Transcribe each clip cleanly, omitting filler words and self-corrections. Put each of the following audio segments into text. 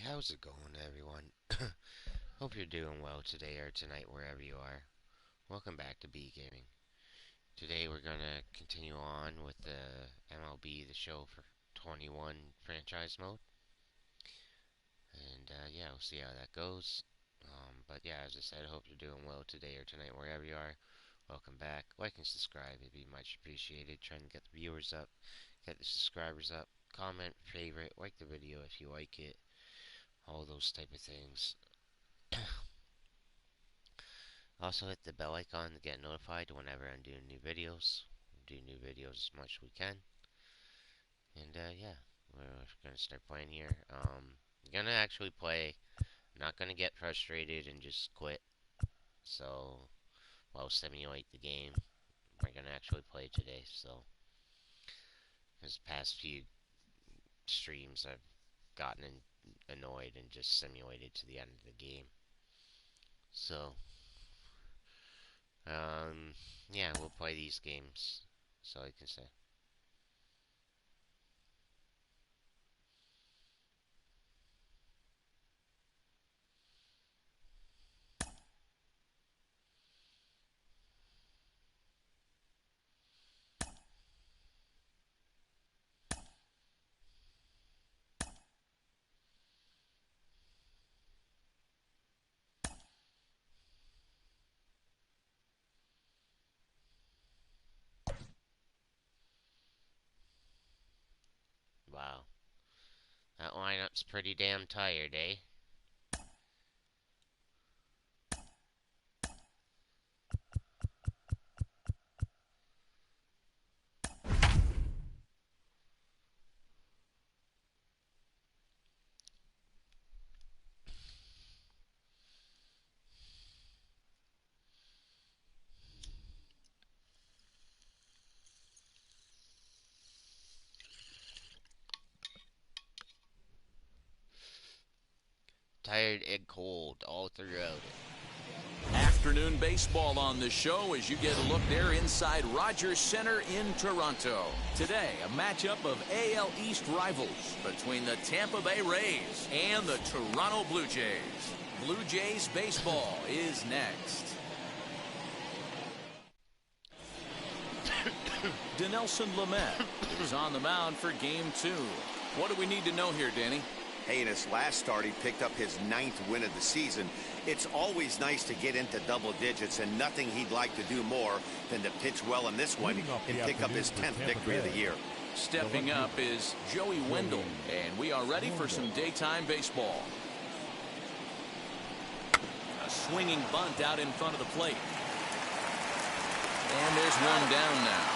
How's it going, everyone? Hope you're doing well today or tonight, wherever you are. Welcome back to B Gaming. Today we're gonna continue on with the MLB The Show for 21 franchise mode, and yeah, we'll see how that goes. But yeah, as I said, hope you're doing well today or tonight, wherever you are. Welcome back. Like and subscribe; it'd be much appreciated. Trying to get the viewers up, get the subscribers up. Comment, favorite, like the video if you like it. All those type of things. Also hit the bell icon to get notified whenever I'm doing new videos. Do new videos as much as we can. And yeah, we're gonna start playing here. Gonna actually play. I'm not gonna get frustrated and just quit. So I'll simulate the game. We're gonna actually play today. So this past few streams I've gotten annoyed and just simulated to the end of the game. So yeah, we'll play these games. So I can say. Wow. That lineup's pretty damn tired, eh? Tired and cold all throughout it. Afternoon baseball on the show as you get a look there inside Rogers Center in Toronto. Today, a matchup of AL East rivals between the Tampa Bay Rays and the Toronto Blue Jays. Blue Jays baseball is next. Dinelson Lamet is on the mound for game 2. What do we need to know here, Danny? Hey, in his last start, he picked up his 9th win of the season. It's always nice to get into double digits, and nothing he'd like to do more than to pitch well in this one and pick up his 10th victory of the year. Stepping up is Joey Wendell, and we are ready for some daytime baseball. A swinging bunt out in front of the plate. And there's one down now.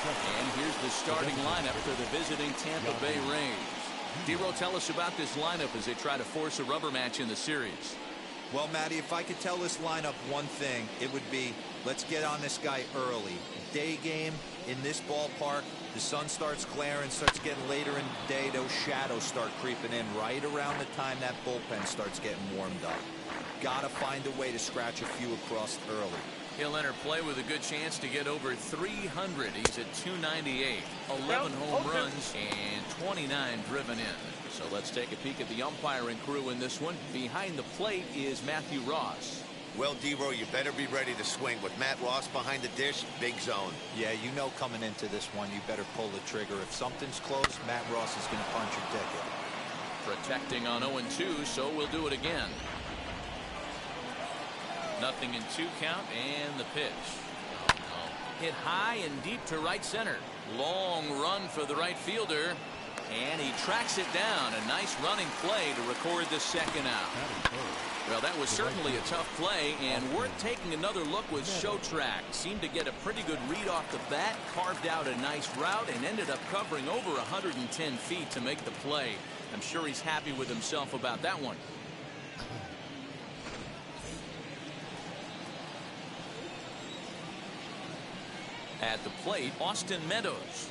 And here's the starting lineup for the visiting Tampa Bay Rays. D-Row, tell us about this lineup as they try to force a rubber match in the series. Well, Matty, if I could tell this lineup one thing, it would be let's get on this guy early. Day game in this ballpark, the sun starts glaring, starts getting later in the day, those shadows start creeping in right around the time that bullpen starts getting warmed up. Gotta find a way to scratch a few across early. He'll enter play with a good chance to get over 300. He's at 298, 11 home runs, and 29 driven in. So let's take a peek at the umpiring crew in this one. Behind the plate is Matthew Ross. Well, D-Row, you better be ready to swing. With Matt Ross behind the dish, big zone. Yeah, you know coming into this one, you better pull the trigger. If something's close, Matt Ross is going to punch your ticket. Protecting on 0-2, so we'll do it again. Nothing in 2 count, and the pitch. Hit high and deep to right center. Long run for the right fielder, and he tracks it down. A nice running play to record the second out. Well, that was certainly a tough play, and worth taking another look with Show Track. Seemed to get a pretty good read off the bat, carved out a nice route, and ended up covering over 110 feet to make the play. I'm sure he's happy with himself about that one. At the plate, Austin Meadows.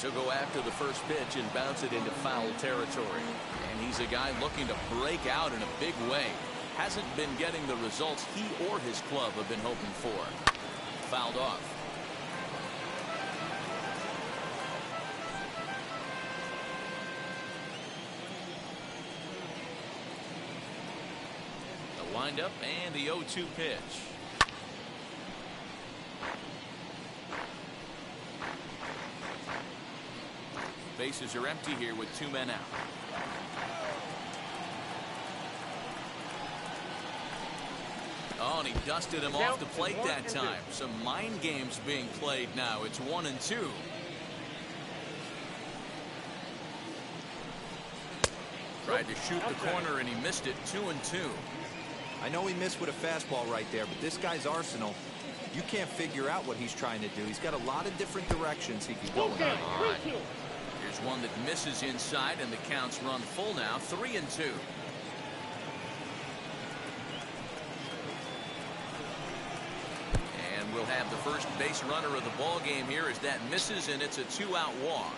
He'll go after the first pitch and bounce it into foul territory. And he's a guy looking to break out in a big way. Hasn't been getting the results he or his club have been hoping for. Fouled off. Windup and the 0-2 pitch. Bases are empty here with 2 men out. Oh, and he dusted him off the plate that time. Some mind games being played now. It's 1-2. Tried to shoot the corner and he missed it. 2-2. I know he missed with a fastball right there, but this guy's arsenal, you can't figure out what he's trying to do. He's got a lot of different directions he can go in. Here's one that misses inside, and the count's run full now. 3-2. And we'll have the first base runner of the ball game here as that misses, and it's a 2-out walk.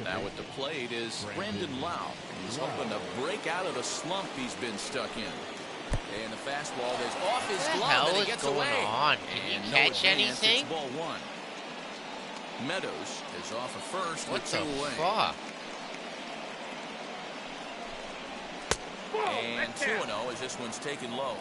Now at the plate is Brandon Lau. He's hoping to break out of the slump he's been stuck in. And the fastball is off his glove and it gets away. On? Did you catch anything? It's ball 1. Meadows is off of first with 2 away. Fuck? And 2-0 as this one's taken low.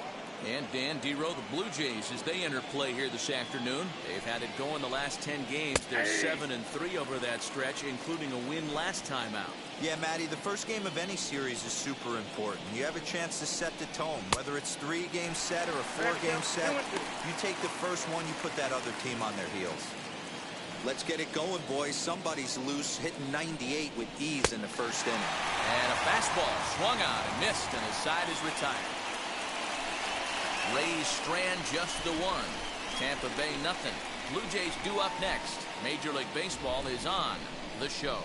And Dan Dero, the Blue Jays, as they enter play here this afternoon. They've had it going the last 10 games. They're 7-3 over that stretch, including a win last time out. Yeah, Matty, the first game of any series is super important. You have a chance to set the tone, whether it's 3-game set or a 4-game set. You take the first one, you put that other team on their heels. Let's get it going, boys. Somebody's loose, hitting 98 with ease in the first inning. And a fastball swung on and missed, and his side is retired. Rays strand just the 1. Tampa Bay nothing. Blue Jays due up next. Major League Baseball is on the show.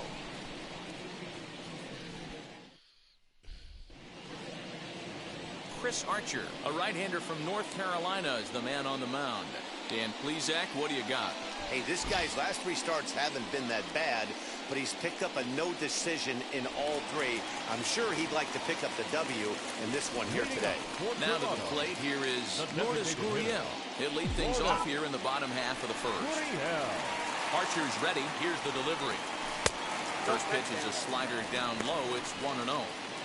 Chris Archer, a right-hander from North Carolina, is the man on the mound. Dan Plesac, what do you got? Hey, this guy's last 3 starts haven't been that bad, but he's picked up a no decision in all 3. I'm sure he'd like to pick up the W in this one here today. Now to the plate, here is Lourdes Gurriel. He'll lead things off here in the bottom half of the first. Archer's ready. Here's the delivery. First pitch is a slider down low. It's 1-0.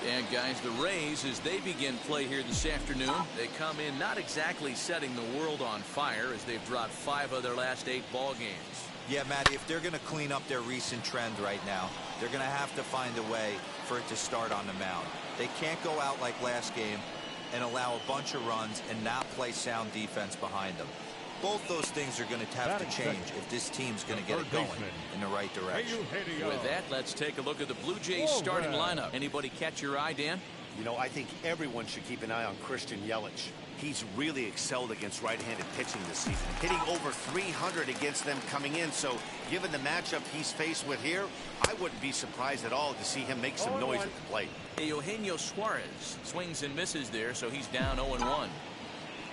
And guys, the Rays, as they begin play here this afternoon, they come in not exactly setting the world on fire as they've dropped 5 of their last 8 ball games. Yeah, Matty, if they're going to clean up their recent trend right now, they're going to have to find a way for it to start on the mound. They can't go out like last game and allow a bunch of runs and not play sound defense behind them. Both those things are going to have to change if this team's going to get it going in the right direction. With that, let's take a look at the Blue Jays starting lineup. Anybody catch your eye, Dan? You know, I think everyone should keep an eye on Christian Yelich. He's really excelled against right-handed pitching this season, hitting over 300 against them coming in. So given the matchup he's faced with here, I wouldn't be surprised at all to see him make some noise at the plate. Eugenio Suarez swings and misses there, so he's down 0-1.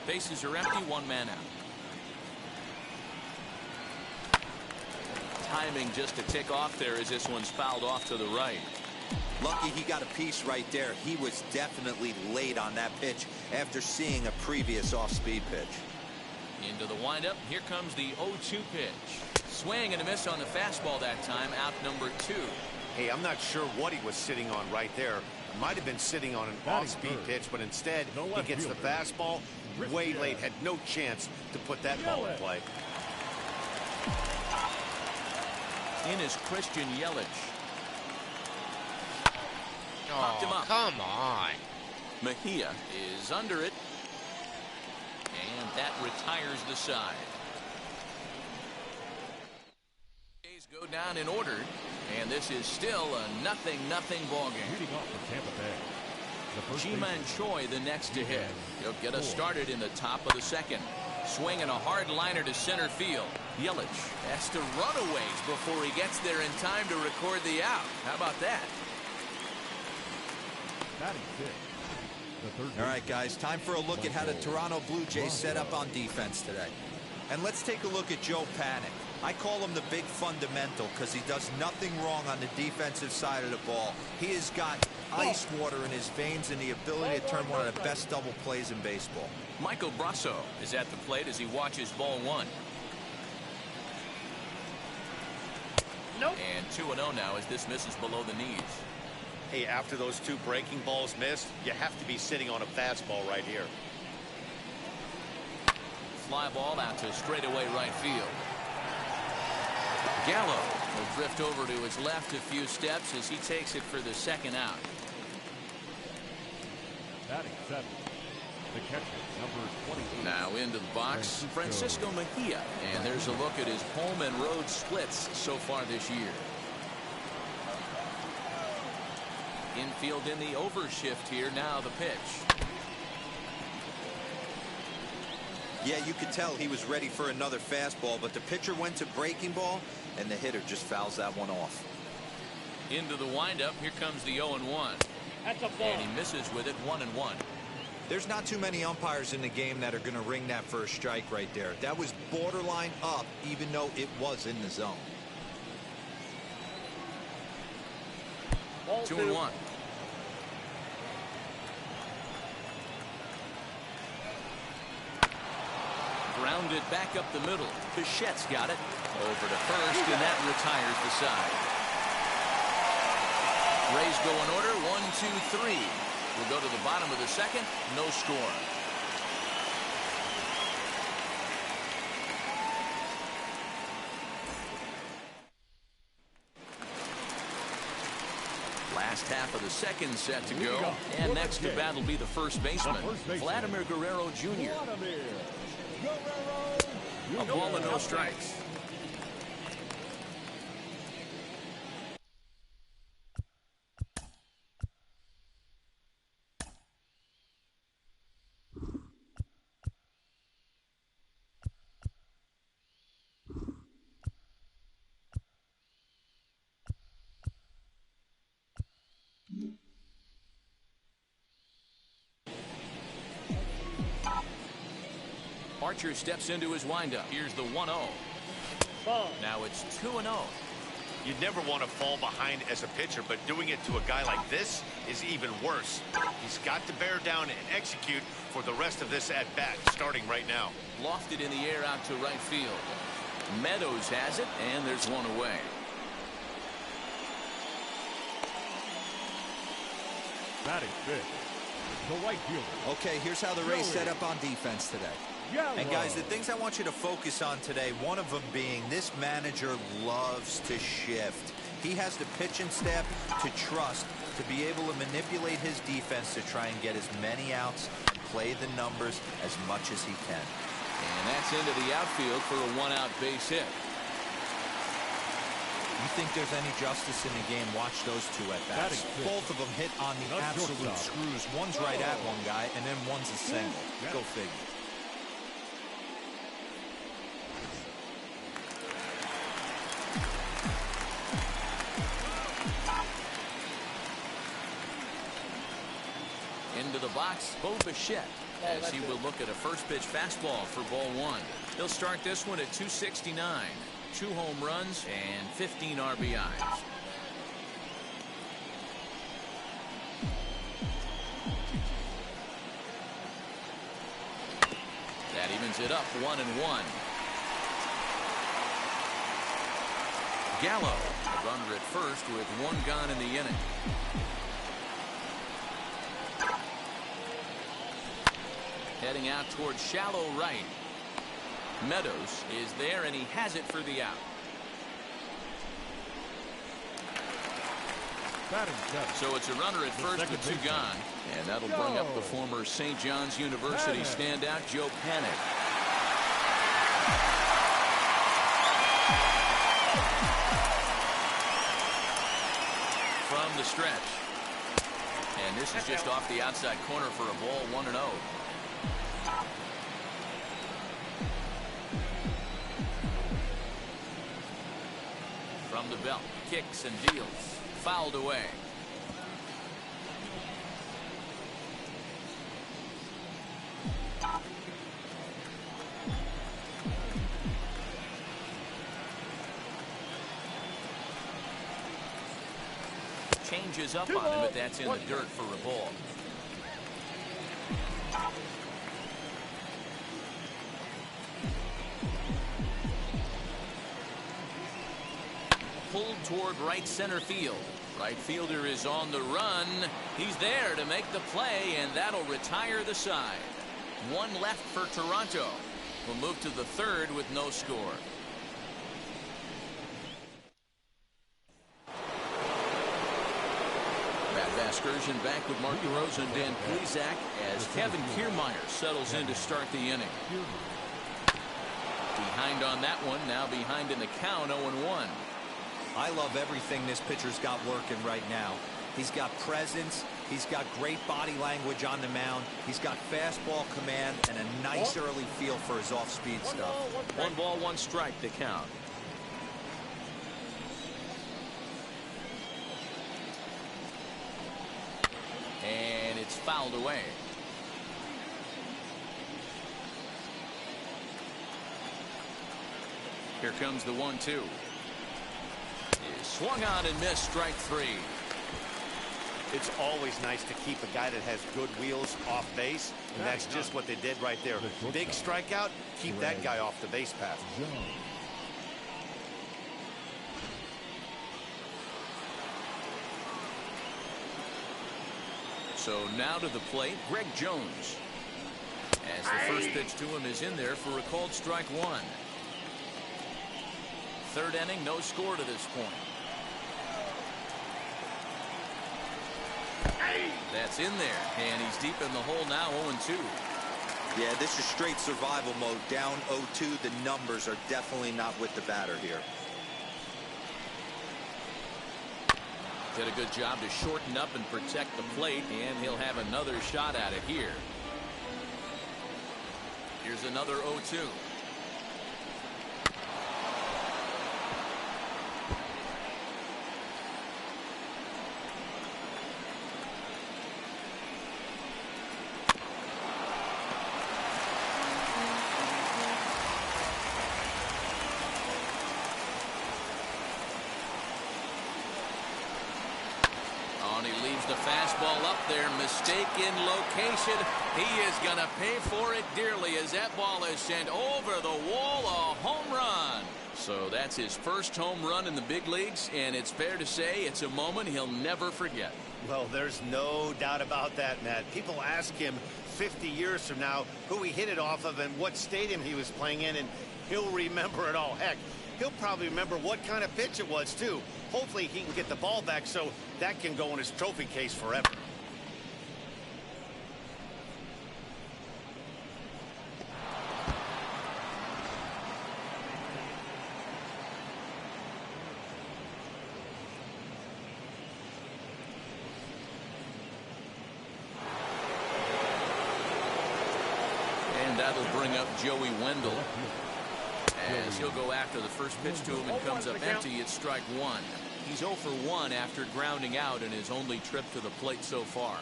Bases are empty, 1 man out. Timing just to tick off there as this one's fouled off to the right. Lucky he got a piece right there. He was definitely late on that pitch after seeing a previous off-speed pitch. Into the windup. Here comes the 0-2 pitch. Swing and a miss on the fastball that time. Out number 2. Hey, I'm not sure what he was sitting on right there. Might have been sitting on an off-speed pitch, but instead he gets the fastball way late. Had no chance to put that ball in play. In is Christian Yelich. Oh, him up. Come on. Mejia is under it. And that retires the side. Jays go down in order. And this is still a 0-0 ball game. Ji-Man Choi the next to hit. He'll get us started in the top of the second. Swinging a hard liner to center field. Yelich has to run a ways before he gets there in time to record the out. How about that? All right, guys, time for a look at how the Toronto Blue Jays set up on defense today. And let's take a look at Joe Panik. I call him the big fundamental because he does nothing wrong on the defensive side of the ball. He has got ice water in his veins and the ability to turn one of the best double plays in baseball. Michael Brasso is at the plate as he watches ball 1. And 2-0 now as this misses below the knees. Hey, after those two breaking balls missed, you have to be sitting on a fastball right here. Fly ball out to straightaway right field. Gallo will drift over to his left a few steps as he takes it for the second out. Batting seven, the catcher, number 28. Now into the box, Francisco Mejia. And there's a look at his home and road splits so far this year. Infield in the overshift here. Now the pitch. Yeah, you could tell he was ready for another fastball, but the pitcher went to breaking ball, and the hitter just fouls that one off. Into the windup. Here comes the 0-1. That's a ball. And he misses with it, 1-1. There's not too many umpires in the game that are going to ring that first strike right there. That was borderline up, even though it was in the zone. 2-1. Grounded back up the middle. Bichette's got it. Over to first, and that retires the side. Rays go in order, 1, 2, 3. We'll go to the bottom of the second. No score. Last half of the second set to go. And next to bat will be the first baseman, Vladimir Guerrero Jr. A ball and no strikes. Archer steps into his windup. Here's the 1-0. Now it's 2-0. You never want to fall behind as a pitcher, but doing it to a guy like this is even worse. He's got to bear down and execute for the rest of this at-bat, starting right now. Lofted in the air out to right field. Meadows has it, and there's one away. Batting fifth, the right fielder. Okay, here's how the Rays set up on defense today. And guys, the things I want you to focus on today, one of them being this manager loves to shift. He has the pitching staff to trust to be able to manipulate his defense to try and get as many outs and play the numbers as much as he can. And that's into the outfield for a one-out base hit. You think there's any justice in the game, watch those two at bats. Both of them hit on the absolute screws. One's right at one guy, and then one's a single. Go figure. Into the box, Bo Bichette, as he will look at a first pitch fastball for ball one. He'll start this one at 269. 2 home runs and 15 RBIs. That evens it up 1-1. Gallo, a runner at first with 1 gone in the inning. Heading out towards shallow right. Meadows is there, and he has it for the out. So it's a runner at first with 2 gone. And that'll bring up the former St. John's University standout, Joe Panik. From the stretch. And this is just off the outside corner for a ball, 1-0. From the belt, kicks and deals, fouled away. Changes up on him, but that's in the dirt for a ball. pulled toward right center field. Right fielder is on the run. He's there to make the play, and that'll retire the side. One left for Toronto. We'll move to the third with no score. Excursion back with Mark DeRosa and Dan Plesac as Kevin Kiermaier settles in to start the inning. Behind on that one, now behind in the count, 0-1. I love everything this pitcher's got working right now. He's got presence, he's got great body language on the mound, he's got fastball command, and a nice early feel for his off-speed stuff. 1 ball, 1 strike to count. And it's fouled away. Here comes the 1-2. Swung on and missed, strike 3. It's always nice to keep a guy that has good wheels off base, and that's just what they did right there. Big strikeout, keep that guy off the base path. So now to the plate, Greg Jones. As the first pitch to him is in there for a called strike 1. Third inning, no score to this point. That's in there, and he's deep in the hole now, 0-2. Yeah, this is straight survival mode. Down 0-2, the numbers are definitely not with the batter here. Did a good job to shorten up and protect the plate, and he'll have another shot at it here. Here's another 0-2. He leaves the fastball up there. Mistaken location. He is going to pay for it dearly as that ball is sent over the wall. A home run. So that's his first home run in the big leagues, and it's fair to say it's a moment he'll never forget. Well, there's no doubt about that, Matt. People ask him 50 years from now who he hit it off of and what stadium he was playing in, and he'll remember it all. Heck, he'll probably remember what kind of pitch it was, too. Hopefully he can get the ball back so that can go in his trophy case forever. And that'll bring up Joey Wendell. As he'll go after the first pitch to him and comes up empty, it's strike 1. He's 0 for 1 after grounding out in his only trip to the plate so far.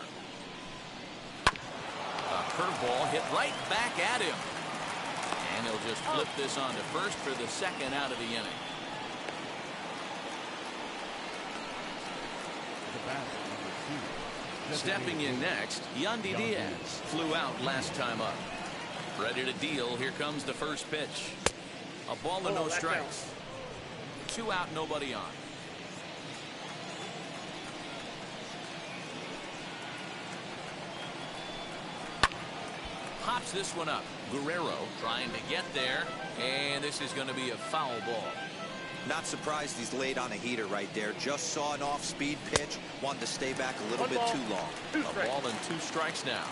A curveball hit right back at him. And he'll just flip this on to first for the second out of the inning. Stepping in next, Yandy Diaz flew out last time up. Ready to deal. Here comes the first pitch. A ball and no strikes. 2 out, nobody on. Pops this one up. Guerrero trying to get there, and this is going to be a foul ball. Not surprised he's laid on a heater right there. Just saw an off-speed pitch. Wanted to stay back a little bit too long. A ball and 2 strikes now.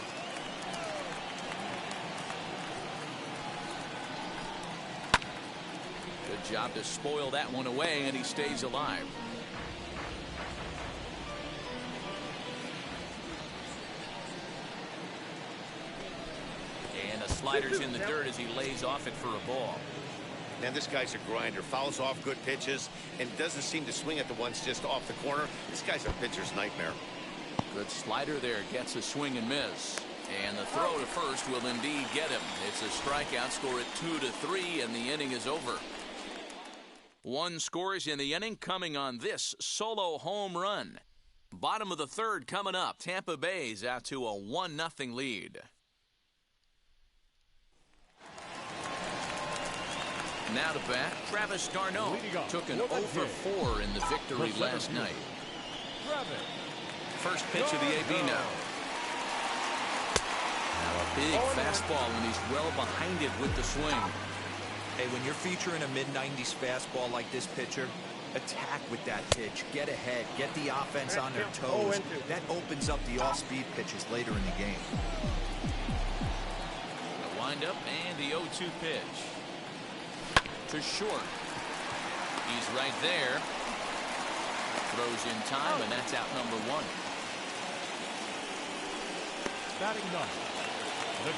Good job to spoil that one away, and he stays alive. And the slider's in the dirt as he lays off it for a ball. Man, this guy's a grinder. Fouls off good pitches and doesn't seem to swing at the ones just off the corner. This guy's a pitcher's nightmare. Good slider there. Gets a swing and miss. And the throw to first will indeed get him. It's a strikeout. Score at 2-3, and the inning is over. 1 scores in the inning coming on this solo home run. Bottom of the third coming up. Tampa Bay's out to a 1-0 lead. Now to bat, Travis d'Arnaud took an 0 for 4 in the victory last night. First pitch of the AB now. Now a big fastball, and he's well behind it with the swing. Hey, when you're featuring a mid-90s fastball like this pitcher, attack with that pitch. Get ahead. Get the offense on their toes. That opens up the off-speed pitches later in the game. The windup and the 0-2 pitch. To short. He's right there. Throws in time, and that's out number 1. Batting ninth.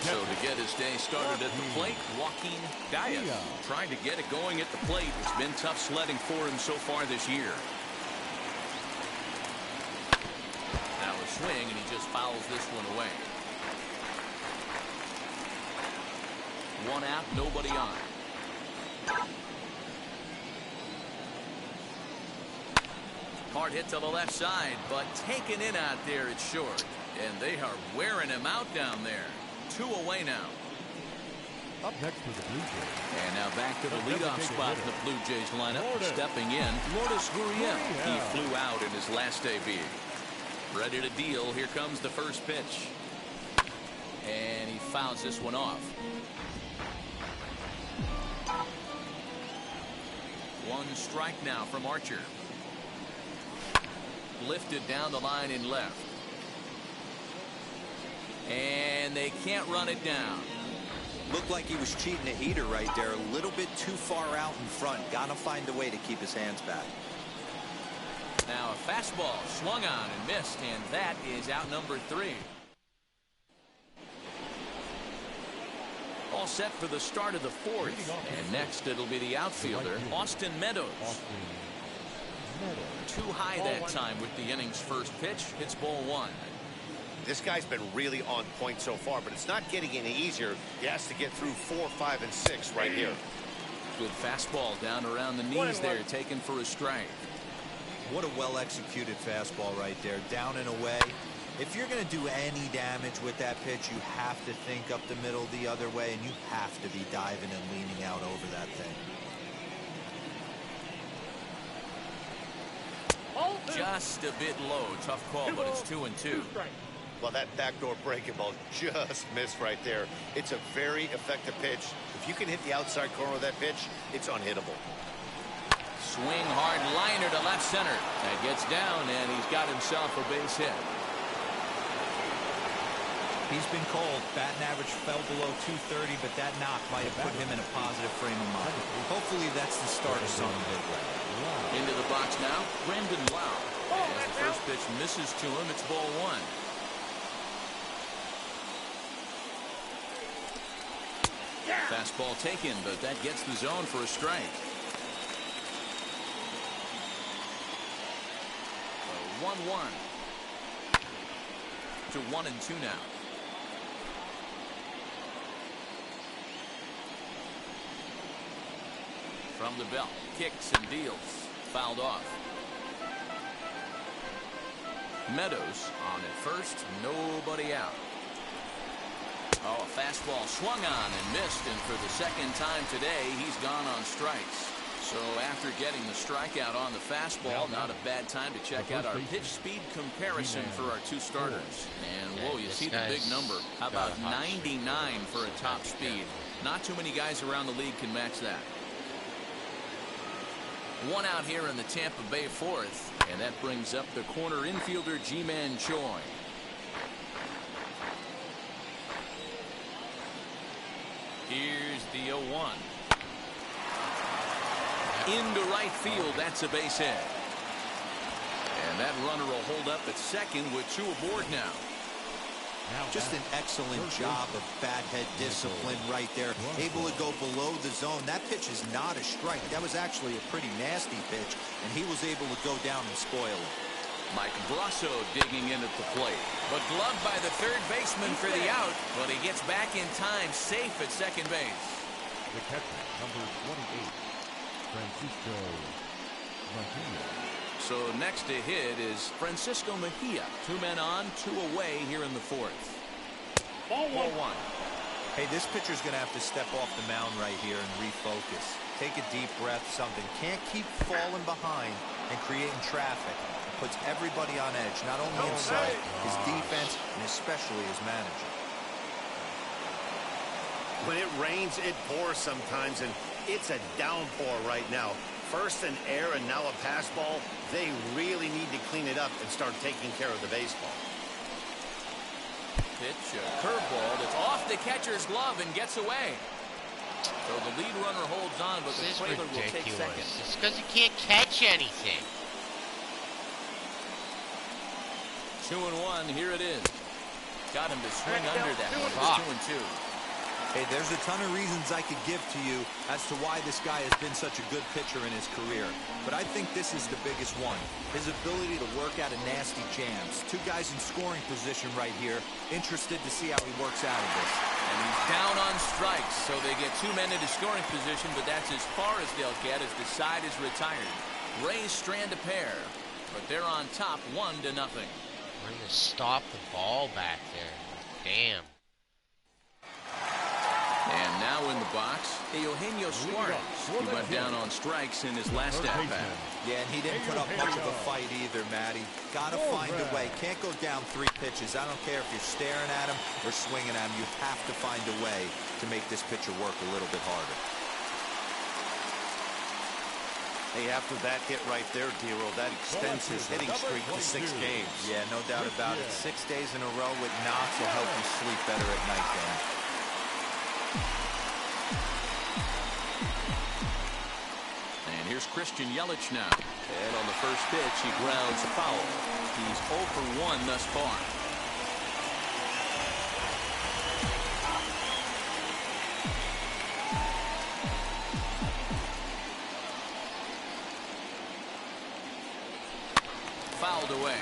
So to get his day started at the plate, Joaquin Diaz trying to get it going at the plate. It's been tough sledding for him so far this year. Now a swing, and he just fouls this one away. 1 out, nobody on. Hard hit to the left side, but taken in out there, it's short. And they are wearing him out down there. 2 away now. Up next for the Blue Jays. And now back to the leadoff spot in the Blue Jays lineup. Stepping in, Lourdes Gurriel. He flew out in his last debut. Ready to deal. Here comes the first pitch. And he fouls this one off. 1 strike now from Archer. Lifted down the line in left. And they can't run it down. Looked like he was cheating a heater right there. A little bit too far out in front. Gotta find a way to keep his hands back. Now a fastball swung on and missed, and that is out number 3. All set for the start of the 4th. And next it'll be the outfielder, Austin Meadows. Too high that time with the inning's first pitch. It's ball 1. This guy's been really on point so far, but it's not getting any easier. He has to get through 4, 5, and 6 right here. Good fastball down around the knees there, taken for a strike. What a well-executed fastball right there, down and away. If you're going to do any damage with that pitch, you have to think up the middle the other way, and you have to be diving and leaning out over that thing. Just a bit low. Tough call, but it's 2-2. Well, that backdoor breaking ball just missed right there. It's a very effective pitch. If you can hit the outside corner of that pitch, it's unhittable. Swing hard liner to left center. That gets down, and he's got himself a base hit. He's been cold. Batting average fell below 230, but that knock might have put him in a positive frame of mind. Hopefully that's the start of something big. Into the box now, Brendan Lau. As the first pitch misses to him, it's ball 1. Fastball taken, but that gets the zone for a strike. 1-1 to 1-2 now. From the belt, kicks and deals, fouled off. Meadows on at first, nobody out. Oh, a fastball swung on and missed, and for the second time today, he's gone on strikes. So after getting the strikeout on the fastball, not a bad time to check out our pitch speed comparison for our 2 starters. And whoa, you see the big number. How about 99 for a top speed? Not too many guys around the league can match that. 1 out here in the Tampa Bay 4th, and that brings up the corner infielder Ji-Man Choi. Here's the 0-1. Into right field, that's a base hit. And that runner will hold up at second with 2 aboard now. Just an excellent job of bat head discipline right there. Able to go below the zone. That pitch is not a strike. That was actually a pretty nasty pitch, and he was able to go down and spoil it. Mike Brasso digging in at the plate, but gloved by the third baseman for the out, but he gets back in time, safe at second base. The catcher, number 28, Francisco Mejia. So next to hit is Francisco Mejia. 2 men on, 2 away here in the 4th. Ball 1. Hey, this pitcher's going to have to step off the mound right here and refocus. take a deep breath, something. Can't keep falling behind and creating traffic. It puts everybody on edge, not only himself, his defense, and especially his manager. When it rains, it pours sometimes, and it's a downpour right now. First an air and now a pass ball. They really need to clean it up and start taking care of the baseball. Pitch, a curveball that's off the catcher's glove and gets away. So the lead runner holds on, but the This is trailer will take ridiculous. second. It's because he can't catch anything. 2-1, here it is. Got him to swing under that one. It's 2-2. Hey, there's a ton of reasons I could give to you as to why this guy has been such a good pitcher in his career. But I think this is the biggest one. His ability to work out of nasty jams. Two guys in scoring position right here. Interested to see how he works out of this. And he's down on strikes, so they get two men into scoring position, but that's as far as they'll get as the side is retired. Rays strand a pair, but they're on top 1-0. Trying to stop the ball back there. Damn. And now in the box, Eugenio Suarez. He went down on strikes in his last at-bat. Yeah, and he didn't put up much of a fight either, Matty. Gotta find a way. Can't go down 3 pitches. I don't care if you're staring at him or swinging at him. You have to find a way to make this pitcher work a little bit harder. Hey, after that hit right there, D-Roll, that extends his hitting streak to 6 games. Yeah, no doubt about it. 6 days in a row with knocks will help you sleep better at night, Dan. And here's Christian Yelich now. And on the first pitch, he grounds foul. He's 0 for 1 thus far. Fouled away.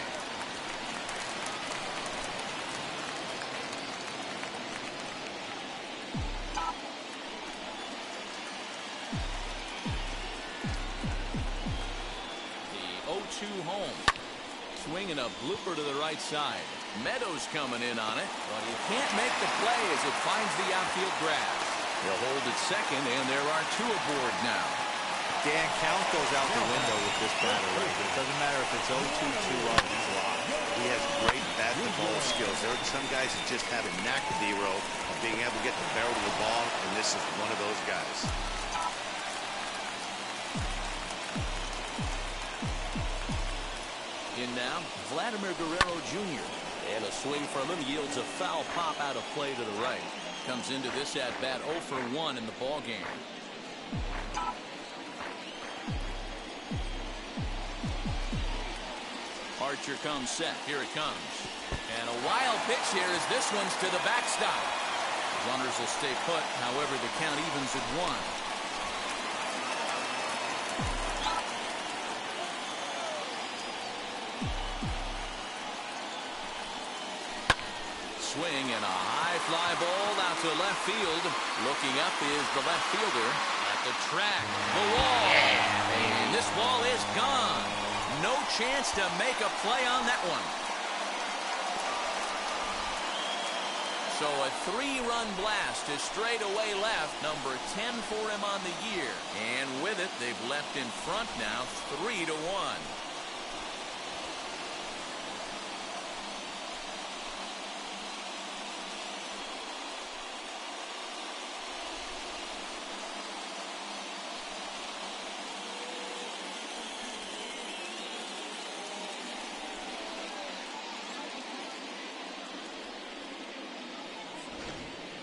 The 0-2 home. Swinging a blooper to the right side. Meadows coming in on it, but he can't make the play as it finds the outfield grass. He'll hold at second, and there are 2 aboard now. Dan, count goes out the window with this batter right here. It doesn't matter if it's 0-2, 2-1, he's locked. He has great bat-to-ball skills. There are some guys that just have a knack, D-Roll, of being able to get the barrel of the ball, and this is one of those guys. In now, Vladimir Guerrero Jr. And a swing from him yields a foul pop out of play to the right. Comes into this at-bat 0 for 1 in the ball game. Archer comes set. Here it comes. And a wild pitch here as this one's to the backstop. Runners will stay put. However, the count evens at 1. Swing and a high fly ball out to left field. Looking up is the left fielder at the track. The wall. And this ball is gone. No chance to make a play on that one. So a 3-run blast to straightaway left. Number 10 for him on the year. And with it, they've left in front now 3-1.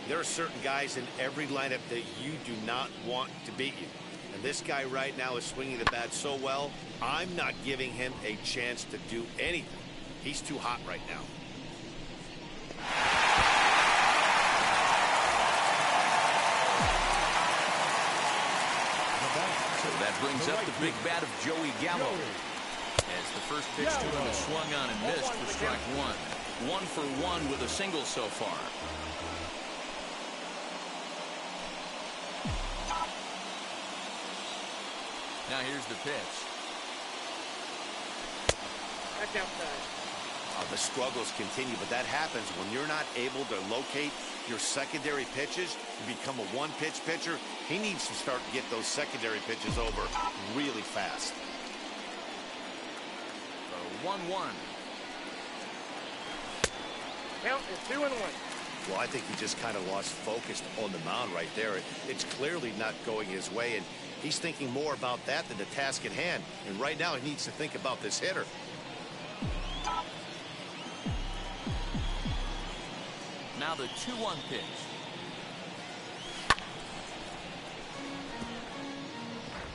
There are certain guys in every lineup that you do not want to beat you. And this guy right now is swinging the bat so well, I'm not giving him a chance to do anything. He's too hot right now. So that brings up the big bat of Joey Gallo. As the first pitch to him is swung on and missed for strike 1. 1 for 1 with a single so far. Now here's the pitch. Back outside. The struggles continue, but that happens when you're not able to locate your secondary pitches. You become a one-pitch pitcher. He needs to start to get those secondary pitches over really fast. 1-1. Count is 2-1. Well, I think he just kind of lost focus on the mound right there. It's clearly not going his way, and he's thinking more about that than the task at hand. And right now, he needs to think about this hitter. Now the 2-1 pitch.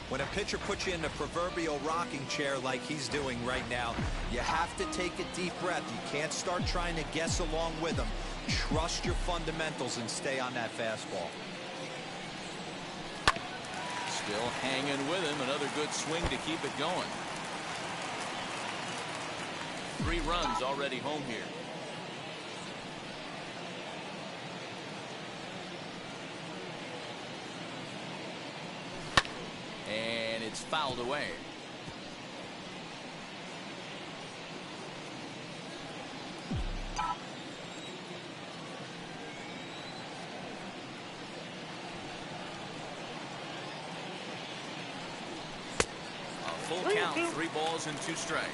When a pitcher puts you in the proverbial rocking chair like he's doing right now, you have to take a deep breath. You can't start trying to guess along with him. Trust your fundamentals and stay on that fastball. Still hanging with him. Another good swing to keep it going. 3 runs already home here. And it's fouled away. A full count, 3 balls and 2 strikes.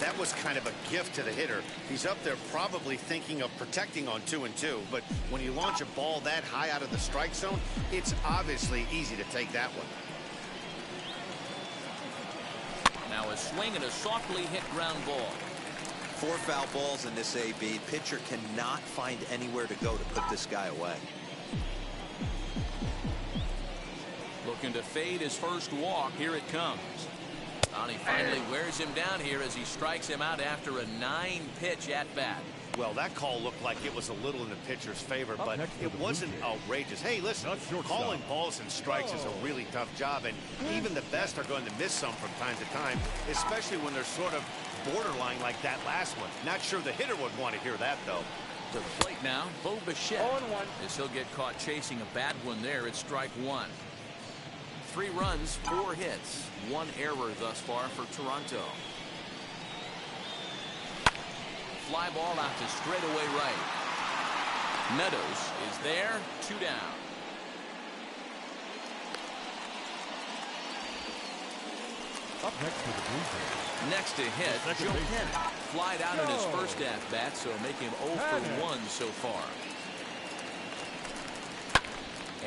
That was kind of a gift to the hitter. He's up there probably thinking of protecting on 2-2, but when you launch a ball that high out of the strike zone, it's obviously easy to take that one. Now a swing and a softly hit ground ball. 4 foul balls in this AB. Pitcher cannot find anywhere to go to put this guy away. Looking to fade his first walk. Here it comes. And he finally wears him down here as he strikes him out after a 9-pitch at bat. Well, that call looked like it was a little in the pitcher's favor, but it wasn't outrageous. Hey, listen, calling balls and strikes is a really tough job, and even the best are going to miss some from time to time, especially when they're sort of borderline like that last one. Not sure the hitter would want to hear that, though. To the plate now, Bo Bichette. 0-1. As he'll get caught chasing a bad one there, it's strike 1. 3 runs, 4 hits, 1 error thus far for Toronto. Fly ball out to straightaway right. Meadows is there, 2 down. Up next to the Blue Jays. Next to hit, Joe Pennant. Flied out in his first at-bat, so make him 0 for 1 so far.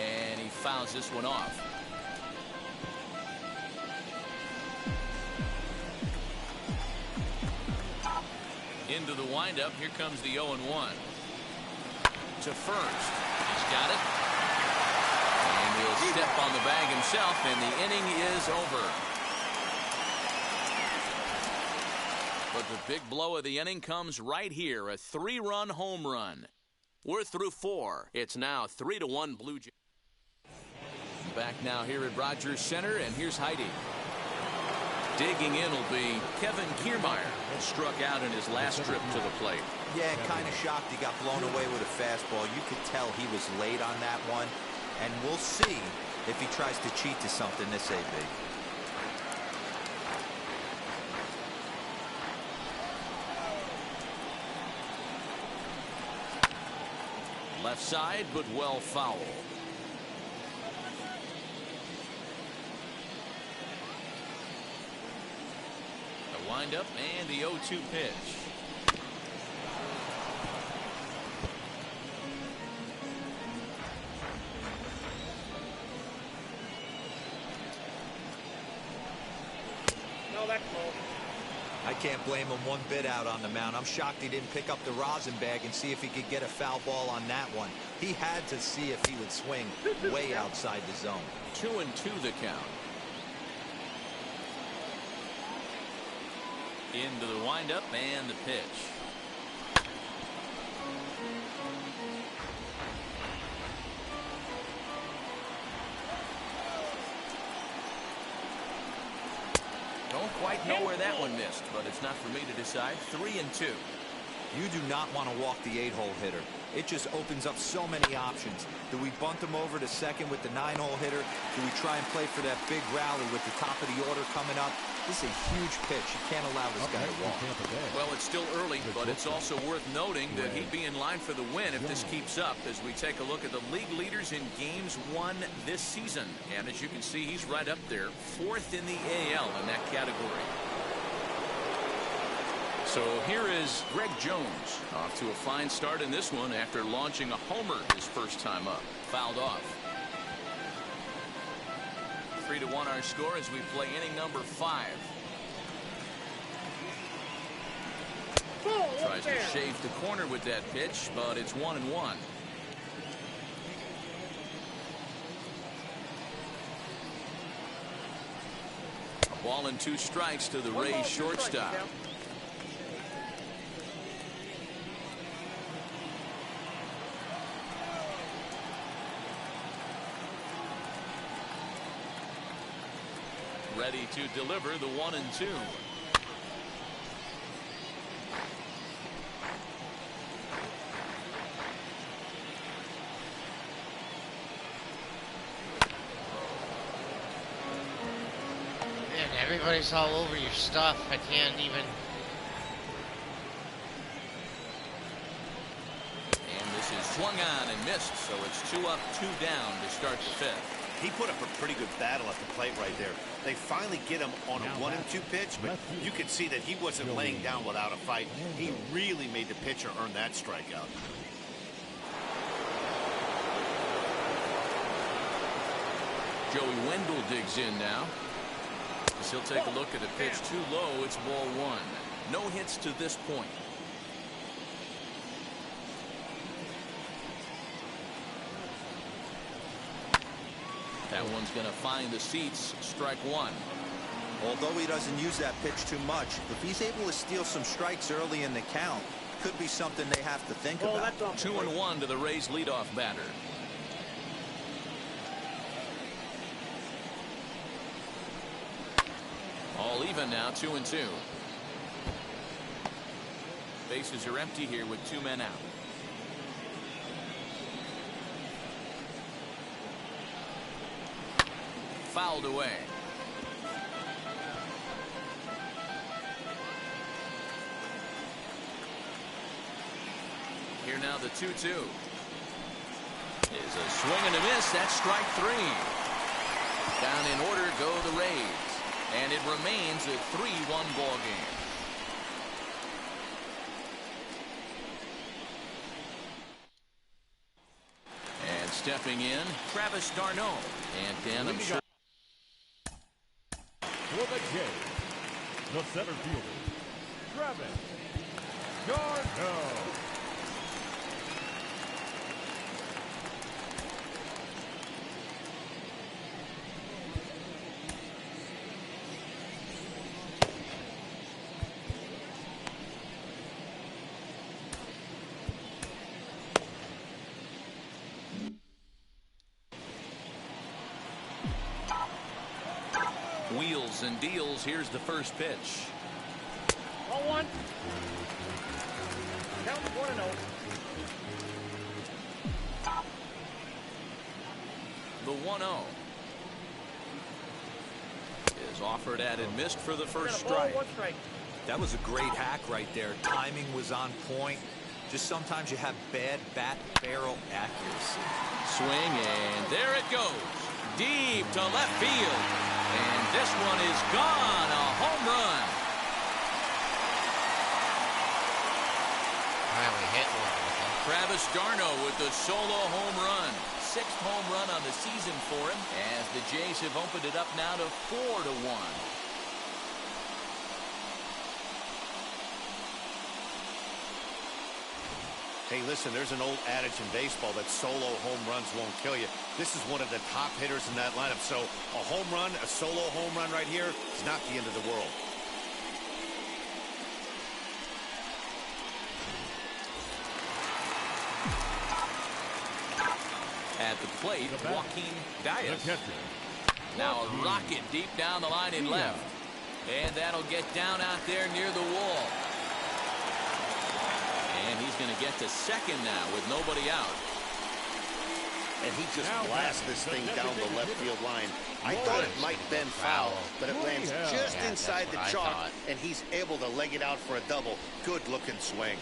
And he fouls this one off. Into the windup. Here comes the 0-1. To first. He's got it. And he'll step on the bag himself, and the inning is over. But the big blow of the inning comes right here. A 3-run home run. We're through 4. It's now 3-1 Blue Jays. Back now here at Rogers Center, and here's Heidi. Digging in will be Kevin Kiermaier. Struck out in his last trip to the plate. Yeah, kind of shocked he got blown away with a fastball. You could tell he was late on that one. And we'll see if he tries to cheat to something this AB. Left side, but well foul. The windup and the 0-2 pitch. No, that's low. I can't blame him one bit out on the mound. I'm shocked he didn't pick up the rosin bag and see if he could get a foul ball on that one. He had to see if he would swing way outside the zone. 2-2 the count. Into the windup and the pitch. Don't quite know where that one missed, but it's not for me to decide. 3-2. You do not want to walk the 8-hole hitter. it just opens up so many options. Do we bunt him over to second with the 9-hole hitter? Do we try and play for that big rally with the top of the order coming up? This is a huge pitch. You can't allow this guy to walk. Well, it's still early, but it's also worth noting that he'd be in line for the win if this keeps up as we take a look at the league leaders in games won this season. And as you can see, he's right up there, 4th in the AL in that category. So here is Greg Jones off to a fine start in this one after launching a homer his first time up. Fouled off. 3-1 our score as we play inning number 5. Tries to shave the corner with that pitch, but it's 1-1. A ball and 2 strikes to the Rays shortstop. Ready to deliver the 1-2. Man, everybody's all over your stuff. I can't even. And this is swung on and missed, so it's 2 up, 2 down to start the 5th. He put up a pretty good battle at the plate right there. They finally get him on a 1-2 pitch, but you could see that he wasn't laying down without a fight. He really made the pitcher earn that strikeout. Joey Wendell digs in now. As he'll take a look at the pitch too low. It's ball 1. No hits to this point. That one's going to find the seats. Strike 1. Although he doesn't use that pitch too much, if he's able to steal some strikes early in the count, could be something they have to think about. 2-1 to the Rays leadoff batter. All even now, 2-2. Bases are empty here with 2 men out. Fouled away. Here now the 2-2. Is a swing and a miss. That's strike 3. Down in order go the Rays. And it remains a 3-1 ball game. And stepping in, Travis d'Arnaud. And Dan, I'm sure. For the Jays, the center fielder, Travis d'Arnaud. Wheels and deals. Here's the first pitch. 1-1. Count 1-0. The 1-0 is offered at and missed for the first strike. That was a great hack right there. Timing was on point. Just sometimes you have bad bat barrel accuracy. Swing, and there it goes. Deep to left field. And this one is gone. A home run. Finally hit one with him. Travis d'Arnaud with the solo home run. 6th home run on the season for him as the Jays have opened it up now to 4-1. Hey, listen, there's an old adage in baseball that solo home runs won't kill you. This is one of the top hitters in that lineup. So a home run, a solo home run right here is not the end of the world. At the plate, Joaquin Diaz. Now a rocket deep down the line in left. And that'll get down out there near the wall. And he's going to get to second now with nobody out. And he just blasts this thing down the left field line. I thought it might have been foul, but it lands just inside the chalk, and he's able to leg it out for a double. Good-looking swing.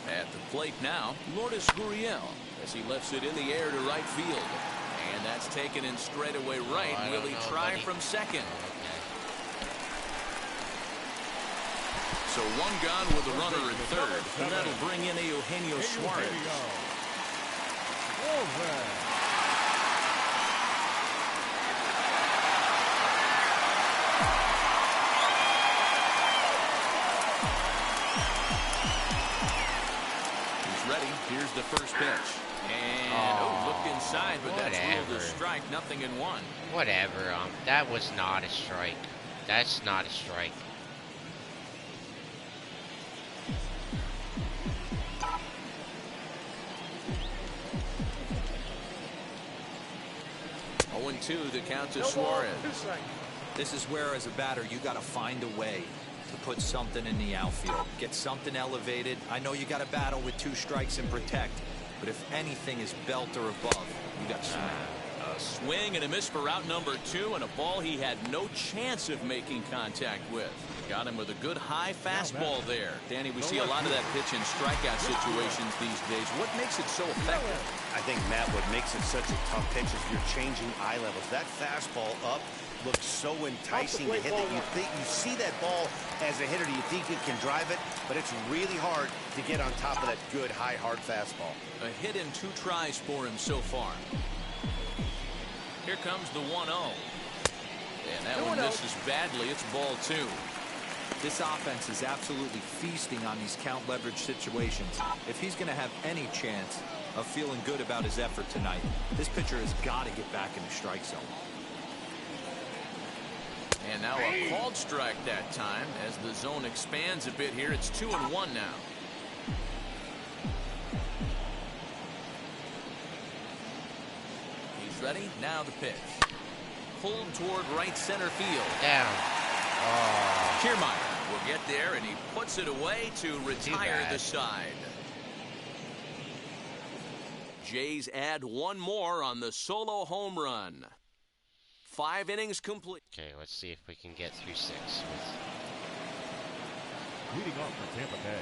At the plate now, Lourdes Gurriel, as he lifts it in the air to right field. And that's taken in straightaway right. Will he try from second? So one gone with the runner at third, and that'll bring in Eugenio Suarez. He's ready. Here's the first pitch. And looked inside, but that's ruled a strike. Nothing in one. Whatever. That was not a strike. That's not a strike. 0-2, the count to Suarez. This is where, as a batter, you got to find a way to put something in the outfield. Get something elevated. I know you got to battle with 2 strikes and protect, but if anything is belt or above, you got to swing. A swing and a miss for out number 2, and a ball he had no chance of making contact with. Got him with a good high fastball there. Danny, we see a lot of that pitch in strikeout situations these days. What makes it so effective? I think, Matt, what makes it such a tough pitch is you're changing eye levels. That fastball up looks so enticing to hit that you see that ball as a hitter, you think you can drive it, but it's really hard to get on top of that good, high, hard fastball. A hit in 2 tries for him so far. Here comes the 1-0. And that one misses badly. It's ball 2. This offense is absolutely feasting on these count leverage situations. If he's going to have any chance of feeling good about his effort tonight, this pitcher has got to get back in the strike zone. And now a called strike that time as the zone expands a bit here. It's 2-1 now. He's ready. Now the pitch. Pulled toward right center field. Down. Kiermaier will get there, and he puts it away to retire the side. Jays add one more on the solo home run. 5 innings complete. Okay, let's see if we can get through 6. Leading off for Tampa Bay,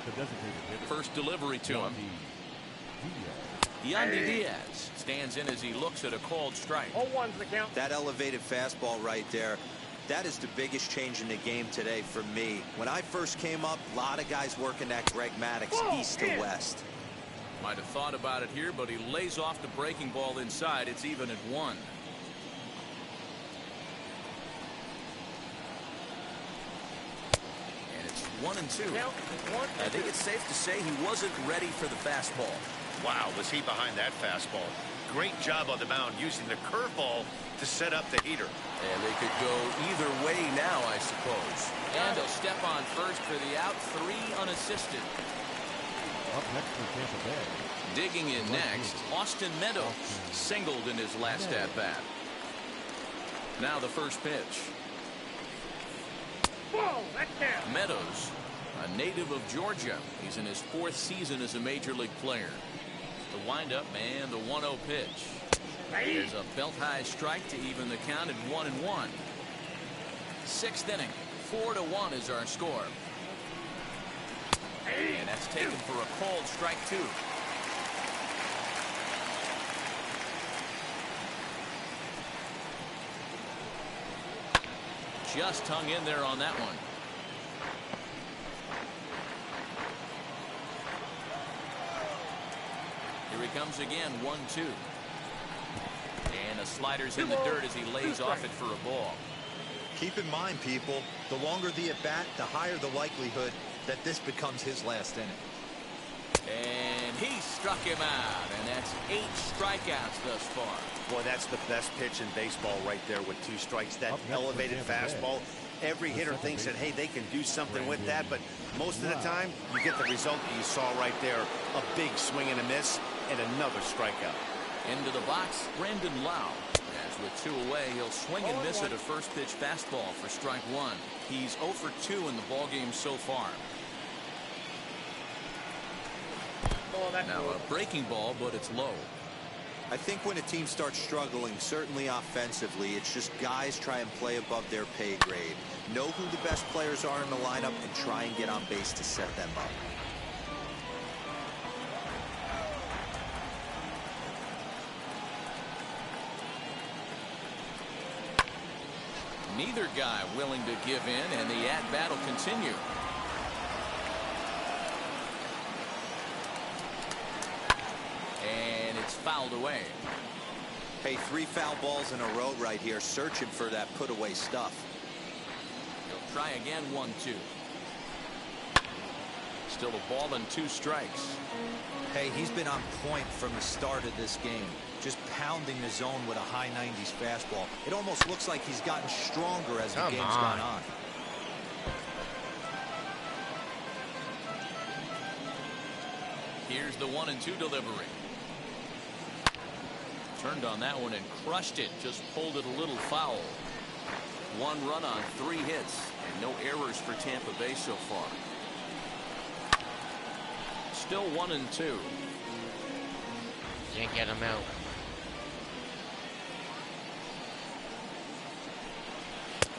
the designated hitter. First delivery to him. Yandy Diaz stands in as he looks at a called strike. 0-1's the count. That elevated fastball right there, that is the biggest change in the game today for me. When I first came up, a lot of guys working that Greg Maddux east to west. Might have thought about it here, but he lays off the breaking ball inside. It's even at 1. And it's 1-2. I think it's safe to say he wasn't ready for the fastball. Wow, was he behind that fastball. Great job on the mound using the curveball to set up the heater. And they could go either way now, I suppose. And he'll step on first for the out. 3 unassisted. Up next for Tampa Bay. Digging in next, Austin Meadows singled in his last at-bat. Now the first pitch. Whoa, that's down. Meadows, a native of Georgia. He's in his 4th season as a major league player. The windup and the 1-0 pitch. There's a belt-high strike to even the count at 1-1. 6th inning, 4-1 is our score. And that's taken for a called strike 2. Just hung in there on that one. Here he comes again, 1-2. And a slider's in the dirt as he lays off it for a ball. Keep in mind, people, the longer the at-bat, the higher the likelihood that this becomes his last inning. And he struck him out, and that's 8 strikeouts thus far. Boy, that's the best pitch in baseball right there with 2 strikes. That elevated fastball. Every hitter thinks that, hey, they can do something with that, but most of the time, you get the result that you saw right there. A big swing and a miss, and another strikeout. Into the box, Brandon Lau. As with 2 away, he'll swing and miss at a first pitch fastball for strike 1. He's 0 for 2 in the ballgame so far. Now a breaking ball, but it's low. I think when a team starts struggling, certainly offensively, it's just guys try and play above their pay grade. Know who the best players are in the lineup and try and get on base to set them up. Neither guy willing to give in, and the at-bat will continue. And it's fouled away. Hey, 3 foul balls in a row right here, searching for that put-away stuff. He'll try again, 1-2. Still a ball and 2 strikes. Hey, he's been on point from the start of this game. Just pounding the zone with a high 90s fastball. It almost looks like he's gotten stronger as the game's gone on. Here's the 1-2 delivery. Turned on that one and crushed it. Just pulled it a little foul. 1 run on 3 hits and no errors for Tampa Bay so far. Still 1-2. Can't get him out.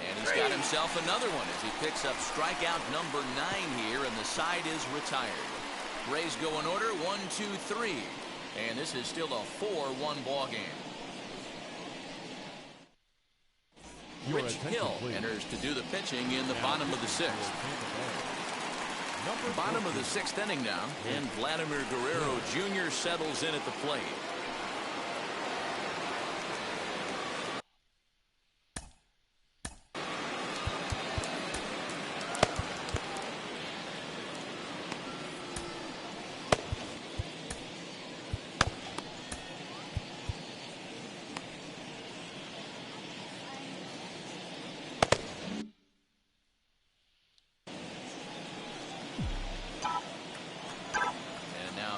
And he's got himself another one as he picks up strikeout number 9 here, and the side is retired. Rays go in order 1, 2, 3. And this is still a 4-1 ball game. Rich Hill enters to do the pitching in the bottom of the 6th. Bottom of the 6th inning now, and Vladimir Guerrero Jr. settles in at the plate.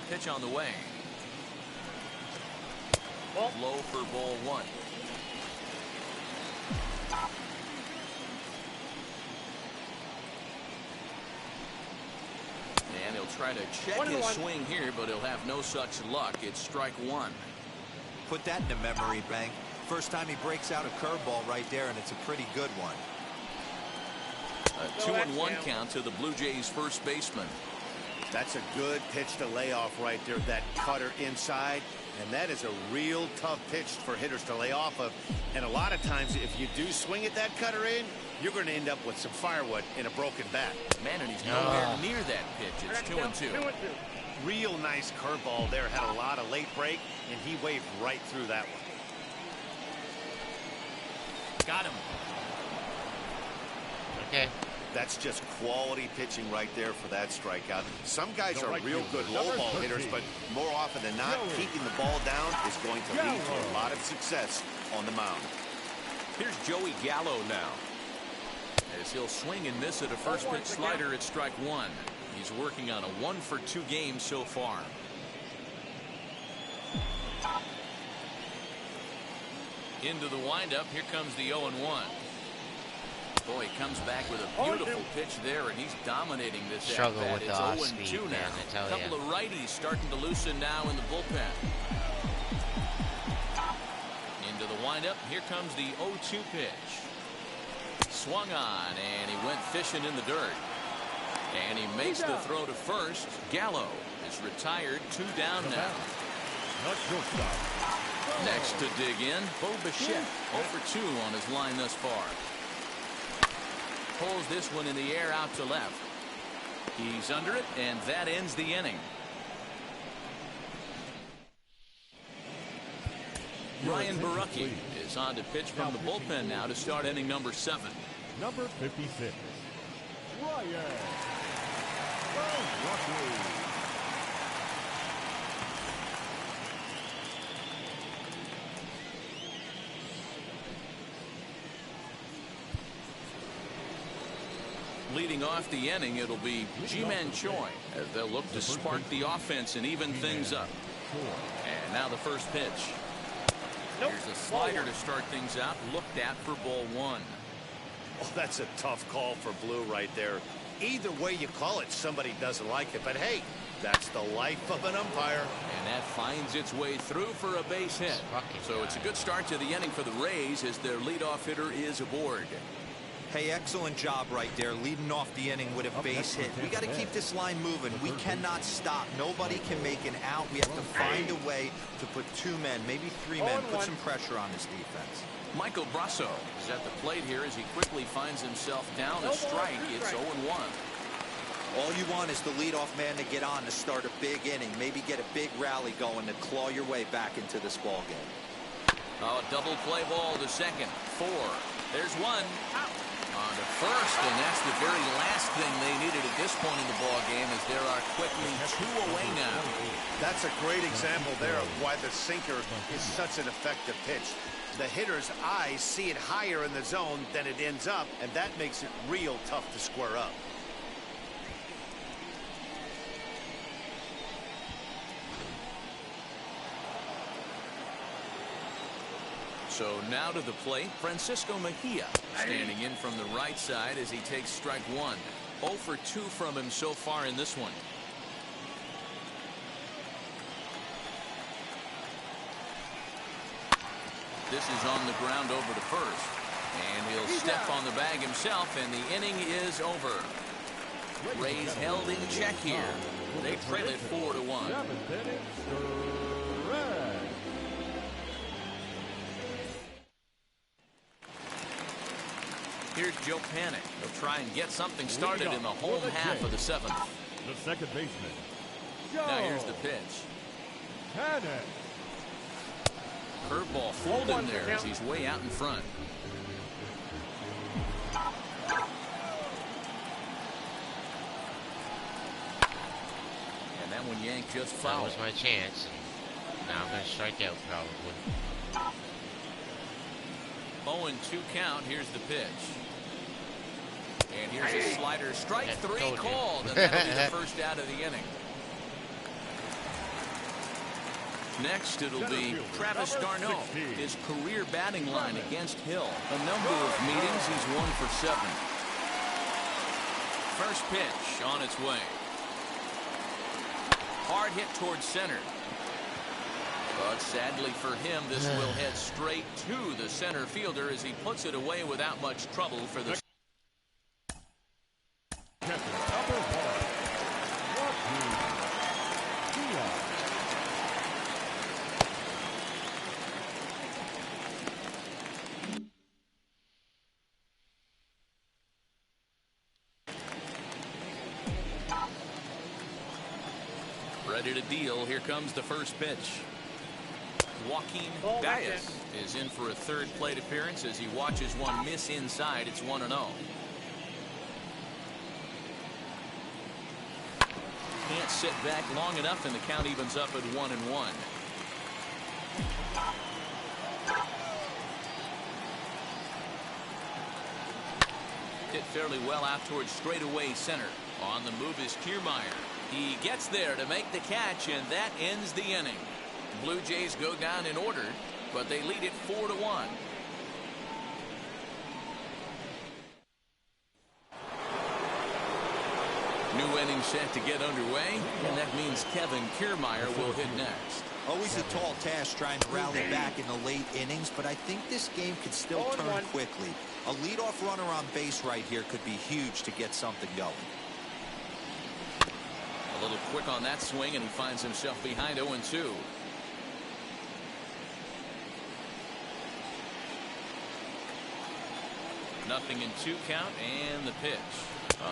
Pitch on the way. Low for ball 1. And he'll try to check his swing here, but he'll have no such luck. It's strike 1. Put that in the memory bank. First time he breaks out a curveball right there, and it's a pretty good one. A 2-1 count to the Blue Jays first baseman. That's a good pitch to lay off right there, that cutter inside. And that is a real tough pitch for hitters to lay off of. And a lot of times, if you do swing at that cutter in, you're going to end up with some firewood in a broken bat. Man, and he's nowhere near that pitch. It's 2-2. Real nice curveball there. Had a lot of late break, and he waved right through that one. Got him. Okay. That's just quality pitching right there for that strikeout. Some guys are real good low ball hitters, but more often than not, keeping the ball down is going to lead to a lot of success on the mound. Here's Joey Gallo now, as he'll swing and miss at a first pitch slider at strike 1. He's working on a 1-for-2 game so far. Into the windup. Here comes the 0-1. Boy, he comes back with a beautiful pitch there, and he's dominating this Struggle at-bat. with It's the 0-2 off-speed, now. man, I tell A couple of righties starting to loosen now in the bullpen. Into the windup. Here comes the 0-2 pitch. Swung on, and he went fishing in the dirt. And he makes the throw to first. Gallo is retired. 2 down now. Next to dig in, Bo Bichette. 0 for 2 on his line thus far. Pulls this one in the air out to left. He's under it, and that ends the inning. Ryan Borucki is on to pitch from the bullpen now to start inning number 7. Number 56, Ryan Borucki. Leading off the inning, it'll be Ji-Man Choi as they'll look to spark the offense and even things up. And Now the first pitch. Nope. Here's a slider to start things out. Looked at for ball one. Oh, that's a tough call for Blue right there. Either way you call it, somebody doesn't like it. But hey, that's the life of an umpire. And that finds its way through for a base hit. So it's a good start to the inning for the Rays as their leadoff hitter is aboard. Hey, excellent job right there, leading off the inning with a base hit. We got to keep this line moving. We cannot stop. Nobody can make an out. We have to find a way to put 2 men, maybe 3 men, put some pressure on this defense. Michael Brasso is at the plate here as he quickly finds himself down a strike. It's 0-1. All you want is the leadoff man to get on to start a big inning, maybe get a big rally going to claw your way back into this ball game. Oh, a double play ball to second. 4. There's 1 out. On to first, and that's the very last thing they needed at this point in the ball game, as there are quickly 2 away now. That's a great example there of why the sinker is such an effective pitch. The hitter's eyes see it higher in the zone than it ends up, and that makes it real tough to square up. So now to the plate, Francisco Mejia standing in from the right side as he takes strike 1. 0 for 2 from him so far in this one. This is on the ground over to first. And he'll step on the bag himself, and the inning is over. Rays held in check here. They trail it 4-1. Here's Joe Panic. He'll try and get something started in the home half of the 7th. The second baseman. Now here's the pitch. Panic. Curveball fooled him there as he's way out in front. And that one yanked just foul. That was my chance. Now I'm going to strike out probably. 0-2 count. Here's the pitch. And here's a slider. Strike 3 called, and that'll be the first out of the inning. Next, it'll be Travis d'Arnaud. His career batting line against Hill. A number of meetings, he's 1 for 7. First pitch on its way. Hard hit towards center. But sadly for him, this will head straight to the center fielder as he puts it away without much trouble for the. Ready to deal. Here comes the first pitch. Joaquin Baez is in for a 3rd plate appearance as he watches one miss inside. It's 1-0. Can't sit back long enough, and the count evens up at 1-1. Hit fairly well out towards straightaway center. On the move is Kiermaier. He gets there to make the catch, and that ends the inning. Blue Jays go down in order, but they lead it 4-1. New inning set to get underway, and that means Kevin Kiermaier will hit next. Always a tall task trying to rally back in the late innings, but I think this game could still turn quickly. A leadoff runner on base right here could be huge to get something going. A little quick on that swing, and he finds himself behind 0-2. Nothing in 2 count, and the pitch.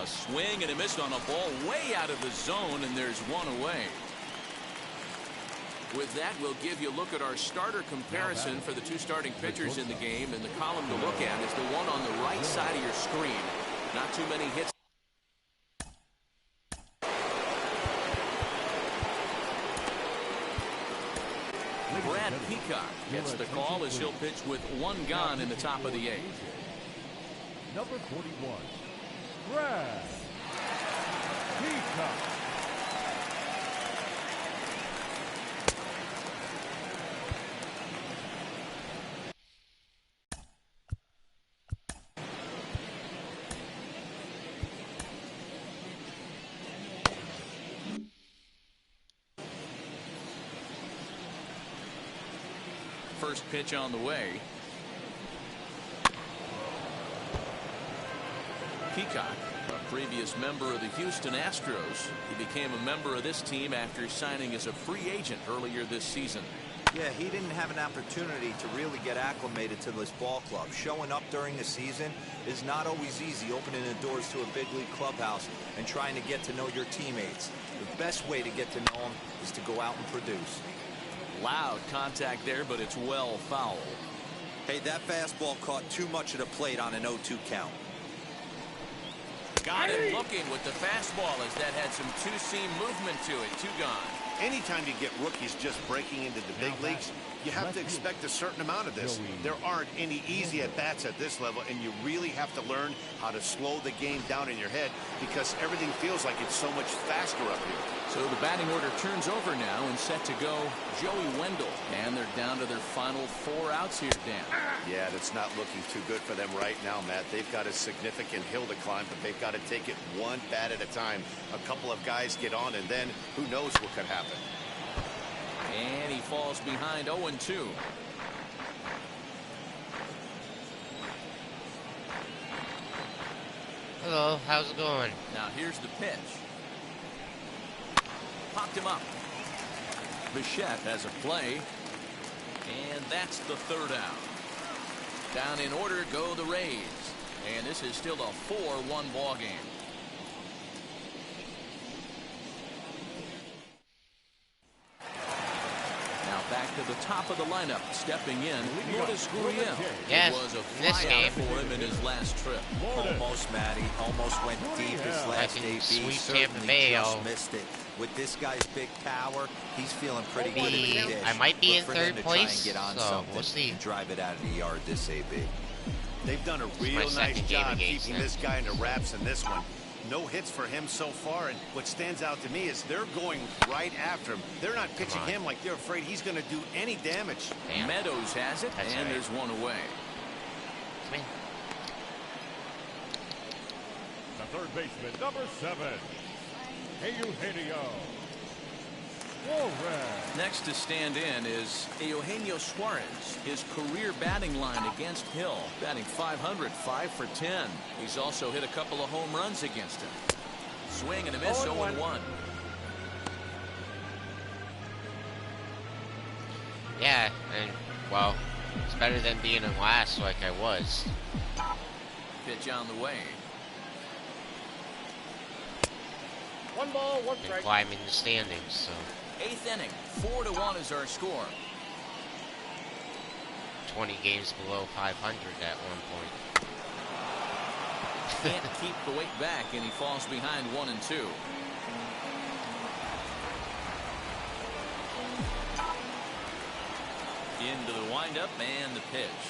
A swing and a miss on a ball way out of the zone, and there's 1 away. With that, we'll give you a look at our starter comparison for the 2 starting pitchers in the game, and the column to look at is the one on the right side of your screen. Not too many hits. Brad Peacock gets the call as he'll pitch with 1 gone in the top of the 8th. Number 41, Brad Peacock. first pitch on the way. Peacock, a previous member of the Houston Astros. He became a member of this team after signing as a free agent earlier this season. Yeah, he didn't have an opportunity to really get acclimated to this ball club. Showing up during the season is not always easy, opening the doors to a big league clubhouse and trying to get to know your teammates. The best way to get to know them is to go out and produce. Loud contact there, but it's well foul. Hey, that fastball caught too much of the plate on an 0-2 count. Got him looking with the fastball as that had some two-seam movement to it. Two gone. Anytime you get rookies just breaking into the big leagues, you have to expect a certain amount of this. There aren't any easy at-bats at this level, and you really have to learn how to slow the game down in your head because everything feels like it's so much faster up here. So the batting order turns over now and set to go Joey Wendell. And they're down to their final 4 outs here, Dan. Yeah, that's not looking too good for them right now, Matt. They've got a significant hill to climb, but they've got to take it one bat at a time. A couple of guys get on, and then who knows what could happen. And he falls behind 0-2. Hello, how's it going? Now here's the pitch. Popped him up. Bichette has a play. And that's the 3rd out. Down in order go the Rays. And this is still a 4-1 ball game. Now back to the top of the lineup. Stepping in, Lourdes Gurriel. Yes, It was a in this game. flyout for him in his last trip. Almost, Matty. Almost went deep his last Like in AB. sweet Certainly Tampa Bay, just oh. missed it. With this guy's big power, he's feeling pretty good in the dish. I might be Look in for him third to try and place, get on so something we'll see. and drive it out of the yard this AB. They've done a my real nice second game job against keeping him. this guy in the wraps in this one. No hits for him so far, and what stands out to me is they're going right after him. They're not pitching him like they're afraid he's going to do any damage. Damn. Meadows has it, That's and right. there's one away. Come in. The third baseman, number 7, Eugenio Suarez. Next to stand in is Eugenio Suarez. His career batting line against Hill, batting .500, 5 for 10. He's also hit a couple of home runs against him. Swing and a miss, 0-1. Yeah, and, well, it's better than being in last like I was. Pitch on the way. 1 ball, 1 Been strike. climbing the standings, so 8th inning, 4-1 is our score. 20 games below 500 at one point. Can't keep the weight back, and he falls behind 1-2. Into the windup and the pitch.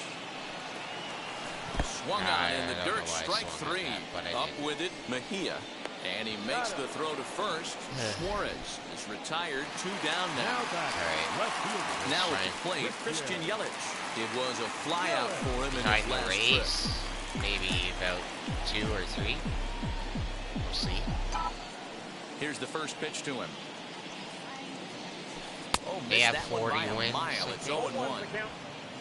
Swung on in I the don't dirt, know why I strike swung at 3. that, but I Up did. with it, Mejia. And he makes the throw to first. Suarez is retired, 2 down now. Alright. Left fielder. Now at Right. the plate, Christian Yelich. It was a flyout for him in Behind his the last Rays, trip. maybe about 2 or 3. We'll see. Here's the first pitch to him. Oh, They missed have that one 40 by a wins, mile. I It's think. 0-1. The count.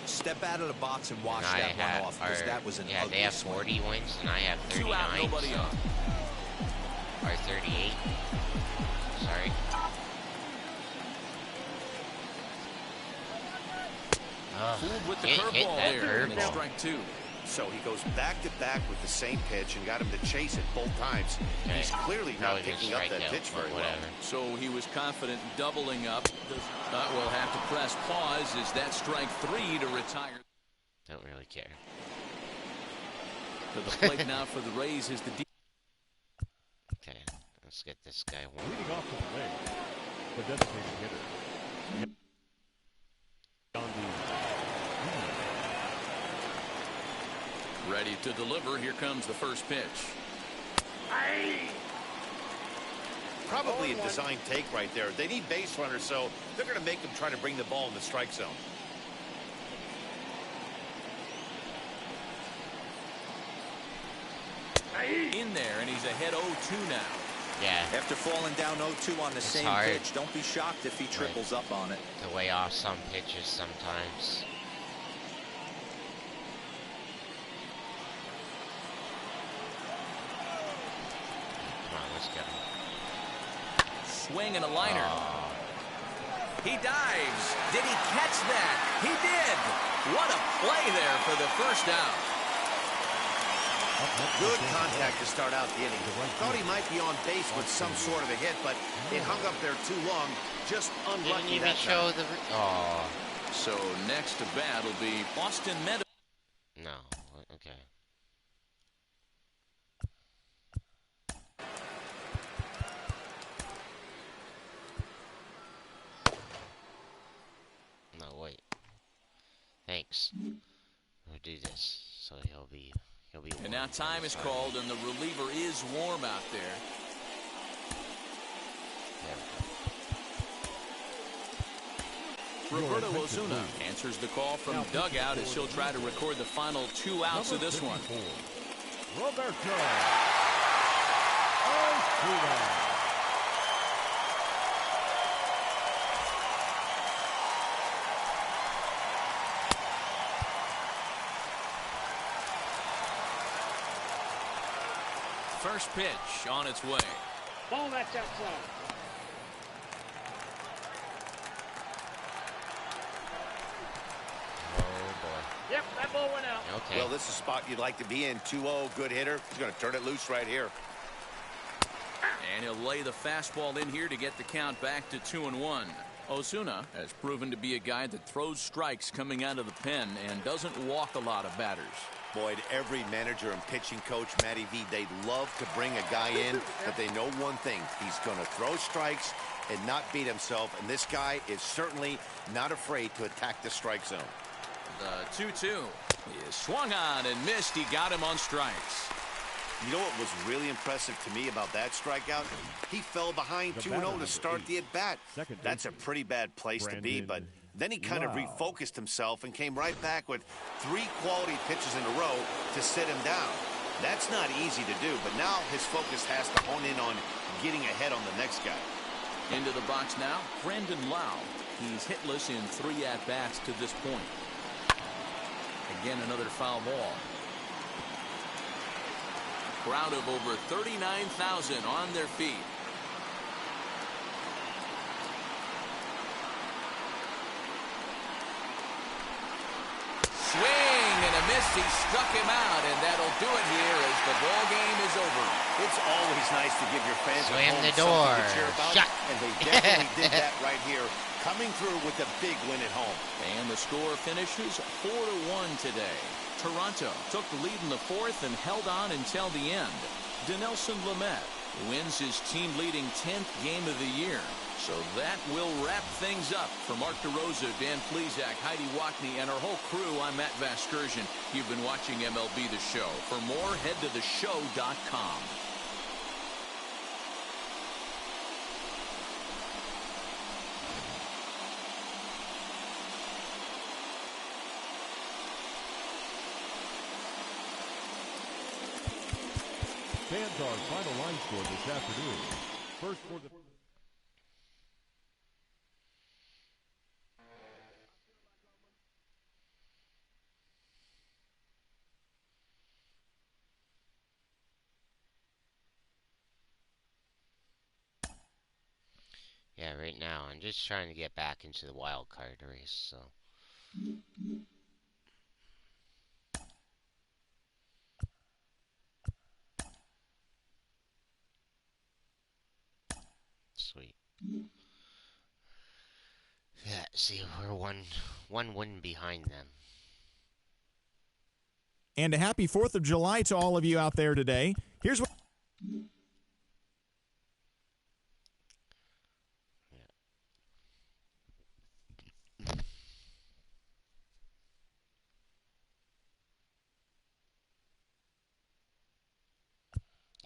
Step out of the box and wash And I that one have, off, because that was an yeah, ugly they have swing. 40 wins, and I have 2 out, 39. nobody so, on. or 38. Sorry. Fooled with the Hit curveball that there, and it's curveball. strike 2. So he goes back-to-back with the same pitch and got him to chase it both times. Okay. He's clearly not Probably gonna picking up strike that out, pitch but very well. whatever. So he was confident doubling up. We'll have to press pause. Is that strike 3 to retire? Don't really care. To the plate now for the Rays is the D. Okay, let's get this guy one. Leading off the plate, the designated hitter. On the Ready to deliver. Here comes the first pitch. Probably a design take right there. They need base runners, so they're going to make them try to bring the ball in the strike zone. In there, and he's ahead 0-2 now. Yeah, After falling down 0-2 on the It's same hard. pitch, don't be shocked if he triples up on it. to lay off some pitches sometimes. swing and a liner. Oh. He dives. Did he catch that? He did. What a play there for the first out. Good contact to start out the inning. Thought he might be on base with some sort of a hit, but it hung up there too long. Just unlucky. Didn't even show the. Oh. So next to bat will be Austin Meadows. No. Okay. No, wait. Thanks. We'll do this. So he'll be And now time is called, and the reliever is warm out there. There we go. Roberto Osuna answers the call from dugout as he'll try to record the final 2 outs of this one. Roberto Osuna. First pitch on its way. Ball, that's outside. Oh boy. Yep, that ball went out. Okay. Well, this is a spot you'd like to be in. 2-0, good hitter. He's going to turn it loose right here. And he'll lay the fastball in here to get the count back to 2-1. Osuna has proven to be a guy that throws strikes coming out of the pen and doesn't walk a lot of batters. Boyd, every manager and pitching coach, Matty V, they'd love to bring a guy in, but they know one thing. He's going to throw strikes and not beat himself, and this guy is certainly not afraid to attack the strike zone. The 2-2 is swung on and missed. He got him on strikes. You know what was really impressive to me about that strikeout? He fell behind 2-0 to start the at-bat. That's a pretty bad place to be, but then he kind of refocused himself and came right back with 3 quality pitches in a row to sit him down. That's not easy to do, but now his focus has to hone in on getting ahead on the next guy. Into the box now, Brandon Lau. He's hitless in 3 at-bats to this point. Again, another foul ball. Crowd of over 39,000 on their feet. Swing and a miss. He struck him out, and that'll do it here as the ball game is over. It's always nice to give your fans Slam at home the door. something to cheer about, Shut. and they definitely did that right here, coming through with a big win at home. And the score finishes 4-1 today. Toronto took the lead in the 4th and held on until the end. Dinelson Lamet wins his team-leading 10th game of the year. So that will wrap things up. For Mark DeRosa, Dan Plesac, Heidi Wackney, and our whole crew, I'm Matt Vasgersian. You've been watching MLB The Show. For more, head to theshow.com. Fans our final line score this afternoon. First for the... Yeah, right now I'm just trying to get back into the wild card race, so. Sweet. Yeah, see, we're one win behind them. And a happy 4th of July to all of you out there today. Here's what...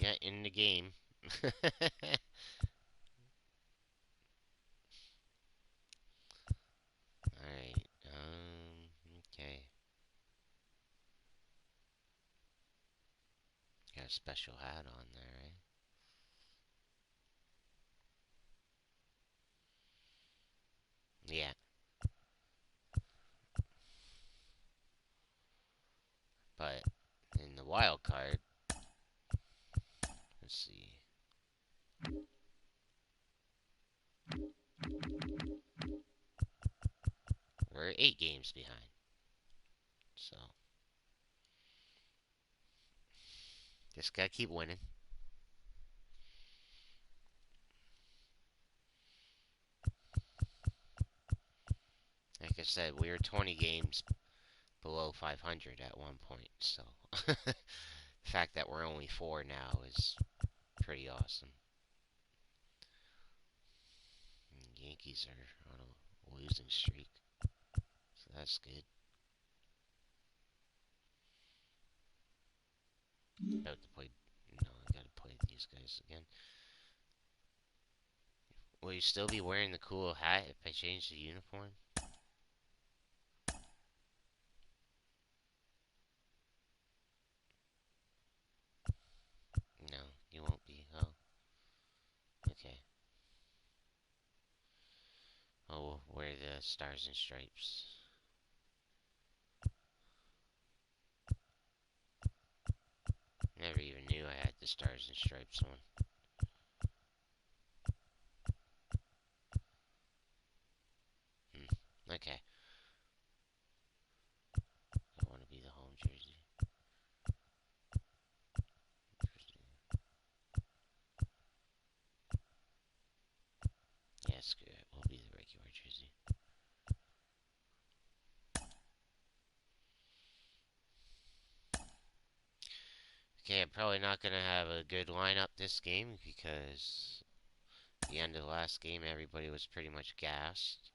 Yeah, in the game. Alright, okay. Got a special hat on there, right? Yeah. But in the wild card, let's see. we're 8 games behind. So just gotta keep winning. Like I said, we were 20 games below 500 at one point, so the fact that we're only 4 now is pretty awesome. And the Yankees are on a losing streak, so that's good. About to play, no, I gotta play these guys again. Will you still be wearing the cool hat if I change the uniform? No, you won't be. Oh, okay. Oh, we'll wear the stars and stripes. Never even knew I had the stars and stripes one. Okay. I want to be the home jersey. Yeah, screw it. We'll be the regular jersey. Okay, I'm probably not going to have a good lineup this game because at the end of the last game, everybody was pretty much gassed.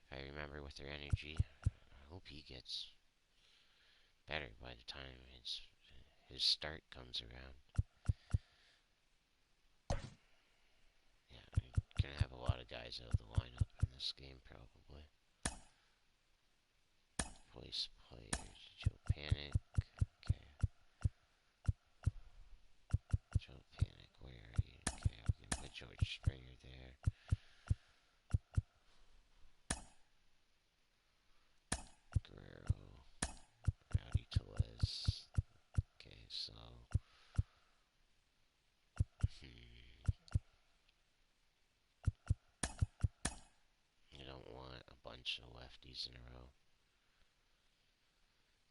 If I remember with their energy. I hope he gets better by the time his start comes around. Yeah, I'm going to have a lot of guys out of the lineup in this game, probably. Place players, Joe Panic. Okay. Joe Panic, where are you? Okay, I'm going to put George Springer there. Guerrero. Rowdy Tellez. Okay, so... You don't want a bunch of lefties in a row.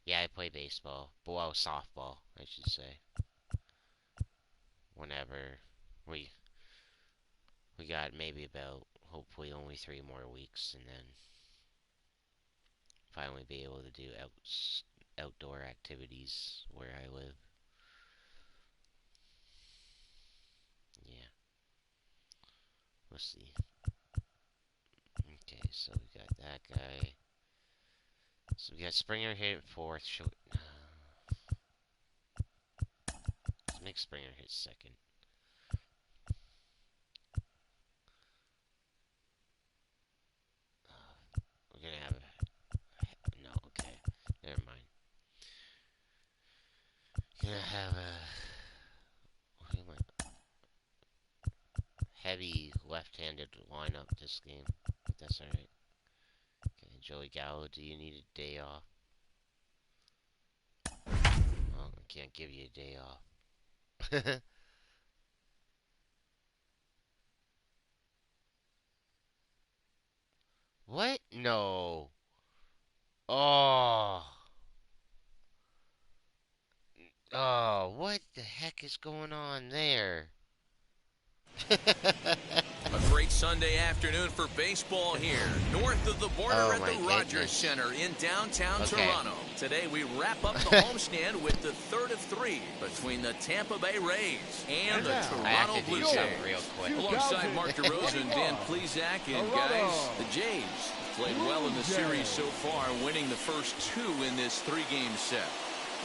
Yeah, I play baseball. Well, softball, I should say. Whenever we got maybe about, hopefully only 3 more weeks, and then finally be able to do outdoor activities where I live. Yeah. We'll see. Okay, so we got that guy. So we got Springer hit 4th. Let's make Springer hit 2nd. We're gonna have a... No, okay. Never mind. Gonna have a... heavy left-handed lineup this game, but that's alright. Okay, Joey Gallo, do you need a day off? Well, I can't give you a day off. What? No. Oh. Oh, what the heck is going on there? A great Sunday afternoon for baseball here, north of the border at the Rogers Center in downtown Toronto. Today we wrap up the homestand with the 3rd of 3 between the Tampa Bay Rays and the Toronto Blue Jays. Alongside Mark DeRozan, Dan Plesac, and guys, the Jays played well in the series so far, winning the first 2 in this 3-game set.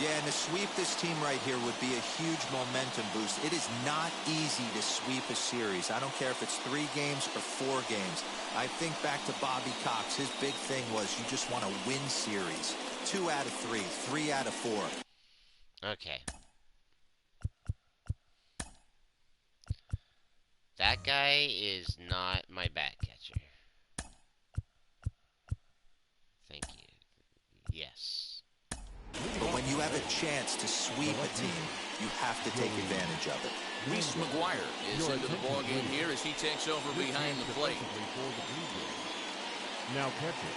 Yeah, and to sweep this team right here would be a huge momentum boost. It is not easy to sweep a series. I don't care if it's 3 games or 4 games. I think back to Bobby Cox. His big thing was you just want to win series. 2 out of 3, 3 out of 4. Okay. That guy is not my bat catcher. Thank you. Yes. But when you have a chance to sweep a team, you have to take advantage of it. Reese McGuire is into the ballgame here as he takes over behind the plate. Now catching.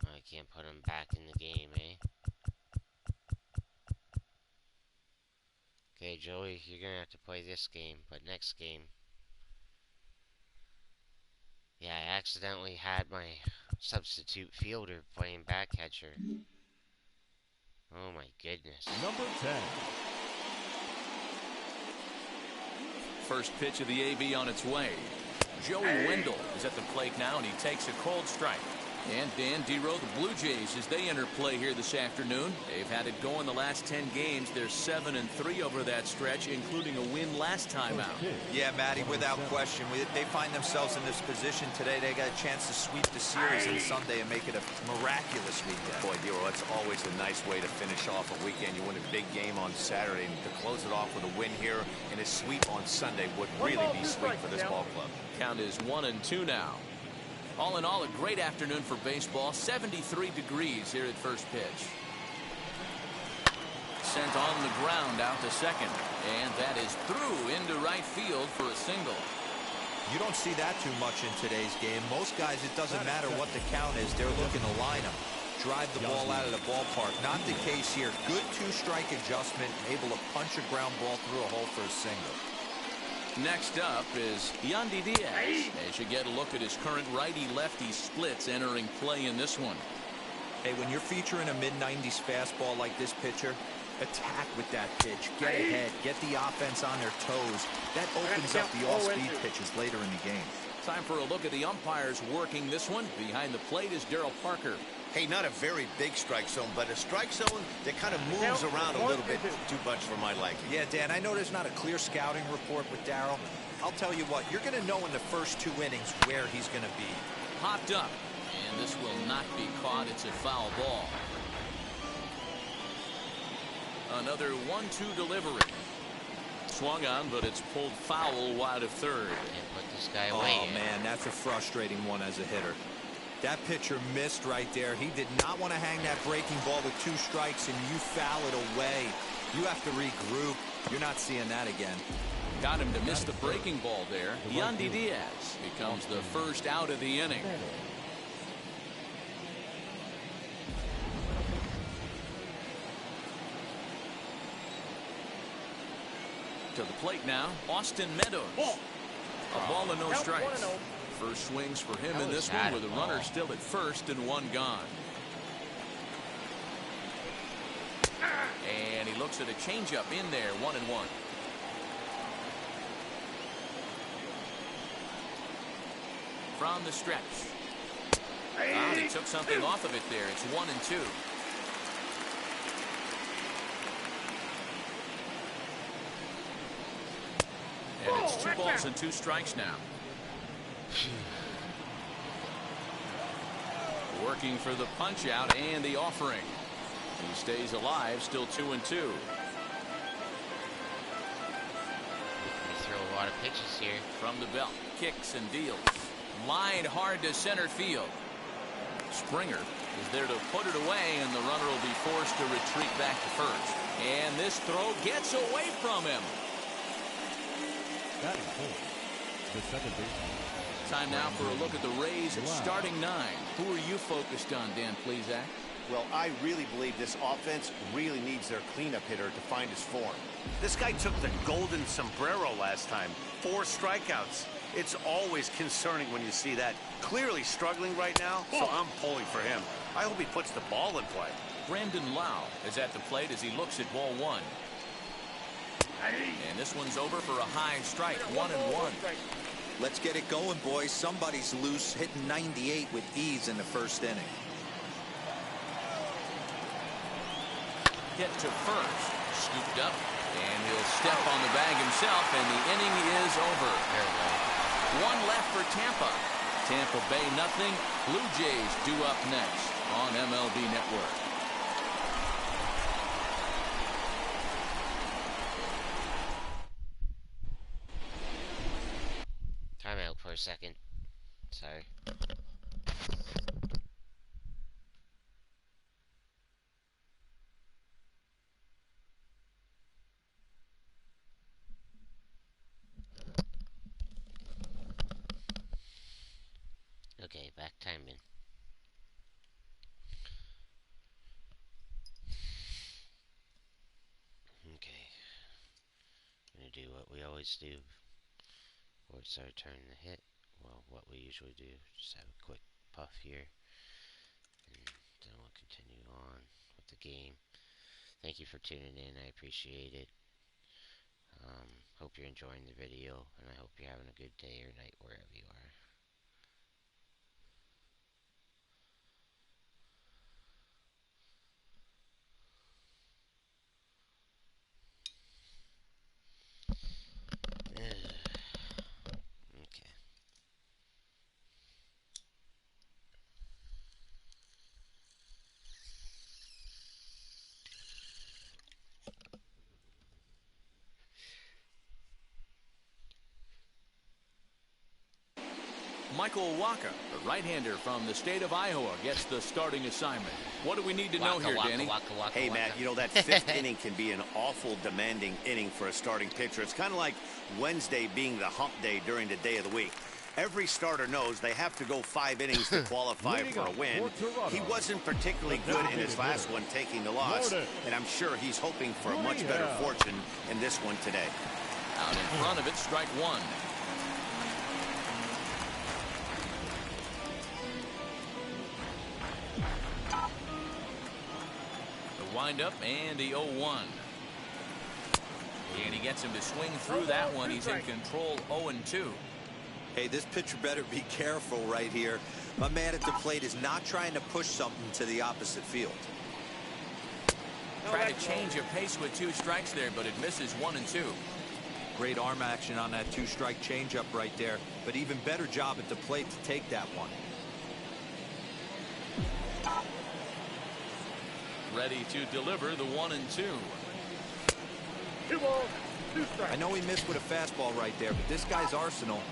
I can't put him back in the game, eh? Okay, Joey, you're gonna have to play this game, but next game. Yeah, I accidentally had my substitute fielder playing back catcher. Oh my goodness. Number 10. First pitch of the AB on its way. Joey Wendell is at the plate now, and he takes a cold strike. And Dan Dero, the Blue Jays, as they enter play here this afternoon. They've had it going the last 10 games. They're 7-3 over that stretch, including a win last time out. Yeah, Matty, without question. They find themselves in this position today. They got a chance to sweep the series on Sunday and make it a miraculous weekend. Boy, Dero, that's always a nice way to finish off a weekend. You win a big game on Saturday, and to close it off with a win here and a sweep on Sunday would really be sweet for this ball club. Count is 1-2 now. All in all, a great afternoon for baseball. 73 degrees here at first pitch. Sent on the ground out to second. And that is through into right field for a single. You don't see that too much in today's game. Most guys, it doesn't matter what the count is. They're looking to line them, drive the ball out of the ballpark. Not the case here. Good two-strike adjustment, able to punch a ground ball through a hole for a single. Next up is Yandy Diaz. As you get a look at his current righty-lefty splits entering play in this one. Hey, when you're featuring a mid-90s fastball like this pitcher, attack with that pitch. Get ahead. Get the offense on their toes. That opens up the all-speed pitches later in the game. Time for a look at the umpires working this one. Behind the plate is Daryl Parker. Hey, not a very big strike zone, but a strike zone that kind of moves around a little bit too much for my liking. Yeah, Dan, I know there's not a clear scouting report with Darryl. I'll tell you what, you're going to know in the first 2 innings where he's going to be. Popped up, and this will not be caught. It's a foul ball. Another 1-2 delivery. Swung on, but it's pulled foul wide of third. Can't put this guy away. Oh, man, that's a frustrating one as a hitter. That pitcher missed right there. He did not want to hang that breaking ball with 2 strikes, and you foul it away. You have to regroup. You're not seeing that again. Got him to miss the breaking ball there. Yandy Diaz becomes the first out of the inning. To the plate now, Austin Meadows. A ball and no strikes. First swings for him in this one with a runner still at first and 1 gone. And he looks at a changeup in there, 1-1. From the stretch. He took something off of it there. It's 1-2. And it's 2 balls and 2 strikes now. Working for the punch out and the offering. He stays alive, still 2-2. We throw a lot of pitches here. From the belt, kicks and deals. Lined hard to center field. Springer is there to put it away, and the runner will be forced to retreat back to first. And this throw gets away from him. Batting full. The second baseman. Time now for a look at the Rays starting 9. Who are you focused on, Dan Plesac? Well, I really believe this offense really needs their cleanup hitter to find his form. This guy took the golden sombrero last time. 4 strikeouts. It's always concerning when you see that. Clearly struggling right now, so I'm pulling for him. I hope he puts the ball in play. Brandon Lau is at the plate as he looks at ball 1. And this one's over for a high strike, 1-1. Let's get it going, boys. Somebody's loose, hitting 98 with ease in the first inning. Hit to first, scooped up, and he'll step on the bag himself, and the inning is over. There we go. 1 left for Tampa. Tampa Bay nothing. Blue Jays due up next on MLB Network. do what we always do before it's our turn to hit. Well, what we usually do, just have a quick puff here, and then we'll continue on with the game. Thank you for tuning in. I appreciate it. Hope you're enjoying the video, and I hope you're having a good day or night wherever you are. Okay. Michael Waka, the right-hander from the state of Iowa, gets the starting assignment. What do we need to know here, Danny? Hey, Matt, you know, that fifth inning can be an awful demanding inning for a starting pitcher. It's kind of like Wednesday being the hump day during the day of the week. Every starter knows they have to go 5 innings to qualify for a win. He wasn't particularly good in his last one, taking the loss, and I'm sure he's hoping for a much better fortune in this one today. Out in front of it, strike one. Windup and the 0-1. And he gets him to swing through that one. He's in control 0-2. Hey, this pitcher better be careful right here. My man at the plate is not trying to push something to the opposite field. Try to change your pace with 2 strikes there, but it misses 1 and 2. Great arm action on that 2-strike changeup right there, but even better job at the plate to take that one. Ready to deliver the 1 and 2. 2 balls, 2 strikes. I know he missed with a fastball right there, but this guy's arsenal,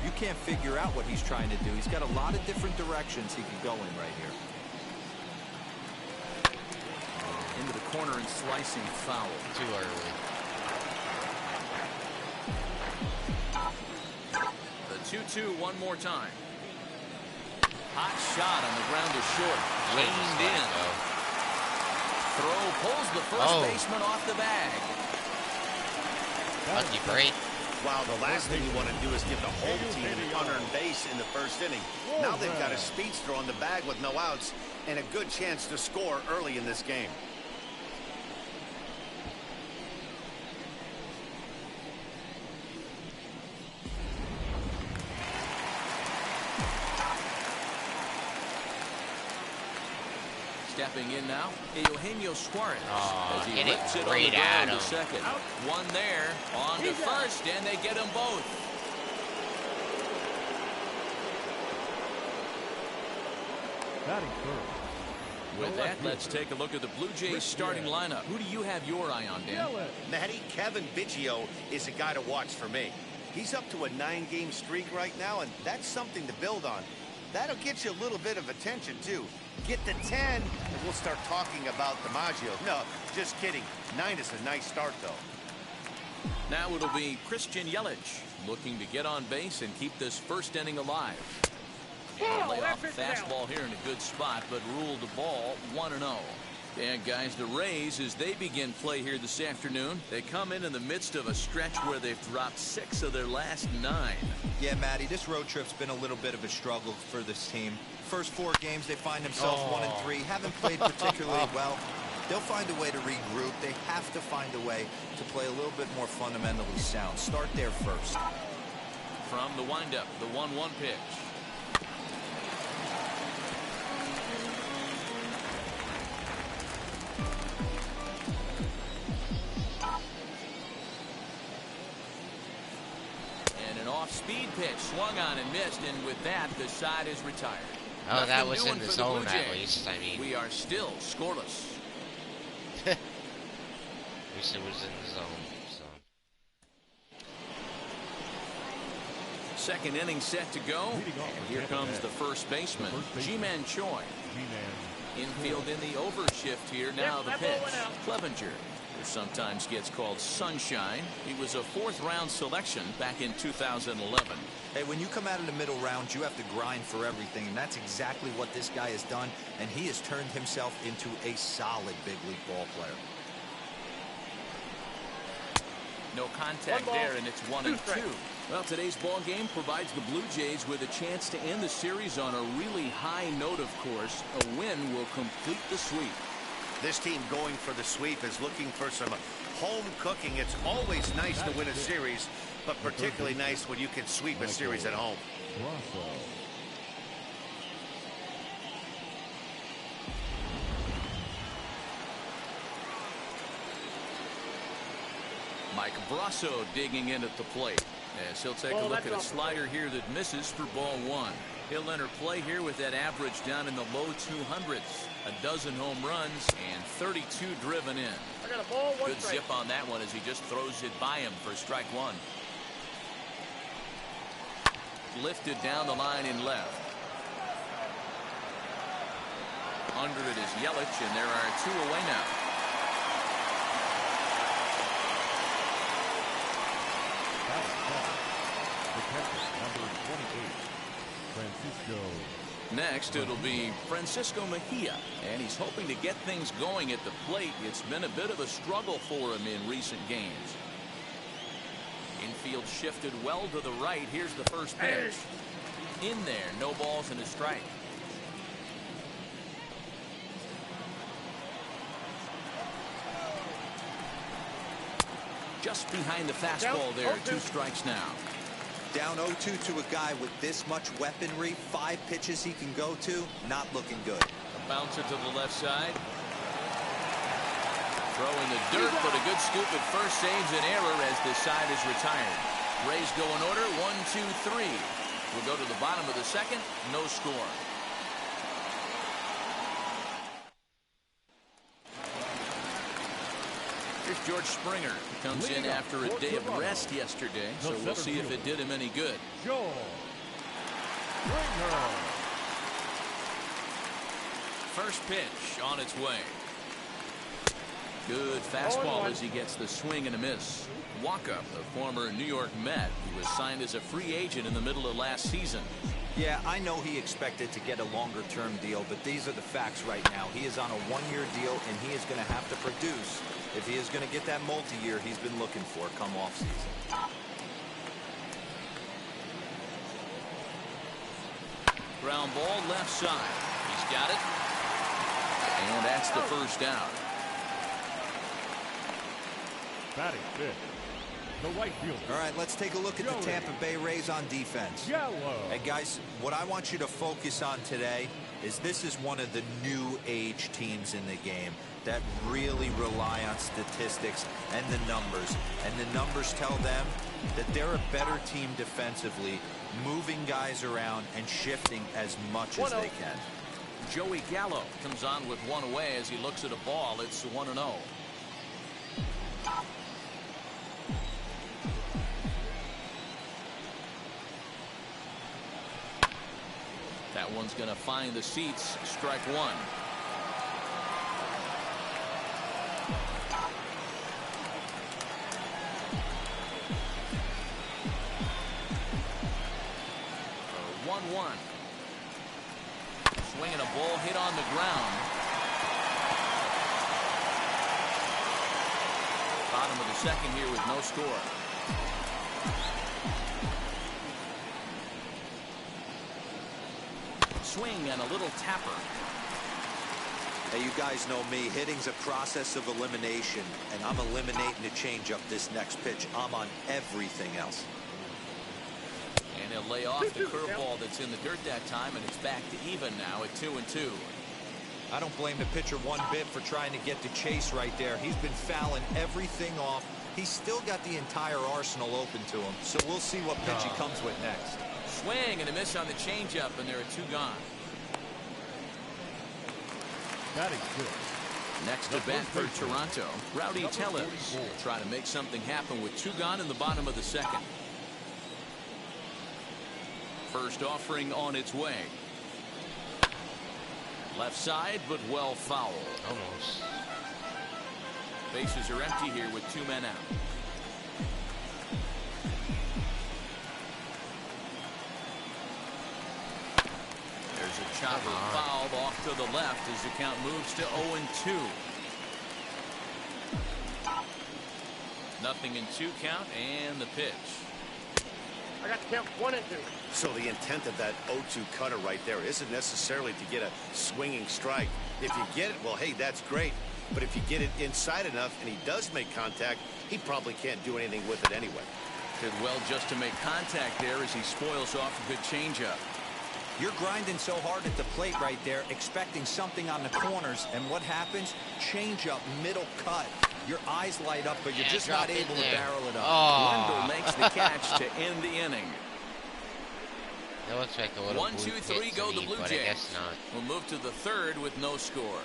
you can't figure out what he's trying to do. He's got a lot of different directions he could go in right here. Into the corner and slicing foul. Too early. The 2-2 one more time. Hot shot on the ground to short. Reined in. Throw pulls the first baseman off the bag. Lucky break. Wow, the last thing you want to do is give the home team an unearned base in the first inning. Now they've got a speedster on the bag with no outs and a good chance to score early in this game. Stepping in now, Eugenio Suarez as he hit it rips it on the great ground at to him. second. One there, on to first, and they get them both. Batting first. With that, let's take a look at the Blue Jays starting lineup. Who do you have your eye on, Dan? Matty, Kevin Biggio is a guy to watch for me. He's up to a 9-game streak right now, and that's something to build on. That'll get you a little bit of attention, too. Get to 10, and we'll start talking about DiMaggio. No, just kidding. 9 is a nice start, though. Now it'll be Christian Yelich looking to get on base and keep this first inning alive. And lay off fastball here in a good spot, but ruled the ball 1-0. And guys, the Rays, as they begin play here this afternoon, they come in the midst of a stretch where they've dropped 6 of their last 9. Yeah, Matty, this road trip's been a little bit of a struggle for this team. First 4 games, they find themselves 1-3, haven't played particularly well. They'll find a way to regroup. They have to find a way to play a little bit more fundamentally sound. Start there first. From the windup, the 1-1 pitch. Off-speed pitch, swung on and missed, and with that, the side is retired. Oh, Nothing that was doing in the for zone Blue at Jays. least. I mean, We are still scoreless. at least it was in the zone. So. Second inning set to go. And here comes the first baseman, Ji-Man Choi. Infield in the overshift here. Now the pitch. Clevenger, who sometimes gets called Sunshine. He was a 4th-round selection back in 2011. Hey, when you come out of the middle rounds, you have to grind for everything, and that's exactly what this guy has done, and he has turned himself into a solid big league ball player. No contact there, and it's 1-2. Well, today's ball game provides the Blue Jays with a chance to end the series on a really high note, of course. A win will complete the sweep. This team going for the sweep is looking for some home cooking. It's always nice to win a series, but particularly nice when you can sweep a series at home. Mike Brasso digging in at the plate as he'll take a look at a slider here that misses for ball one. He'll enter play here with that average down in the low 200s. A dozen home runs and 32 driven in. Good zip on that one as he just throws it by him for strike one. Lifted down the line in left. Under it is Yelich, and there are two away now. Number 28, Francisco. Next, it'll be Francisco Mejia, and he's hoping to get things going at the plate. It's been a bit of a struggle for him in recent games. Infield shifted well to the right. Here's the first pitch. In there, no balls and a strike. Just behind the fastball there, 2 strikes now. Down 0-2 to a guy with this much weaponry, 5 pitches he can go to, not looking good. Bouncer to the left side. Throw in the dirt, but a good scoop at first saves an error as this side is retired. Rays go in order, 1-2-3. We'll go to the bottom of the second, no score. Here's George Springer. He comes in after a day of rest yesterday, so we'll see if it did him any good. First pitch on its way. Good fastball as he gets the swing and a miss. Walker, the former New York Met, who was signed as a free agent in the middle of last season. Yeah, I know he expected to get a longer-term deal, but these are the facts right now. He is on a 1-year deal, and he is going to have to produce if he is going to get that multi-year he's been looking for come off-season. Ground ball left side. He's got it. And that's the first down. Batting fifth, the right fielder. All right, let's take a look at the Tampa Bay Rays on defense. Hey, guys, what I want you to focus on today is this is one of the new age teams in the game that really rely on statistics and the numbers. And the numbers tell them that they're a better team defensively, moving guys around and shifting as much as they can. Joey Gallo comes on with one away as he looks at a ball. It's 1-0. That one's going to find the seats. Strike one. For 1-1. Swinging a ball hit on the ground. Bottom of the second here with no score. Swing and a little tapper. Hey, you guys know me. Hitting's a process of elimination, and I'm eliminating the changeup this next pitch. I'm on everything else. And he'll lay off the curveball that's in the dirt that time, and it's back to even now at 2-2. I don't blame the pitcher one bit for trying to get the chase right there. He's been fouling everything off. He's still got the entire arsenal open to him, so we'll see what pitch he comes with next. Swing and a miss on the changeup, and there are 2 gone. Batting fifth. Next to bat for Toronto, Rowdy Tellez will try to make something happen with 2 gone in the bottom of the second. First offering on its way. Left side, but well fouled. Almost. Bases are empty here with 2 men out. There's a chopper fouled off to the left as the count moves to 0-2. 0-2 count and the pitch. I got to count 1 and 2. So the intent of that 0-2 cutter right there isn't necessarily to get a swinging strike. If you get it, well, hey, that's great. But if you get it inside enough and he does make contact, he probably can't do anything with it anyway. Did well just to make contact there as he spoils off a good changeup. You're grinding so hard at the plate right there, expecting something on the corners, and what happens? Change up, middle cut. Your eyes light up, but you're just not able to barrel it up. Wendell makes the catch to end the inning. That looks like a little 1, 2, 3 go the Blue but Jays. I guess not. We'll move to the third with no score.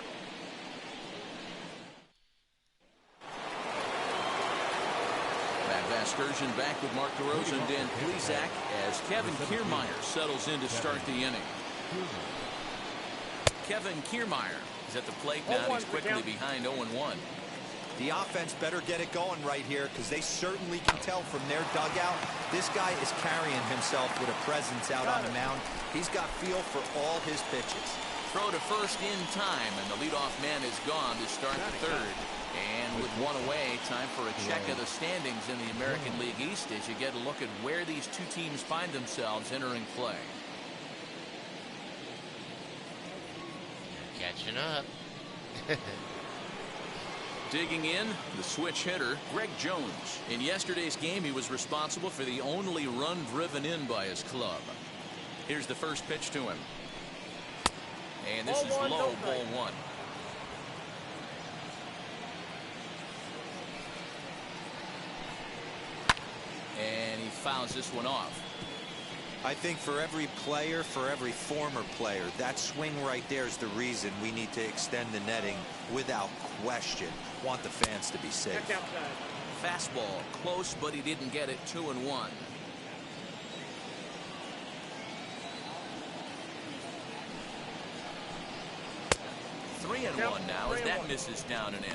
That Vasgersian back with Mark DeRosa and Dan Plesac as Kevin Kiermaier settles in to start the inning. Kevin Kiermaier is at the plate now. He's quickly behind 0-1. The offense better get it going right here because they certainly can tell from their dugout. This guy is carrying himself with a presence out on the mound. He's got feel for all his pitches. Throw to first in time, and the leadoff man is gone to start the third. And with one away, time for a check of the standings in the American League East as you get a look at where these two teams find themselves entering play. Catching up. Digging in, the switch hitter, Greg Jones. In yesterday's game, he was responsible for the only run driven in by his club. Here's the first pitch to him. And this is low, ball 1. And he fouls this one off. I think for every player, for every former player, that swing right there is the reason we need to extend the netting without question. Want the fans to be safe. Fastball close, but he didn't get it. 2-1. 3-1 now as that misses down and in.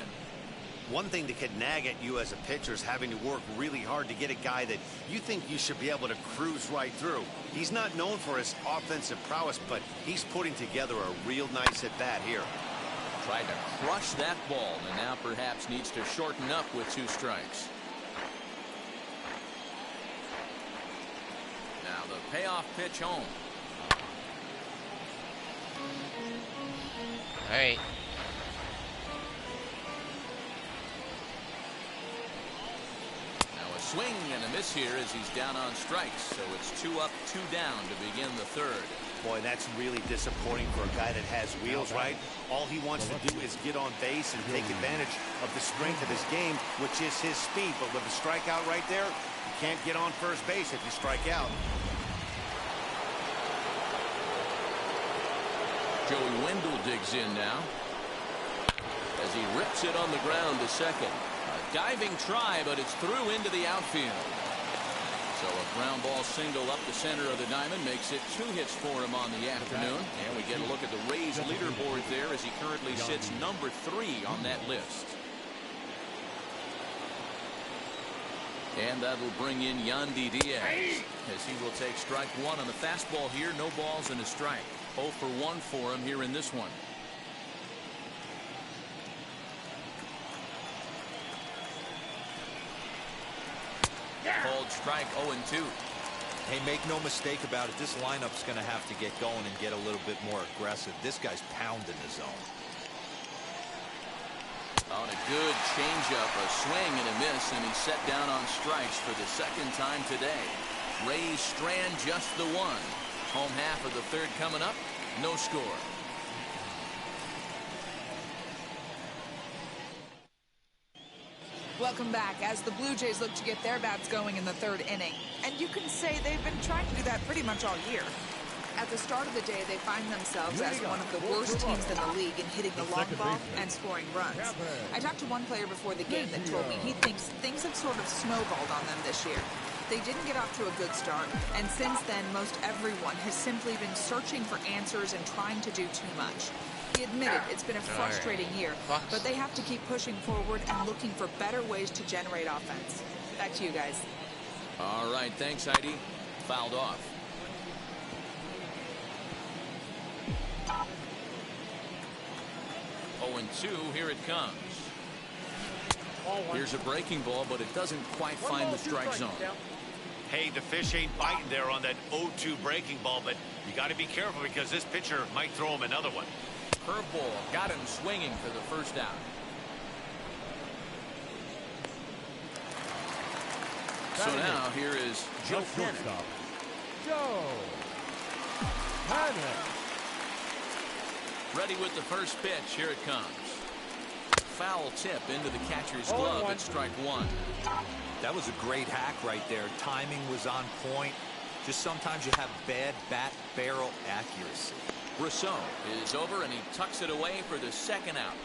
One thing that could nag at you as a pitcher is having to work really hard to get a guy that you think you should be able to cruise right through. He's not known for his offensive prowess, but he's putting together a real nice at-bat here. Tried to crush that ball and now perhaps needs to shorten up with 2 strikes. Now the payoff pitch home. All right. Now a swing and a miss here as he's down on strikes. So it's 2 up, 2 down to begin the third. Boy, that's really disappointing for a guy that has wheels, right? All he wants to do is get on base and take advantage of the strength of his game, which is his speed. But with a strikeout right there, you can't get on first base if you strike out. Joey Wendell digs in now as he rips it on the ground to second. A diving try, but it's through into the outfield. So a ground ball single up the center of the diamond makes it 2 hits for him on the afternoon. And we get a look at the Rays leaderboard there as he currently sits number 3 on that list. And that'll bring in Yandy Diaz as he will take strike 1 on the fastball here. No balls and a strike. 0 for 1 for him here in this one. Called strike 0-2. Hey, make no mistake about it. This lineup's going to have to get going and get a little bit more aggressive. This guy's pounding the zone. On a good changeup, a swing and a miss, and he's set down on strikes for the second time today. Rays strand just the 1. Home half of the third coming up. No score. Welcome back as the Blue Jays look to get their bats going in the third inning. And you can say they've been trying to do that pretty much all year. At the start of the day, they find themselves as one of the worst teams in the league in hitting the long ball and scoring runs. I talked to one player before the game that told me he thinks things have sort of snowballed on them this year. They didn't get off to a good start, and since then, most everyone has simply been searching for answers and trying to do too much. He admitted it's been a frustrating year, but they have to keep pushing forward and looking for better ways to generate offense. Back to you guys. All right, thanks, Heidi. Fouled off. Oh, and 2, here it comes. Here's a breaking ball, but it doesn't quite find the strike zone. Hey, the fish ain't biting there on that 0-2 breaking ball, but you got to be careful because this pitcher might throw him another one. Curveball got him swinging for the first out. So now here is Joe Panic. Joe Panic. Ready with the first pitch. Here it comes. Foul tip into the catcher's glove at strike one. That was a great hack right there. Timing was on point. Just sometimes you have bad bat barrel accuracy. Rousseau is over and he tucks it away for the second out.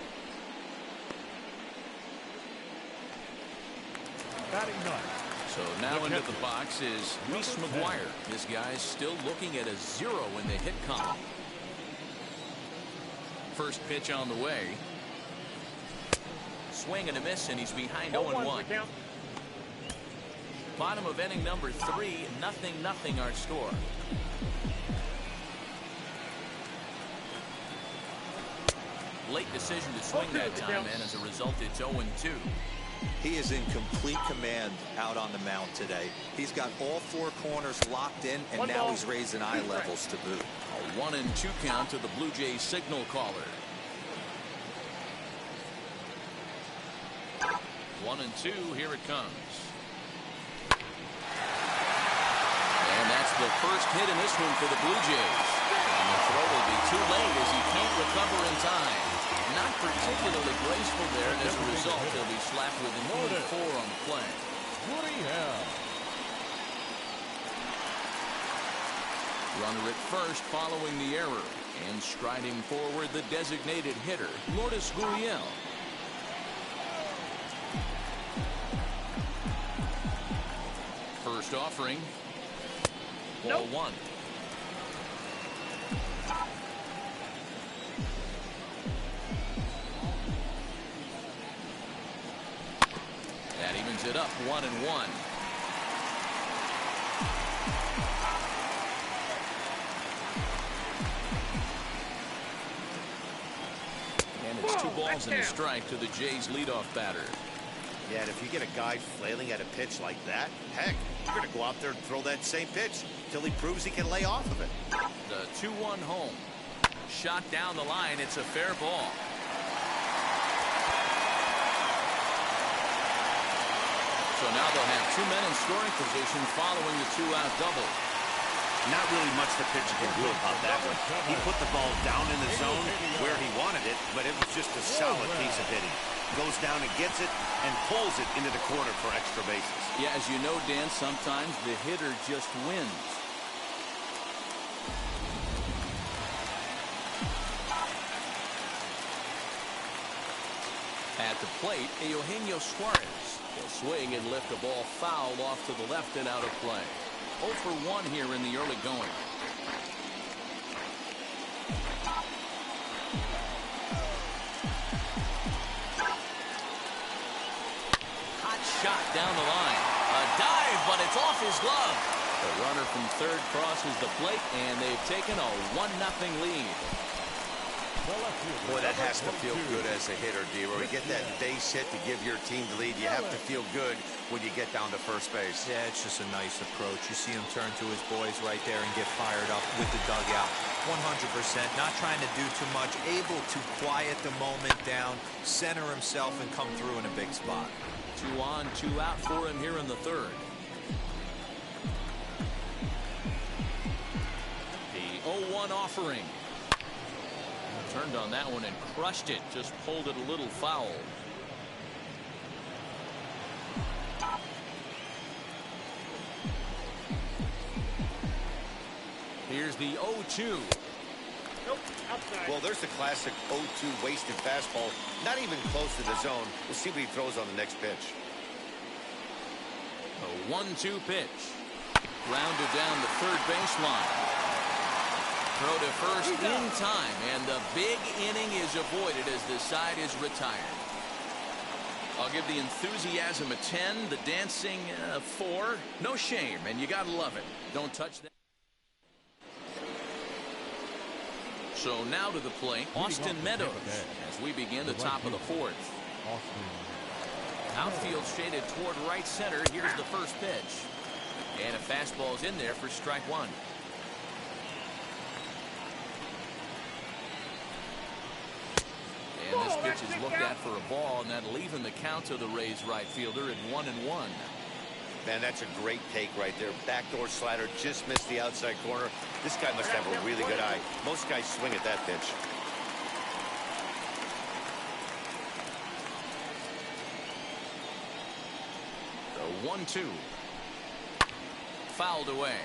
Batting ninth. So now into the box is Reese McGuire. This guy's still looking at a 0 in the hit column. First pitch on the way. Swing and a miss, and he's behind 0-1. Bottom of inning number 3, 0-0 our score. Late decision to swing that time, and as a result, it's 0-2. He is in complete command out on the mound today. He's got all 4 corners locked in, and now he's raising eye levels to boot. A 1-2 count to the Blue Jays signal caller. 1-2, here it comes. And that's the first hit in this one for the Blue Jays. And the throw will be too late as he can't recover in time. Not particularly graceful there, and as a result, he'll be slapped with an 4 on the play. Runner at first following the error. And striding forward, the designated hitter, Lourdes Gurriel. First offering. Ball 1. That evens it up 1-1. And it's 2 balls and a strike to the Jays leadoff batter. Yeah, and if you get a guy flailing at a pitch like that, heck, you're going to go out there and throw that same pitch till he proves he can lay off of it. The 2-1 home. Shot down the line. It's a fair ball. So now they'll have 2 men in scoring position following the 2-out double. Not really much the pitcher can do about that one. He put the ball down in the zone where he wanted it, but it was just a solid piece of hitting. Goes down and gets it and pulls it into the corner for extra bases. Yeah, as you know, Dan, sometimes the hitter just wins. At the plate, Eugenio Suarez will swing and lift a ball foul off to the left and out of play. 0 for 1 here in the early going. Hot shot down the line. A dive, but it's off his glove. The runner from third crosses the plate, and they've taken a 1-0 lead. Boy, that has to feel good as a hitter, D-Roy. You get that base hit to give your team the lead. You have to feel good when you get down to first base. Yeah, it's just a nice approach. You see him turn to his boys right there and get fired up with the dugout. 100%. Not trying to do too much. Able to quiet the moment down, center himself, and come through in a big spot. 2 on, 2 out for him here in the third. The 0-1 offering. Turned on that one and crushed it. Just pulled it a little foul. Here's the 0-2. Well, there's the classic 0-2 wasted fastball. Not even close to the zone. We'll see what he throws on the next pitch. A 1-2 pitch. Grounded down the third baseline. Throw to first in time, and the big inning is avoided as the side is retired. I'll give the enthusiasm a 10, the dancing a 4. No shame, and you gotta love it. Don't touch that. So now to the plate, Austin Meadows, as we begin the top of the fourth. Outfield shaded toward right center. Here's the first pitch. And a fastball's in there for strike one. And this pitch is looked at for a ball, and that'll even the count to the Rays right fielder at 1-1. Man, that's a great take right there. Backdoor slider, just missed the outside corner. This guy must have a really good eye. Most guys swing at that pitch. The 1-2. Fouled away.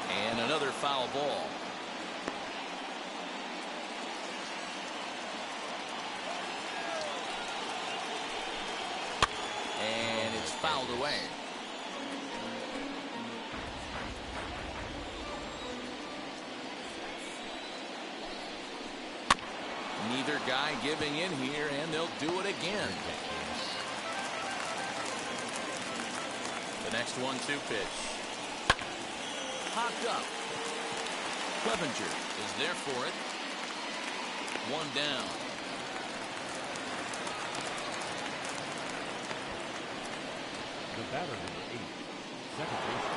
And another foul ball. And it's fouled away. Neither guy giving in here, and they'll do it again. The next 1-2 pitch. Popped up. Clevenger is there for it. One down. The batter number 8, second baseman.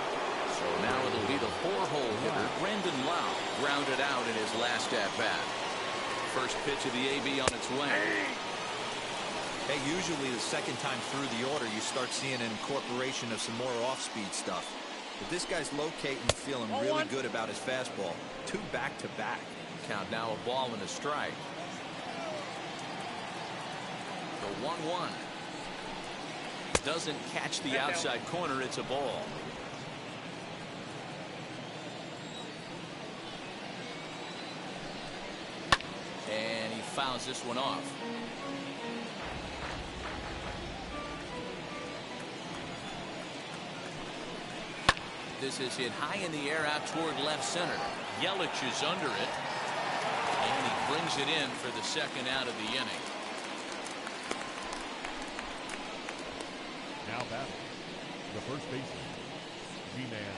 So now it'll be the 4-hole hitter, Brandon Lau, grounded out in his last at-bat. First pitch of the AB on its way. Hey, usually the second time through the order, you start seeing an incorporation of some more off-speed stuff. But this guy's locating and feeling really good about his fastball. 2 back-to-back. Count now a ball and a strike. The 1-1. Doesn't catch the outside corner. It's a ball. And he fouls this one off. This is hit high in the air out toward left center. Yelich is under it. And he brings it in for the second out of the inning. Now batting, the first baseman, G-Man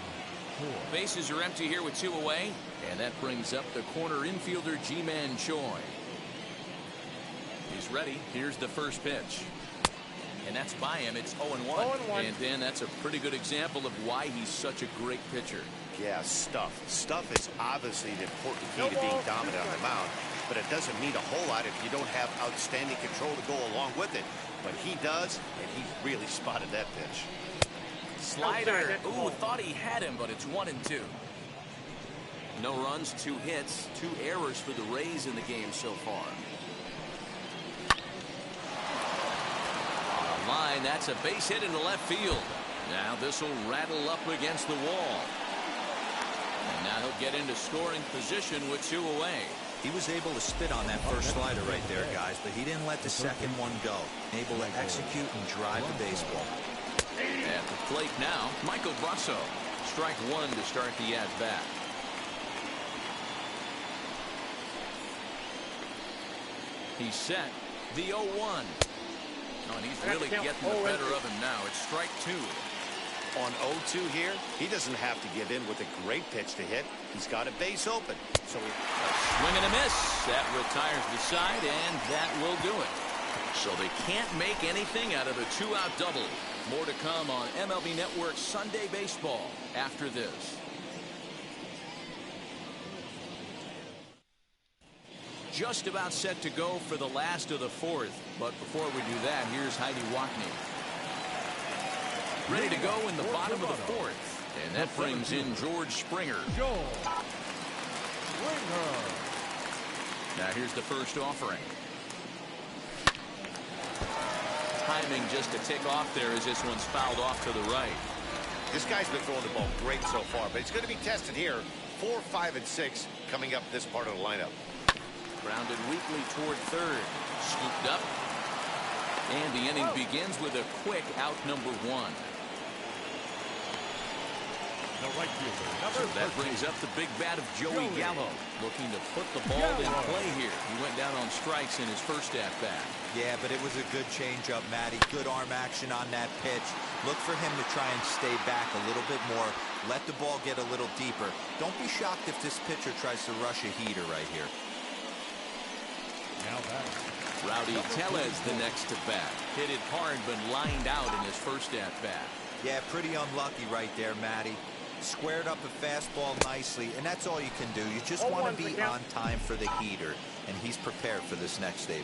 Choi. Bases are empty here with 2 away. And that brings up the corner infielder, G-Man Choi. He's ready. Here's the first pitch. And that's by him. It's 0-1. And then that's a pretty good example of why he's such a great pitcher. Yeah, stuff. Stuff is obviously the important key to being dominant on the mound, but it doesn't mean a whole lot if you don't have outstanding control to go along with it. But he does, and he really spotted that pitch. Slider. Ooh, thought he had him, but it's 1-2. No runs, 2 hits, 2 errors for the Rays in the game so far. On a line, that's a base hit into left field. Now this will rattle up against the wall. And now he'll get into scoring position with 2 away. He was able to spit on that first slider right there, guys, but he didn't let the second one go. Able to execute and drive the baseball. At the plate now, Michael Brasso. Strike 1 to start the at-bat. He's set. The 0-1. Oh, and he's really getting the better of him now. It's strike 2. On 0-2 here, he doesn't have to give in with a great pitch to hit. He's got a base open. So he... Swing and a miss. That retires the side, and that will do it. So they can't make anything out of a 2-out double. More to come on MLB Network Sunday Baseball after this. Just about set to go for the last of the 4th. But before we do that, here's Heidi Wackney. Ready to go in the bottom of the 4th. And that brings in George Springer. Now here's the first offering. Timing just to tick off there as this one's fouled off to the right. This guy's been throwing the ball great so far, but it's going to be tested here. 4, 5, and 6 coming up this part of the lineup. Grounded weakly toward third. Scooped up. And the inning begins with a quick out number 1. The right fielder, So that brings up the big bat of Joey Gallo. Looking to put the ball in play here. He went down on strikes in his first at-bat. Yeah, but it was a good changeup, Matty. Good arm action on that pitch. Look for him to try and stay back a little bit more. Let the ball get a little deeper. Don't be shocked if this pitcher tries to rush a heater right here. Now back. Rowdy Tellez the next to bat. Hit it hard but lined out in his first at-bat. Yeah, pretty unlucky right there, Matty. Squared up a fastball nicely, and that's all you can do. You just want to be on time for the heater, and he's prepared for this next AB.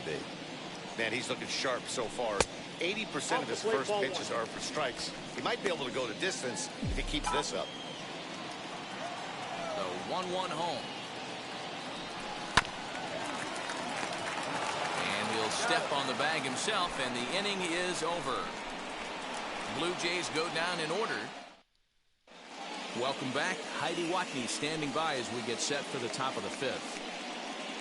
Man, he's looking sharp so far. 80% of his first pitches are for strikes. He might be able to go the distance if he keeps this up. The 1-1 home. And he'll step on the bag himself, and the inning is over. Blue Jays go down in order. Welcome back. Heidi Watney standing by as we get set for the top of the fifth.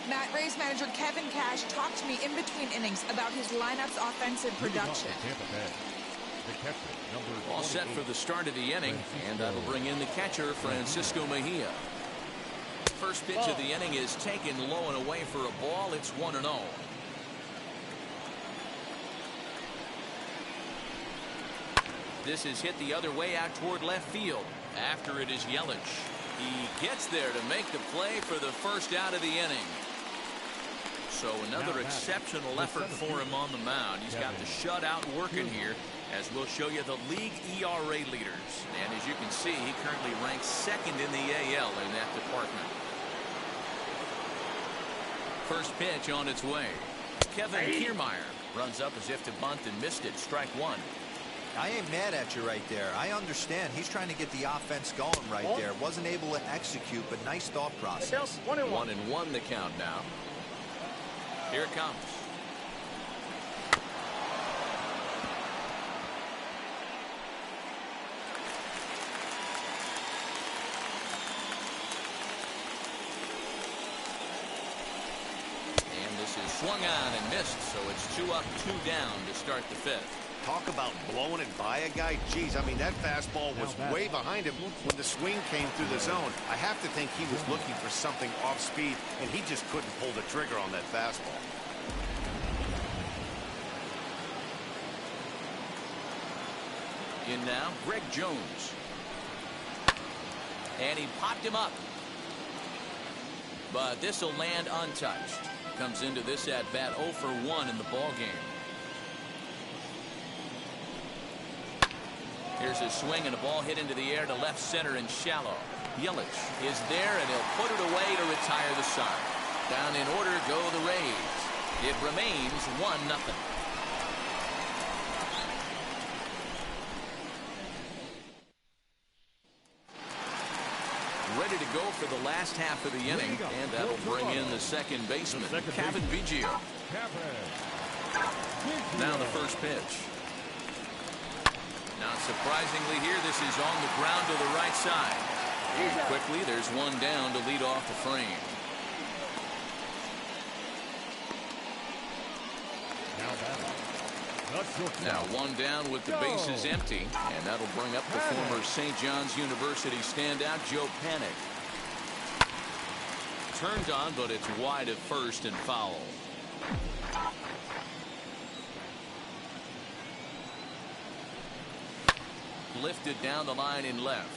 Matt Rays manager Kevin Cash talked to me in between innings about his lineup's offensive production. Tampa Bay. The catcher, number All set for the start of the inning, and that'll bring in the catcher, Francisco Mejia. First pitch of the inning is taken low and away for a ball. It's 1-0. This is hit the other way out toward left field. After it is Yelich. He gets there to make the play for the first out of the inning. So another exceptional effort for him on the mound. He's got the shutout working here, as we'll show you the league ERA leaders. And as you can see, he currently ranks second in the AL in that department. First pitch on its way. Kevin Kiermaier runs up as if to bunt and missed it. Strike one. I ain't mad at you right there. I understand. He's trying to get the offense going right there. Wasn't able to execute, but nice thought process. 1-1 the count now. Here it comes. And this is swung on and missed, so it's 2 up, 2 down to start the fifth. Talk about blowing it by a guy. Geez, I mean, that fastball was way behind him when the swing came through the zone. I have to think he was looking for something off speed, and he just couldn't pull the trigger on that fastball. In now, Greg Jones. And he popped him up. But this will land untouched. Comes into this at-bat 0 for 1 in the ball game. Here's a swing and a ball hit into the air to left center and shallow. Yelich is there, and he'll put it away to retire the side. Down in order go the Rays. It remains 1-0. Ready to go for the last half of the inning, and that'll bring in the second baseman, Kevin Biggio. Now the first pitch. Not surprisingly here, this is on the ground to the right side. And quickly, there's one down to lead off the frame. Now one down with the bases empty, and that'll bring up the former St. John's University standout, Joe Panik. Turned on, but it's wide at first and foul. Lifted down the line in left,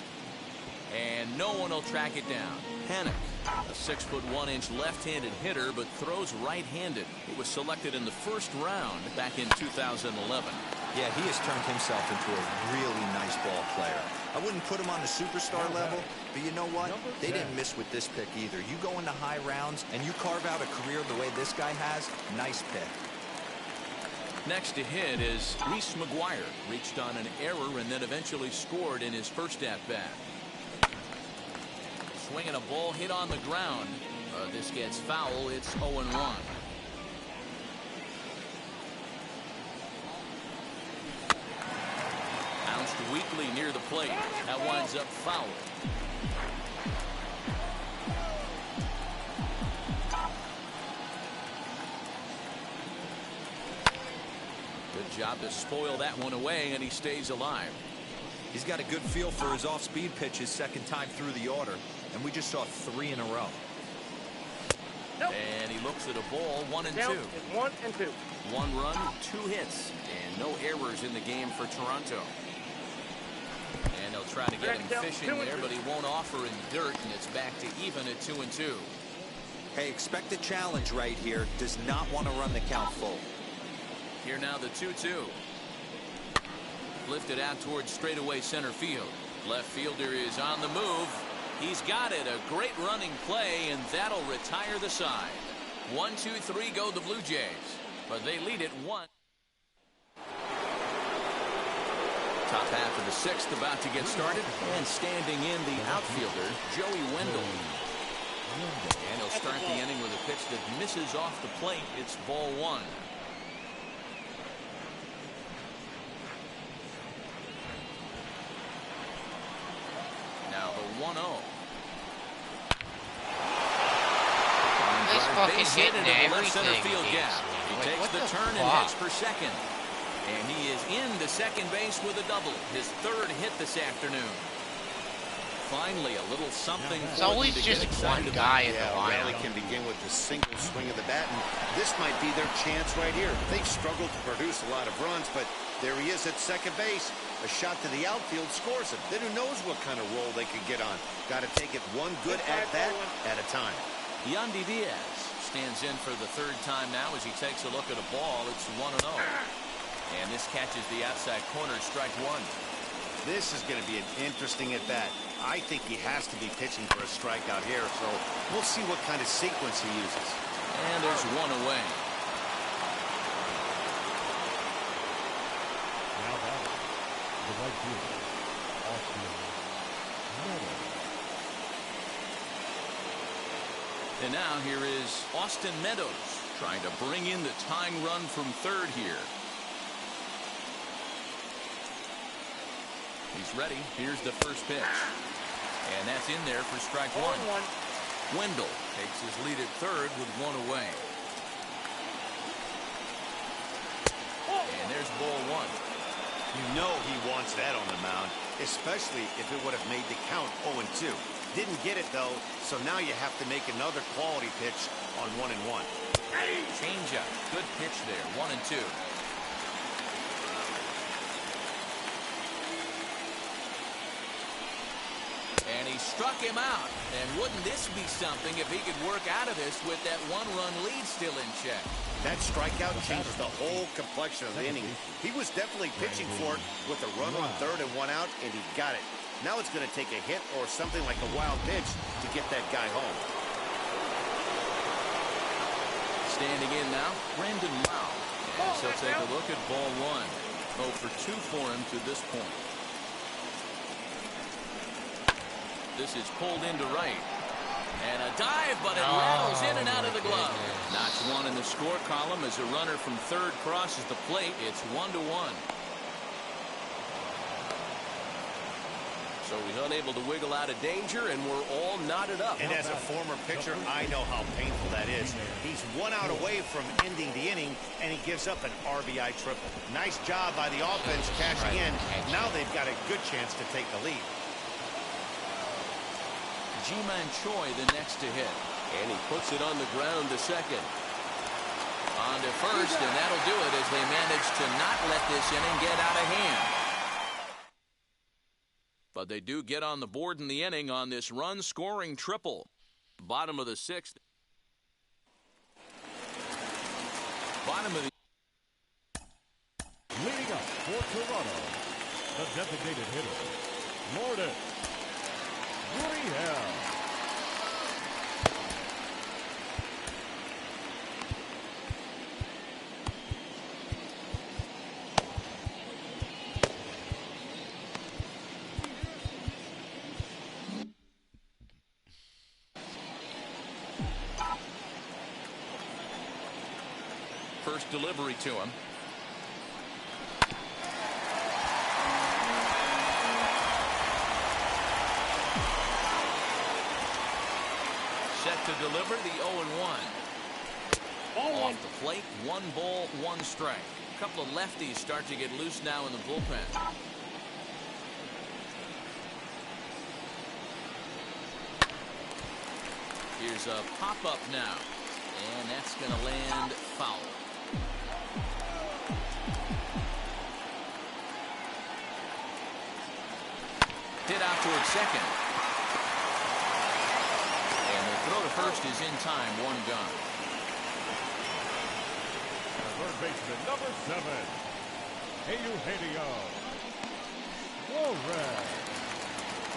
and no one will track it down. Panik, a 6'1" left-handed hitter, but throws right-handed. He was selected in the first round back in 2011. Yeah, he has turned himself into a really nice ball player. I wouldn't put him on the superstar level, but you know what? They didn't miss with this pick either. You go into high rounds and you carve out a career the way this guy has. Nice pick. Next to hit is Reese McGuire. Reached on an error and then eventually scored in his first at-bat. Swinging a ball hit on the ground. This gets foul. It's 0-1. Bounced weakly near the plate. That winds up foul. Good job to spoil that one away, and he stays alive. He's got a good feel for his off-speed pitches second time through the order, and we just saw 3 in a row. And he looks at a ball, 1 and 2. Count is 1 and 2. 1 run, 2 hits, and no errors in the game for Toronto. And they'll try to get him fishing there, but he won't offer in the dirt, and it's back to even at 2 and 2. Hey, expect a challenge right here. Does not want to run the count full. Here now the 2-2. Lifted out towards straightaway center field. Left fielder is on the move. He's got it. A great running play, and that'll retire the side. 1, 2, 3 go the Blue Jays, but they lead it 1. Top half of the 6th about to get started, and standing in the outfielder, Joey Wendell. And he'll start the inning with a pitch that misses off the plate. It's ball 1. Now the 1-0. He's fucking hitting left center everything. field gap. He Like, takes what the the turn and fuck? heads for second. And he is into second base with a double. His 3rd hit this afternoon. Finally, a little something It's for them always to just get one excited guy about. in the Yeah, Raleigh lineup. can begin with the single swing of the bat, and this might be their chance right here. They've struggled to produce a lot of runs, but there he is at second base. A shot to the outfield scores it. Then who knows what kind of roll they could get on. Got to take it one good at-bat at a time. Yandy Diaz stands in for the 3rd time now as he takes a look at a ball. It's 1-0. And this catches the outside corner, strike 1. This is going to be an interesting at-bat. I think he has to be pitching for a strikeout here, so we'll see what kind of sequence he uses. And there's 1 away. Now batting, the right fielder, Austin Meadows. And now here is Austin Meadows trying to bring in the tying run from 3rd here. He's ready. Here's the first pitch. And that's in there for strike 1. Wendell takes his lead at 3rd with 1 away. And there's ball 1. You know he wants that on the mound, especially if it would have made the count 0-2. Didn't get it, though, so now you have to make another quality pitch on 1-1. Changeup. Good pitch there. 1-2. And he struck him out. And wouldn't this be something if he could work out of this with that 1-run lead still in check? That strikeout changed the whole complexion of the inning. He was definitely pitching for it with a run on 3rd and 1 out, and he got it. Now it's going to take a hit or something like a wild pitch to get that guy home. Standing in now, Brandon Lau. As he'll take a look at ball 1. 0 for 2 for him to this point. This is pulled into right. And a dive, but it rattles in and out of the glove. Notch 1 in the score column as a runner from 3rd crosses the plate. It's 1-1. So he's unable to wiggle out of danger, and we're all knotted up. And as a former pitcher, I know how painful that is. He's 1 out away from ending the inning, and he gives up an RBI triple. Nice job by the offense cashing in. Now they've got a good chance to take the lead. Ji-Man Choi the next to hit. And he puts it on the ground to second. On to first, and that'll do it as they manage to not let this inning get out of hand. But they do get on the board in the inning on this run-scoring triple. Bottom of the 6th. Bottom of the... Leading up for Toronto, the designated hitter, Lourdes Gurriel. First delivery to him. Set to deliver the 0-1. Off the plate, 1 ball, 1 strike. A couple of lefties start to get loose now in the bullpen. Here's a pop-up now. And that's going to land foul. Hit out towards second. And the throw to first is in time. One gone. Third baseman, number 7, Eugenio Suarez.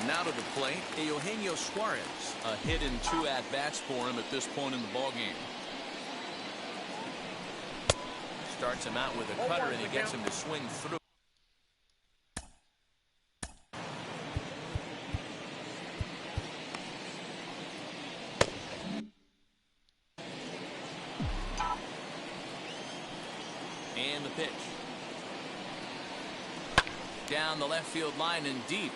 Now to the plate, Eugenio Suarez. A hit and 2 at-bats for him at this point in the ballgame. Starts him out with a cutter, and he gets him to swing through. And the pitch. Down the left field line and deep.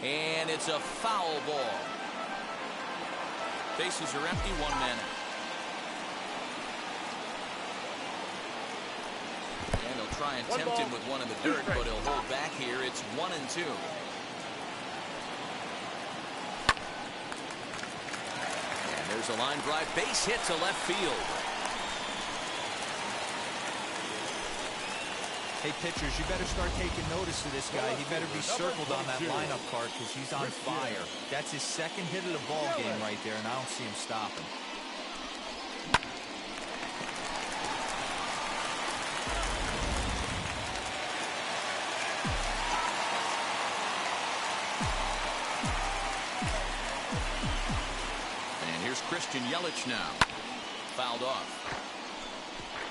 And it's a foul ball. Bases are empty, 1 man out. And they'll try and tempt him with one in the dirt, but he'll hold back here. It's 1-2. And there's a line drive, base hit to left field. Hey, pitchers, you better start taking notice of this guy. He better be circled on that lineup card because he's on fire. That's his second hit of the ball game right there, and I don't see him stopping. And here's Christian Yelich now. Fouled off.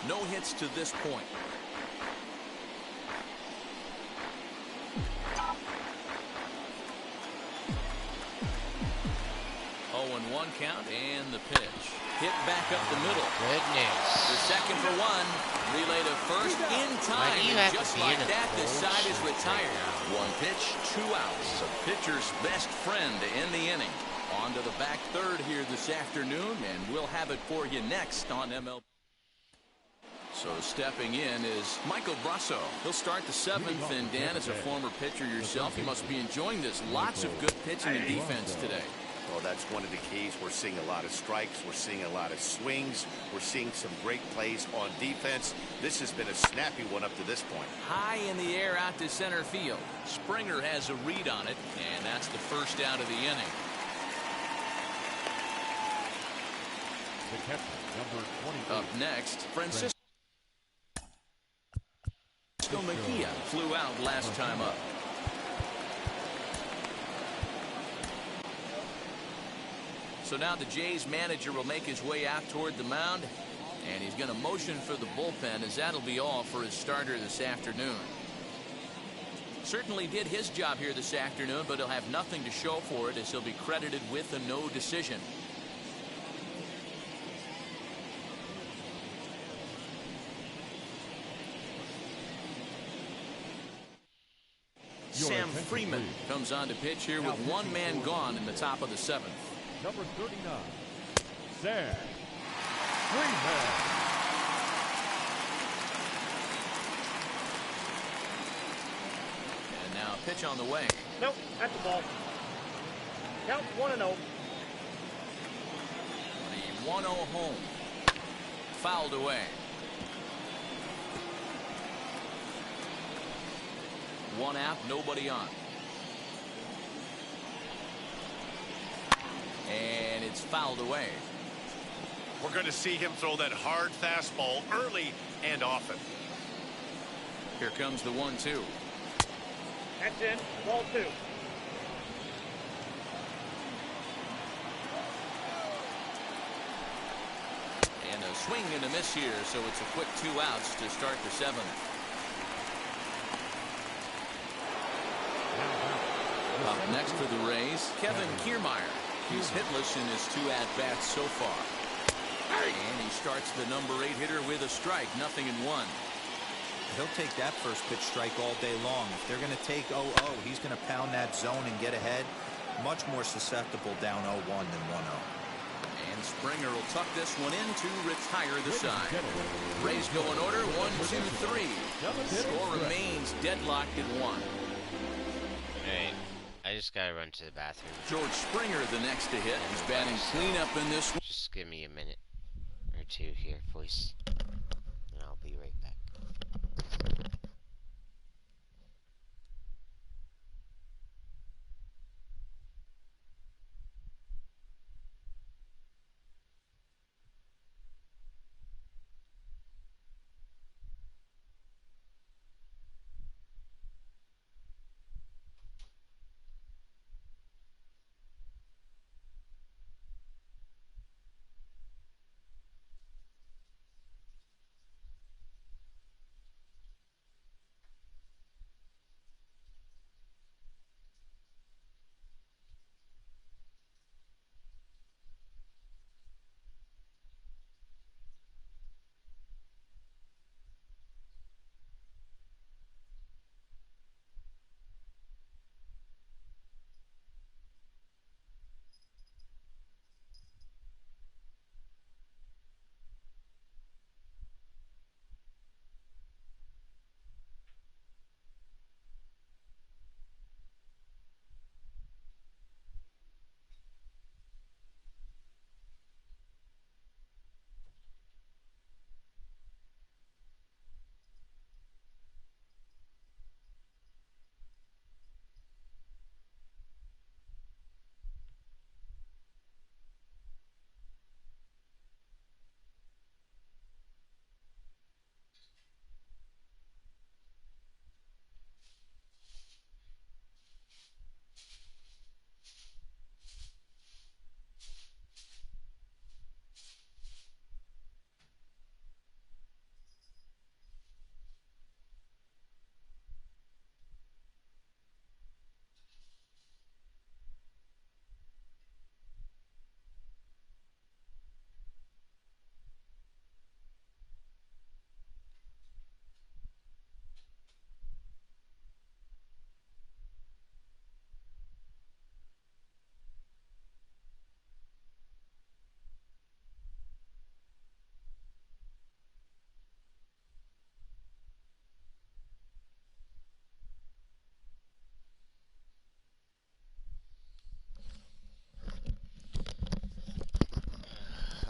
No hits to this point. 0-1 count, and the pitch. Hit back up the middle. Goodness. The second for 1. Relay to first in time. And just like that, this side is retired. 1 pitch, 2 outs. The pitcher's best friend to end the inning. On to the back third here this afternoon, and we'll have it for you next on MLB. So stepping in is Michael Brasso. He'll start the 7th, and Dan, as a former pitcher yourself, you must be enjoying this. Lots of good pitching and defense today. Well, that's one of the keys. We're seeing a lot of strikes. We're seeing a lot of swings. We're seeing some great plays on defense. This has been a snappy one up to this point. High in the air out to center field. Springer has a read on it, and that's the first out of the inning. The catcher, number 28. Up next, Francisco Mejia flew out last time up. So now the Jays manager will make his way out toward the mound, and he's going to motion for the bullpen, as that'll be all for his starter this afternoon. Certainly did his job here this afternoon, but he'll have nothing to show for it, as he'll be credited with a no decision. Sam Freeman comes on to pitch here with 1 man gone in the top of the 7th. Number 39, Sam Freeman. And now a pitch on the way. Nope, that's the ball. Count 1-0. The 1-0 home. Fouled away. 1 out, nobody on. And it's fouled away. We're going to see him throw that hard fastball early and often. Here comes the 1-2. That's in. Ball 2. And a swing and a miss here, so it's a quick 2 outs to start the 7th. Up next for the Rays, Kevin Kiermaier. He's hitless in his 2 at-bats so far. And he starts the number 8 hitter with a strike, 0-1. He'll take that first pitch strike all day long. If they're going to take 0-0, he's going to pound that zone and get ahead. Much more susceptible down 0-1 than 1-0. And Springer will tuck this one in to retire the side. Rays go in order, 1, 2, 3. Score remains deadlocked at 1. Right. I I just gotta run to the bathroom. George Springer the next to hit. He's batting cleanup in this one. Just give me a minute or two here, please. And I'll be right back.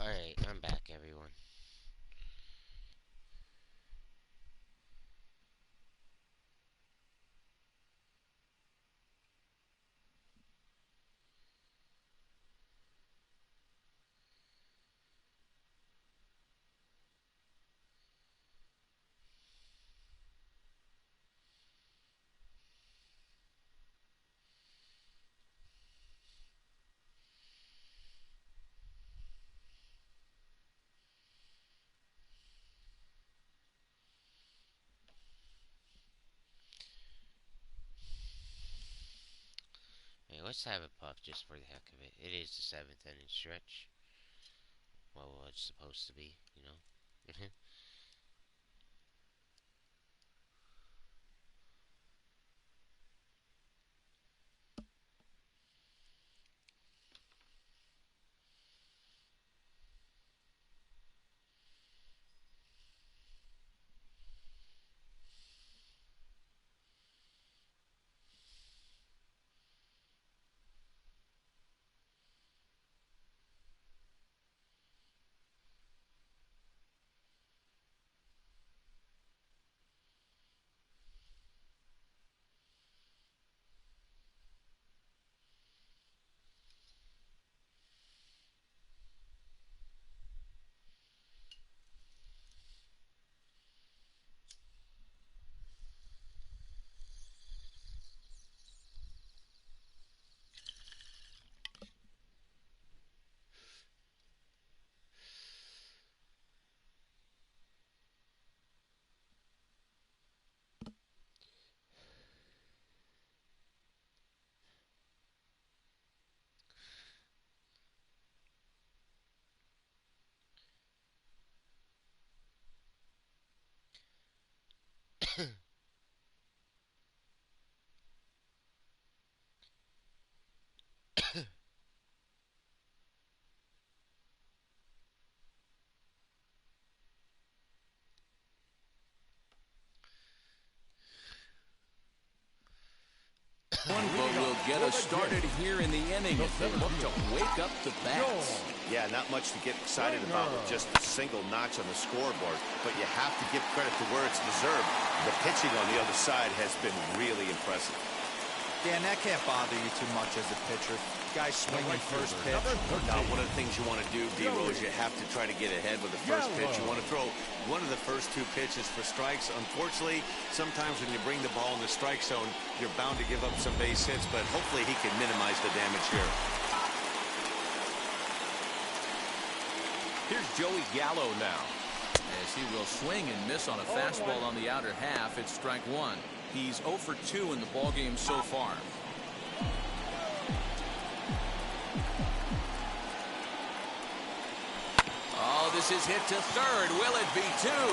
Alright, I'm back, everyone. Hey, let's have a puff just for the heck of it. It is the 7th inning stretch. Well, it's supposed to be, you know. One will get us started here in the inning as they look to wake up the bats. Yeah, not much to get excited about with just a single notch on the scoreboard, but you have to give credit to where it's deserved. The pitching on the other side has been really impressive. Yeah, and that can't bother you too much as a pitcher. Guys swinging first pitch. Now, one of the things you want to do, D-Rose, you have to try to get ahead with the first pitch. You want to throw one of the first two pitches for strikes. Unfortunately, sometimes when you bring the ball in the strike zone, you're bound to give up some base hits, but hopefully he can minimize the damage here. Here's Joey Gallo now, as he will swing and miss on a fastball on the outer half. It's strike one. He's 0 for 2 in the ballgame so far. Oh, this is hit to third. Will it be two?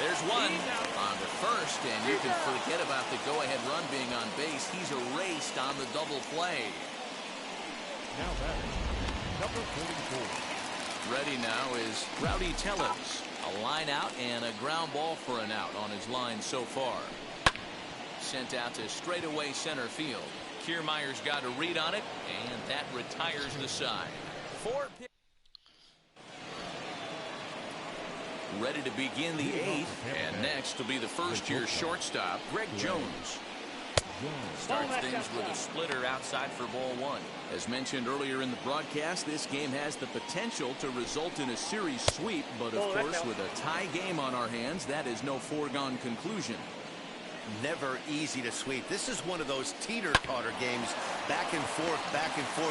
There's one on to first, and you can forget about the go-ahead run being on base. He's erased on the double play. Now batting, number 44. Ready now is Rowdy Tellez. A line out and a ground ball for an out on his line so far. Sent out to straightaway center field. Kiermaier's got a read on it, and that retires the side. Ready to begin the eighth, and next will be the first-year shortstop, Greg Jones. Starts things with a splitter outside for ball one. As mentioned earlier in the broadcast, this game has the potential to result in a series sweep, but of course, with a tie game on our hands, that is no foregone conclusion. Never easy to sweep. This is one of those teeter-totter games, back and forth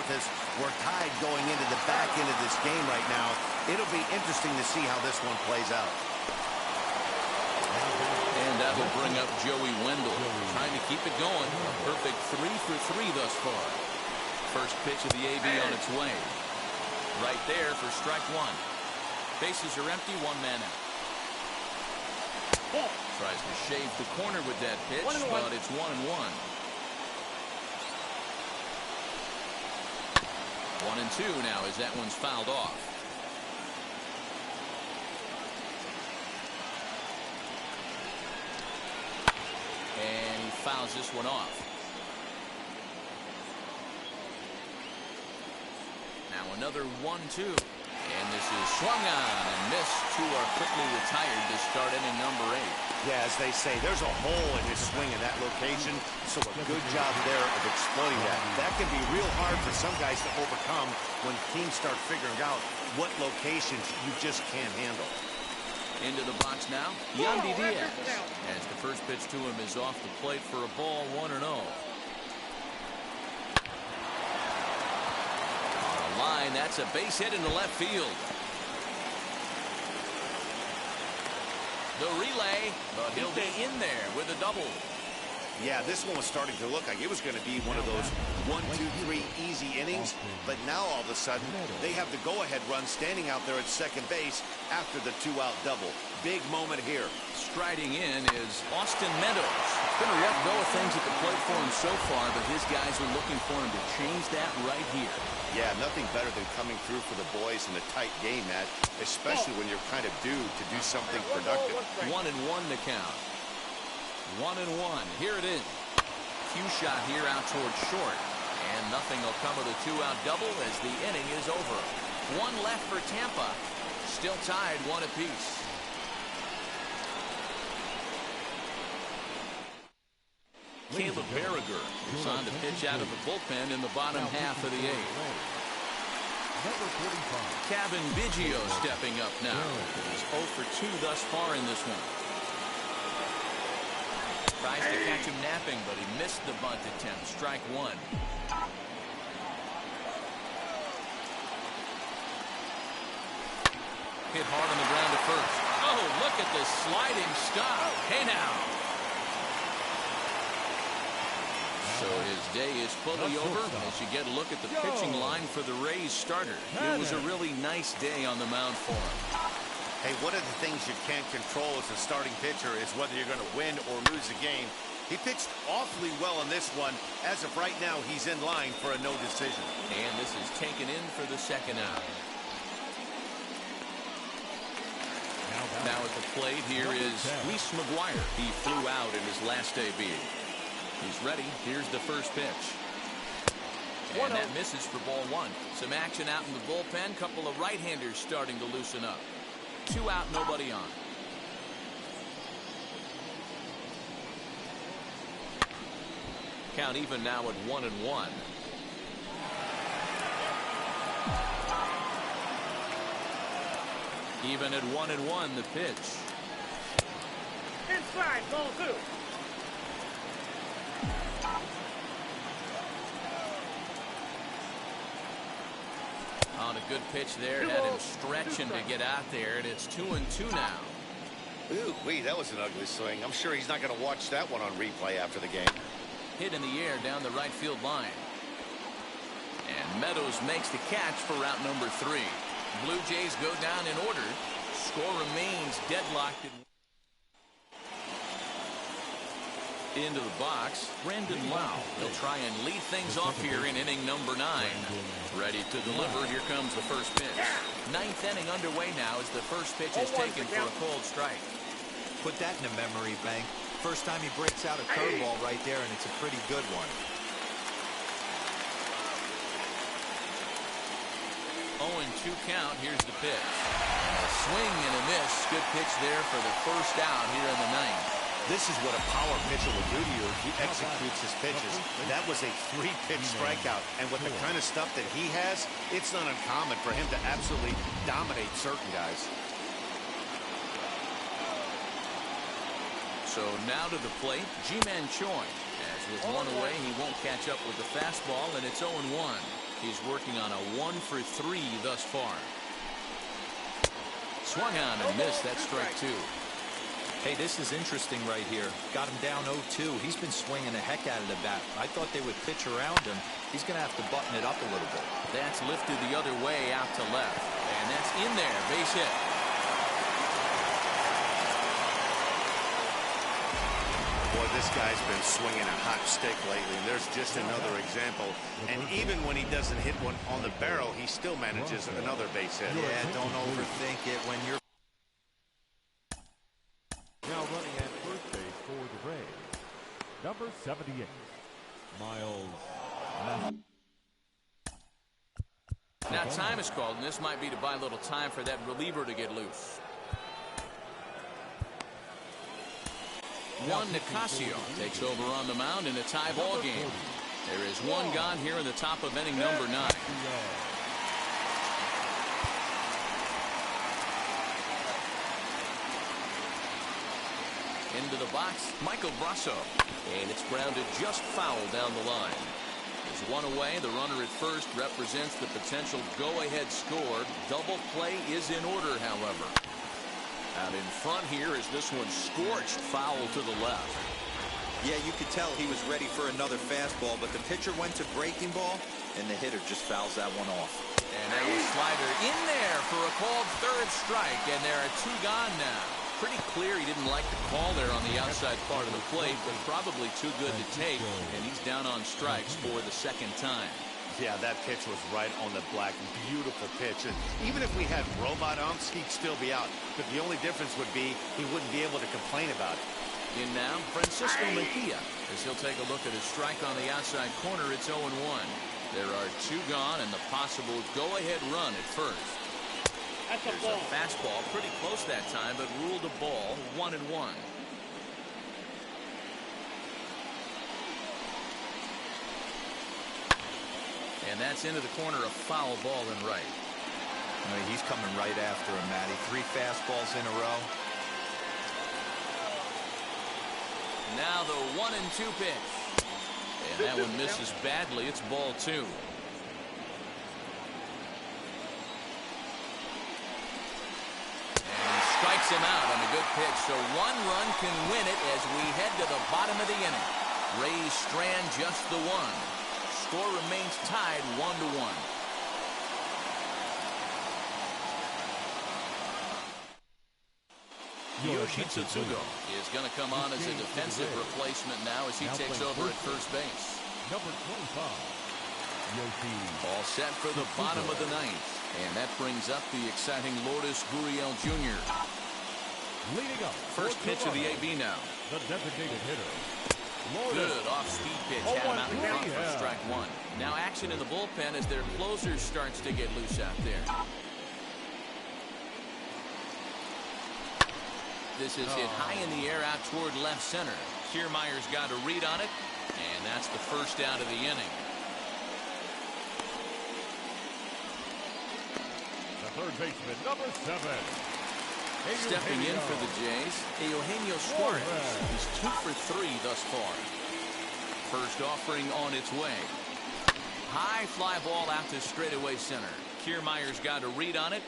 as we're tied going into the back end of this game right now. It'll be interesting to see how this one plays out. And that will bring up Joey Wendell, trying to keep it going. A perfect 3 for 3 thus far. First pitch of the AB on its way. Right there for strike one. Bases are empty, one man out. Tries to shave the corner with that pitch, but it's 1-1. 1-2 now as that one's fouled off. And he fouls this one off. Now another 1-2. And this is swung on and missed. Two are quickly retired to start inning number 8. Yeah, as they say, there's a hole in his swing in that location, so a good job there of exploiting that. That can be real hard for some guys to overcome when teams start figuring out what locations you just can't handle. Into the box now, Yandy Diaz. As the first pitch to him is off the plate for a ball, 1-0. Line, that's a base hit into left field. The relay, but he'll be in there with a double. Yeah, this one was starting to look like it was going to be one of those 1, 2, 3 easy innings, but now all of a sudden they have the go-ahead run standing out there at second base after the 2-out double. Big moment here. Striding in is Austin Meadows. It's been a rough go of things at the plate for him so far, but his guys are looking for him to change that right here. Yeah, nothing better than coming through for the boys in a tight game, Matt, especially when you're kind of due to do something productive. 1-1 to count. 1-1. Here it is. Cue shot here out towards short. And nothing will come of the 2-out double as the inning is over. One left for Tampa. Still tied 1 apiece. Caleb Berriger is on to pitch out of the bullpen in the bottom half of the 8th. Number 45. Kevin Biggio stepping up now. He's 0 for 2 thus far in this one. Tries to catch him napping, but he missed the bunt attempt. Strike one. Hit hard on the ground at first. Oh, look at this sliding stop. Hey now. So his day is fully over as you get a look at the pitching line for the Rays starter. It was a really nice day on the mound for him. Hey, one of the things you can't control as a starting pitcher is whether you're going to win or lose a game. He pitched awfully well in this one. As of right now, he's in line for a no decision. And this is taken in for the second out. Now at the plate here is Reese McGuire. He flew out in his last AB. He's ready. Here's the first pitch. And that misses for ball one. Some action out in the bullpen. Couple of right-handers starting to loosen up. 2 out, nobody on. Count even now at 1-1. Even at 1-1, the pitch. Inside, ball 2. On a good pitch there, had him stretching to get out there, and it's 2-2 now. Ooh, that was an ugly swing. I'm sure he's not going to watch that one on replay after the game. Hit in the air down the right field line. And Meadows makes the catch for route number 3. Blue Jays go down in order. Score remains deadlocked. Into the box, Brandon Lau. He'll try and lead things off here in inning number 9. Ready to deliver. Here comes the first pitch. 9th inning underway now as the first pitch is taken for a cold strike. Put that in a memory bank. First time he breaks out a curveball right there, and it's a pretty good one. 0-2 count. Here's the pitch. A swing and a miss. Good pitch there for the first out here in the 9th. This is what a power pitcher will do to you if he executes his pitches. That was a 3-pitch strikeout. And with the kind of stuff that he has, it's not uncommon for him to absolutely dominate certain guys. So now to the plate, Ji-Man Choi. As with one away, he won't catch up with the fastball, and it's 0-1. He's working on a 1-for-3 thus far. Swung on and missed. That's strike 2. Hey, this is interesting right here. Got him down 0-2. He's been swinging the heck out of the bat. I thought they would pitch around him. He's going to have to button it up a little bit. That's lifted the other way out to left. And that's in there. Base hit. Boy, this guy's been swinging a hot stick lately. There's just another example. And even when he doesn't hit one on the barrel, he still manages another base hit. Yeah, don't overthink it when you're... Now running at first base for the Rays, number 78, Miles. Now time is called, and this might be to buy a little time for that reliever to get loose. Juan Nicasio takes over on the mound in a tie ball game. There is one gone here in the top of inning number 9. Into the box, Michael Brasso. And it's grounded just foul down the line. There's one away. The runner at first represents the potential go-ahead score. Double play is in order, however. Out in front here is this one scorched foul to the left. Yeah, you could tell he was ready for another fastball, but the pitcher went to breaking ball, and the hitter just fouls that one off. And that was slider in there for a called third strike, and there are 2 gone now. Pretty clear he didn't like the call there on the outside part of the plate, but probably too good to take, and he's down on strikes for the second time. Yeah, that pitch was right on the black. Beautiful pitch. And even if we had robot umps, he'd still be out. But the only difference would be he wouldn't be able to complain about it. In now, Francisco Mejia, as he'll take a look at his strike on the outside corner. It's 0-1. There are 2 gone and the possible go-ahead run at first. There's a fastball pretty close that time, but ruled a ball. 1-1. And that's into the corner, a foul ball and right. He's coming right after him, Matty. 3 fastballs in a row. Now the 1-2 pitch. And that one misses badly. It's ball 2. Strikes him out on a good pitch, so 1 run can win it as we head to the bottom of the inning. Rays strand just the 1. Score remains tied 1-1. Yoshi Tsutsugo is going to come on as a defensive replacement now as he takes over at first base. Number 25, Yoshi. All set for the bottom of the 9th. And that brings up the exciting Lourdes Gurriel Jr. Leading up. First pitch of the AB now. The designated hitter, Good off-speed pitch. Had him out in front for strike one. Now action in the bullpen as their closer starts to get loose out there. This is hit high in the air out toward left center. Kiermaier's got a read on it, and that's the first out of the inning. The third baseman, number 7. Stepping in for the Jays, Eugenio Suarez. He's 2 for 3 thus far. First offering on its way. High fly ball out to straightaway center. Kiermaier's got a read on it.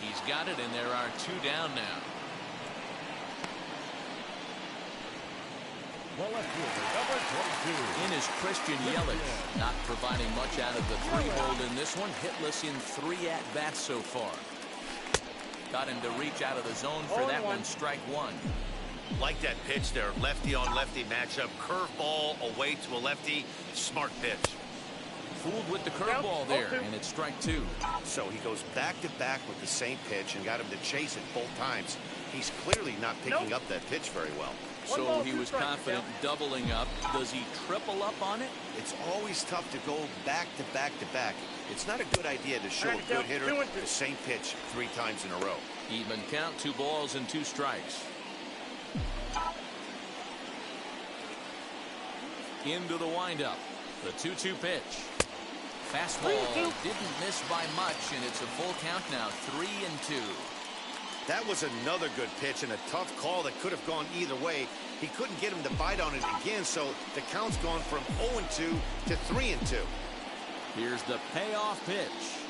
He's got it, and there are 2 down now. The left fielder, number 22. In is Christian Yelich, not providing much out of the 3-hole in this one. Hitless in 3 at-bats so far. Got him to reach out of the zone for that one. Strike one. Like that pitch there, lefty on lefty matchup, curveball away to a lefty, smart pitch. Fooled with the curveball there, and it's strike 2. So he goes back to back with the same pitch and got him to chase it both times. He's clearly not picking up that pitch very well. So he was confident doubling up. Does he triple up on it? It's always tough to go back to back to back. It's not a good idea to show a good hitter the same pitch 3 times in a row. Even count, 2 balls and 2 strikes. Into the windup. The 2-2 pitch. Fastball didn't miss by much, and it's a full count now, 3-2. That was another good pitch and a tough call that could have gone either way. He couldn't get him to bite on it again, so the count's gone from 0-2 to 3-2. Here's the payoff pitch.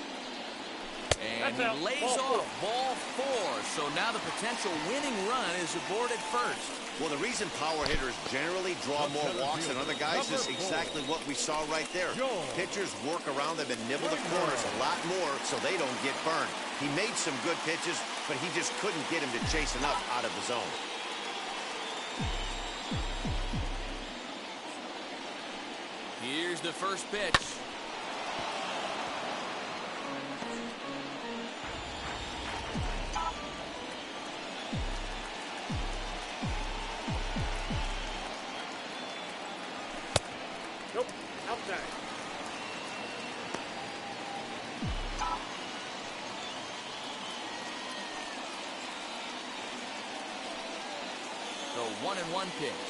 And he lays off ball 4. So now the potential winning run is aboard at first. Well, the reason power hitters generally draw more walks than other guys is exactly what we saw right there. Pitchers work around them and nibble the corners a lot more so they don't get burned. He made some good pitches, but he just couldn't get him to chase enough out of the zone. Here's the first pitch. Nope, outside. The 1-1 pitch.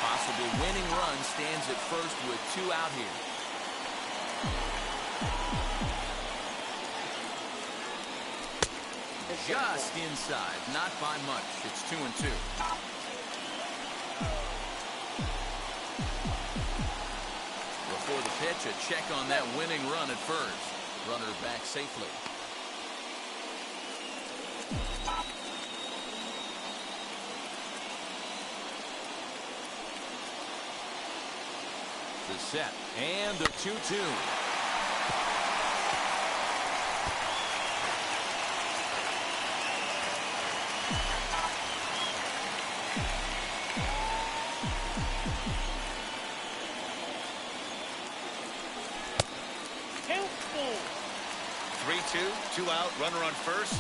Possible winning run stands at first with 2 out here. Just inside, not by much. It's 2-2. Before the pitch, a check on that winning run at first. Runner back safely. The set and the 2-2. Two out, runner on first.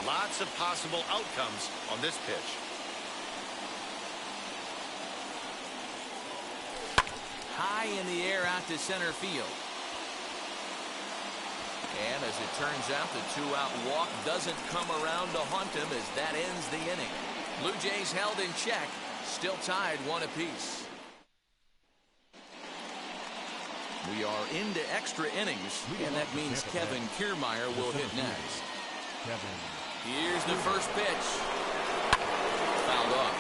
Lots of possible outcomes on this pitch. High in the air out to center field. And as it turns out, the 2-out walk doesn't come around to haunt him as that ends the inning. Blue Jays held in check, still tied 1 apiece. We are into extra innings, and that means Kevin Kiermaier will hit next. Here's the first pitch. Fouled off.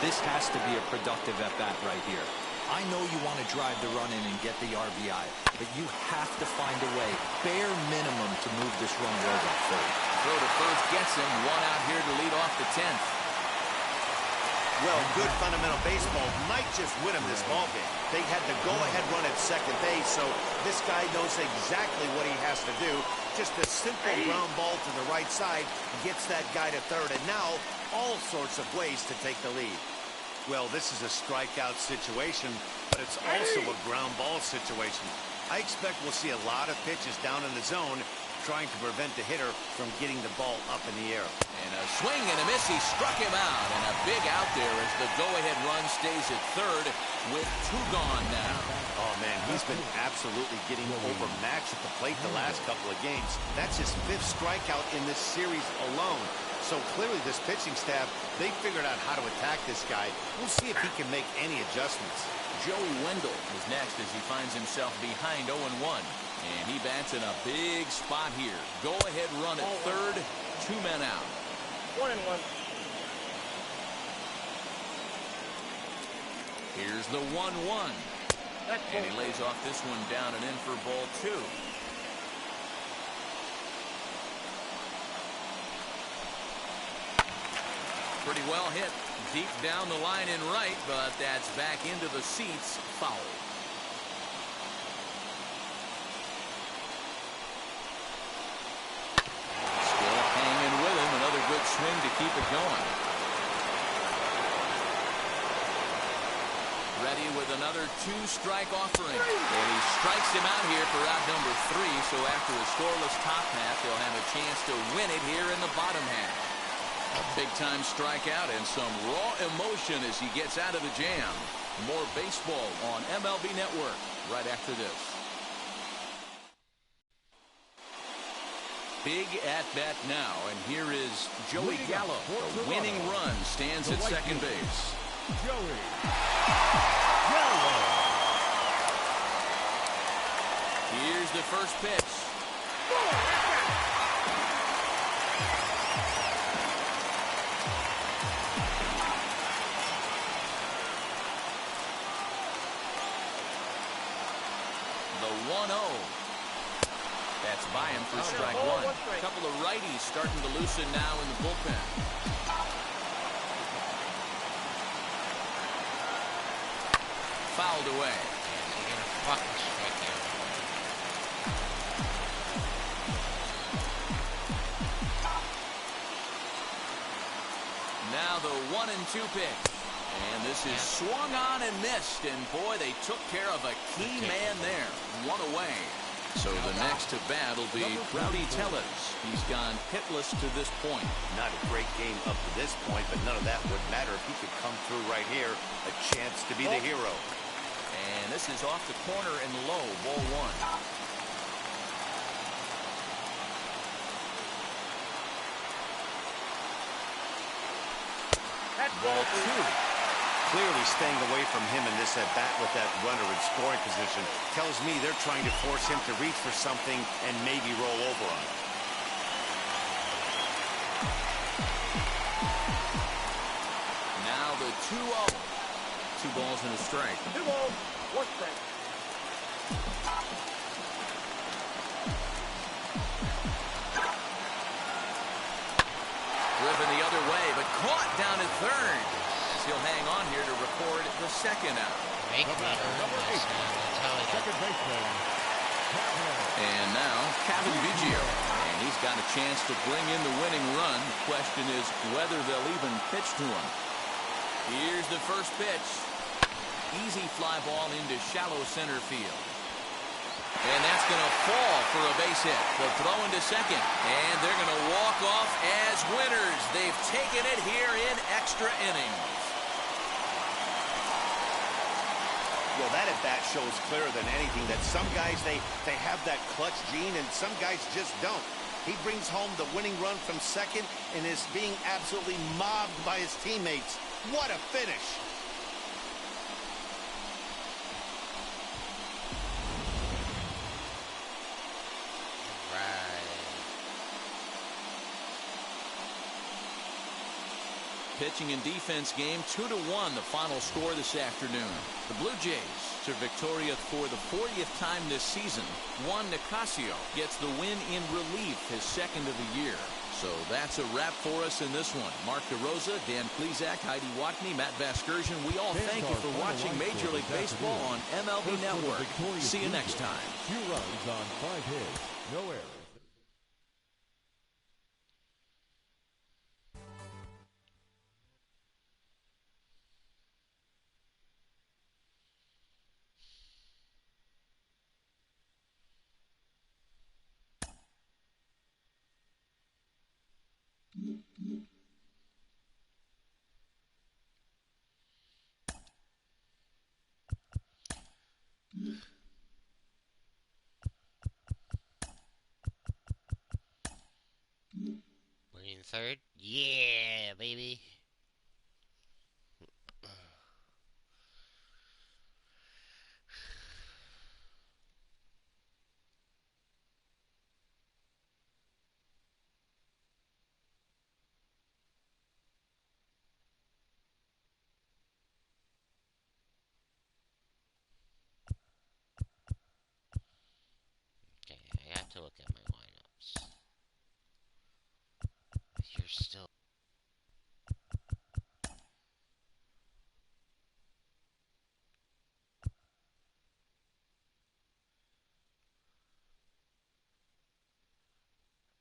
This has to be a productive at-bat right here. I know you want to drive the run in and get the RBI, but you have to find a way, bare minimum, to move this run well to third. Throw to first gets him. 1 out here to lead off the 10th. Well, good fundamental baseball might just win him this ballgame. They had the go-ahead run at second base, so this guy knows exactly what he has to do. Just a simple ground ball to the right side gets that guy to third, and now all sorts of ways to take the lead. Well, this is a strikeout situation, but it's also a ground ball situation. I expect we'll see a lot of pitches down in the zone. trying to prevent the hitter from getting the ball up in the air. And a swing and a miss. He struck him out. And a big out there as the go-ahead run stays at third with 2 gone now. Oh, man, he's been absolutely getting overmatched at the plate the last couple of games. That's his 5th strikeout in this series alone. So clearly this pitching staff, they figured out how to attack this guy. We'll see if he can make any adjustments. Joey Wendell is next as he finds himself behind 0-1. And he bats in a big spot here. Go-ahead run at third, 2 men out. 1-1. Here's the 1-1. And he lays off this one down and in for ball 2. Pretty well hit. Deep down the line in right, but that's back into the seats. Foul. Still hanging with him. Another good swing to keep it going. Ready with another 2-strike offering. And he strikes him out here for out number 3. So after a scoreless top half, they'll have a chance to win it here in the bottom half. A big-time strikeout and some raw emotion as he gets out of the jam. More baseball on MLB Network right after this. Big at-bat now, and here is Joey Gallo. The winning run stands at second base. Joey Gallo. Here's the first pitch. The 1-0. That's by him for strike 1. A couple of righties starting to loosen now in the bullpen. Fouled away. You're gonna fucking strike him. Now the 1-2 pitch. And this is swung on and missed. And boy, they took care of a key man there. 1 away. So the next to bat will be Rowdy Tellez. He's gone hitless to this point. Not a great game up to this point, but none of that would matter if he could come through right here. A chance to be the hero. And this is off the corner and low, ball 1. Ball 2. Clearly staying away from him in this at-bat with that runner in scoring position tells me they're trying to force him to reach for something and maybe roll over on it. Now the 2-0. 2 balls and a strike. 2 balls, 1 strike. Driven the other way, but caught down at third. As he'll hang on here to record the second out. Make me earn this, man. That's how I Second baseman. And now Kevin Biggio. And he's got a chance to bring in the winning run. The question is whether they'll even pitch to him. Here's the first pitch. Easy fly ball into shallow center field. And that's going to fall for a base hit. They'll throw into second. And they're going to walk off as winners. They've taken it here in extra innings. Well, that at-bat shows clearer than anything that some guys, they have that clutch gene and some guys just don't. He brings home the winning run from second and is being absolutely mobbed by his teammates. What a finish. Pitching and defense game 2-1, the final score this afternoon. The Blue Jays are victorious for the 40th time this season. Juan Nicasio gets the win in relief, his second of the year. So that's a wrap for us in this one. Mark DeRosa, Dan Plesac, Heidi Watney, Matt Vasgersian. We all thank you for watching Major League Baseball on MLB Network. See you next time. 2 runs on 5 hits, no errors. We're in third. Yeah, baby. Okay, I have to look at my lineups. You're still.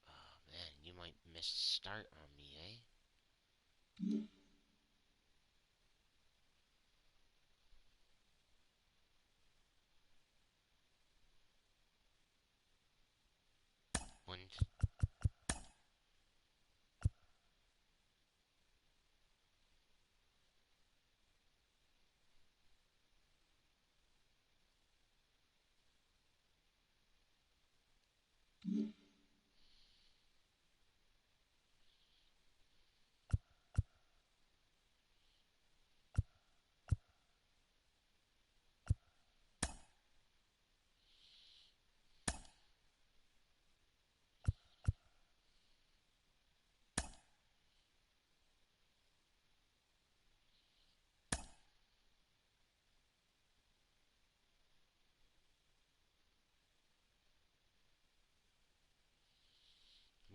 Oh man, you might miss start on me, eh? One.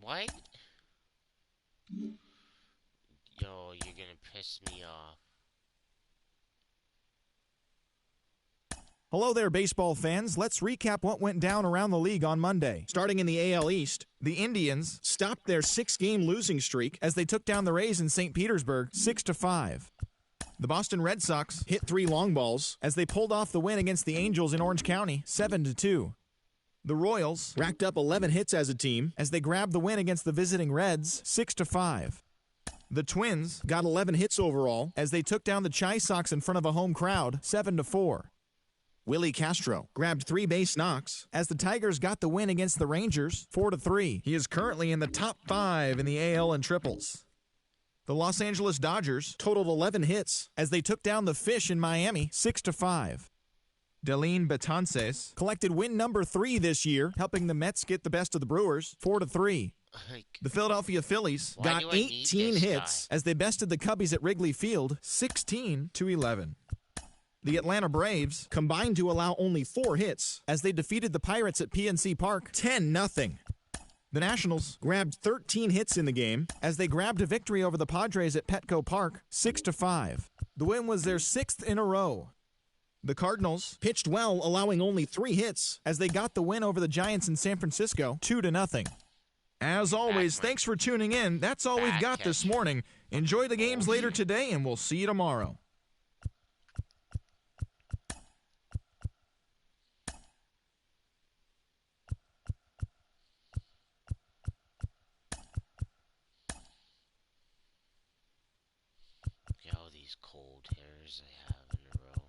What? Yo, you're gonna piss me off. Hello there, baseball fans. Let's recap what went down around the league on Monday. Starting in the AL East, the Indians stopped their 6-game losing streak as they took down the Rays in St. Petersburg 6-5. The Boston Red Sox hit 3 long balls as they pulled off the win against the Angels in Orange County 7-2. The Royals racked up 11 hits as a team as they grabbed the win against the visiting Reds 6-5. The Twins got 11 hits overall as they took down the Chi Sox in front of a home crowd 7-4. Willie Castro grabbed 3 base knocks as the Tigers got the win against the Rangers 4-3. He is currently in the top 5 in the AL in triples. The Los Angeles Dodgers totaled 11 hits as they took down the Fish in Miami 6-5. Delene Betances collected win number 3 this year, helping the Mets get the best of the Brewers 4-3. The Philadelphia Phillies got 18 hits as they bested the Cubbies at Wrigley Field 16-11. The Atlanta Braves combined to allow only 4 hits as they defeated the Pirates at PNC Park 10-0. The Nationals grabbed 13 hits in the game as they grabbed a victory over the Padres at Petco Park 6-5. The win was their 6th in a row. The Cardinals pitched well, allowing only 3 hits as they got the win over the Giants in San Francisco 2-0. As always, thanks for tuning in. That's all we've got this morning. Enjoy the games later today, and we'll see you tomorrow. Look at all these cold hairs I have in a row.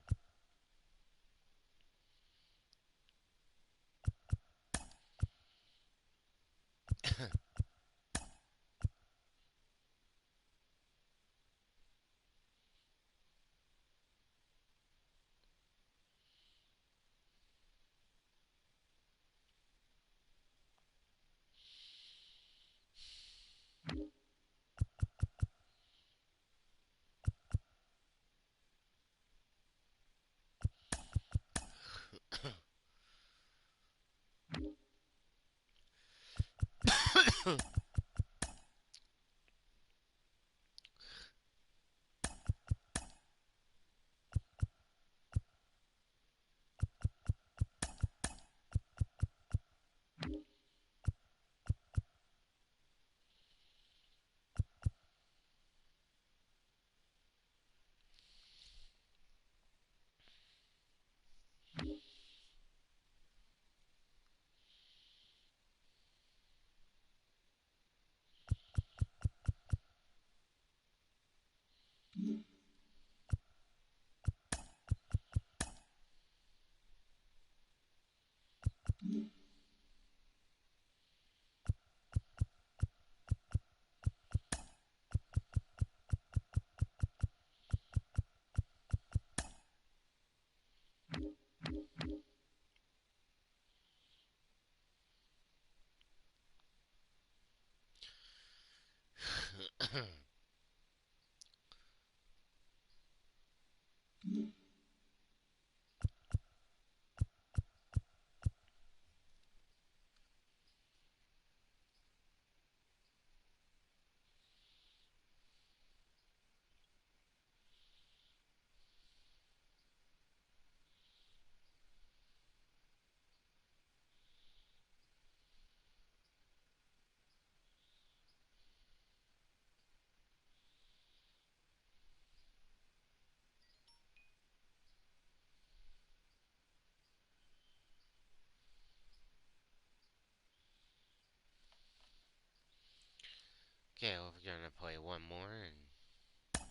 Okay, well, we're gonna play one more, and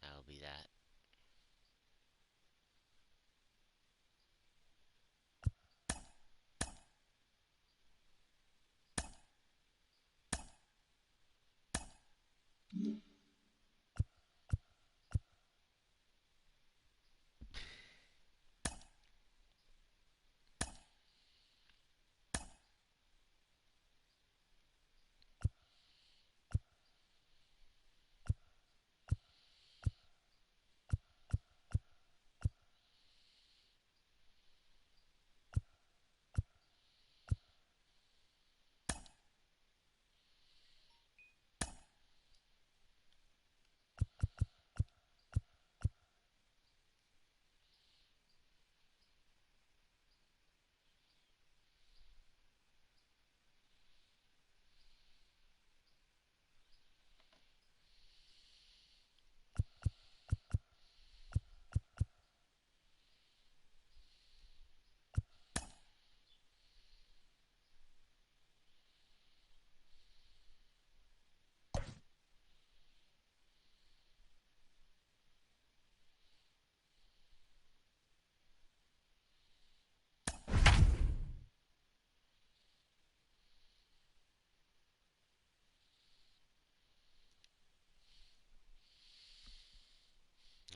that'll be that.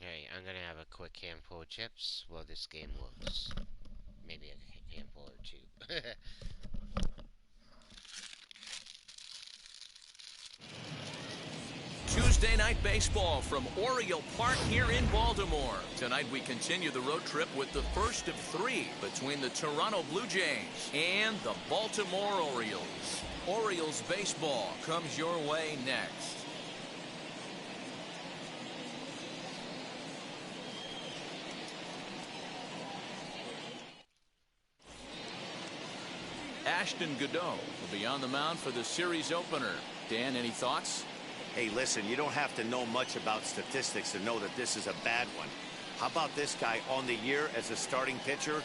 Alright, I'm gonna have a quick handful of chips while this game loads. Maybe a handful or two. Tuesday night baseball from Oriole Park here in Baltimore. Tonight we continue the road trip with the first of three between the Toronto Blue Jays and the Baltimore Orioles. Orioles baseball comes your way next. Ashton Godot will be on the mound for the series opener. Dan, any thoughts? Hey, listen, you don't have to know much about statistics to know that this is a bad one. How about this guy on the year as a starting pitcher?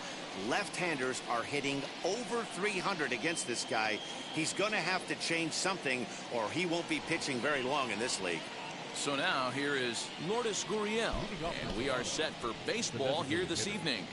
Left-handers are hitting over 300 against this guy. He's going to have to change something or he won't be pitching very long in this league. So now here is Lourdes Gurriel, and we are set for baseball here this evening.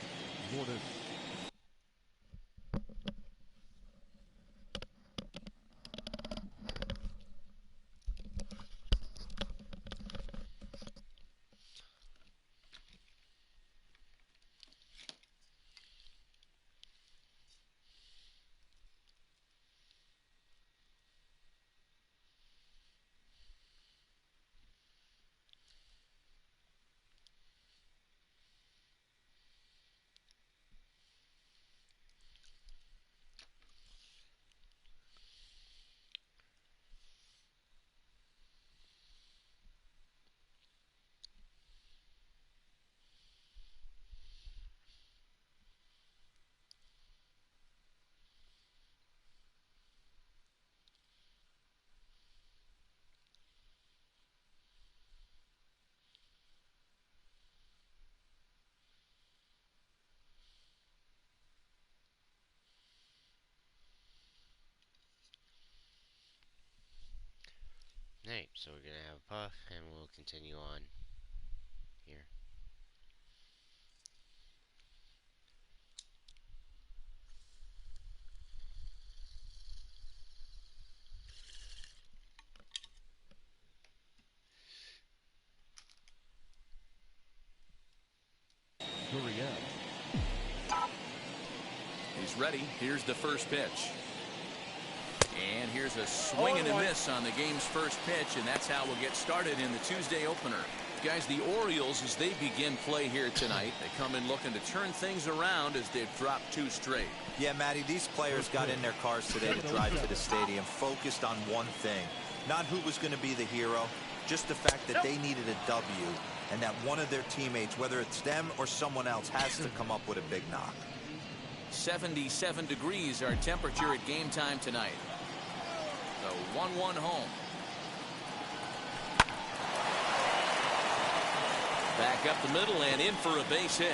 Alright, so we're gonna have a puff and we'll continue on here. He's ready. Here's the first pitch. And here's a swing and a miss on the game's first pitch, and that's how we'll get started in the Tuesday opener. Guys, the Orioles, as they begin play here tonight, they come in looking to turn things around as they've dropped 2 straight. Yeah, Matty, these players got in their cars today to drive to the stadium, focused on one thing. Not who was going to be the hero, just the fact that they needed a W, and that one of their teammates, whether it's them or someone else, has to come up with a big knock. 77 degrees our temperature at game time tonight. The 1-1 home. Back up the middle and in for a base hit.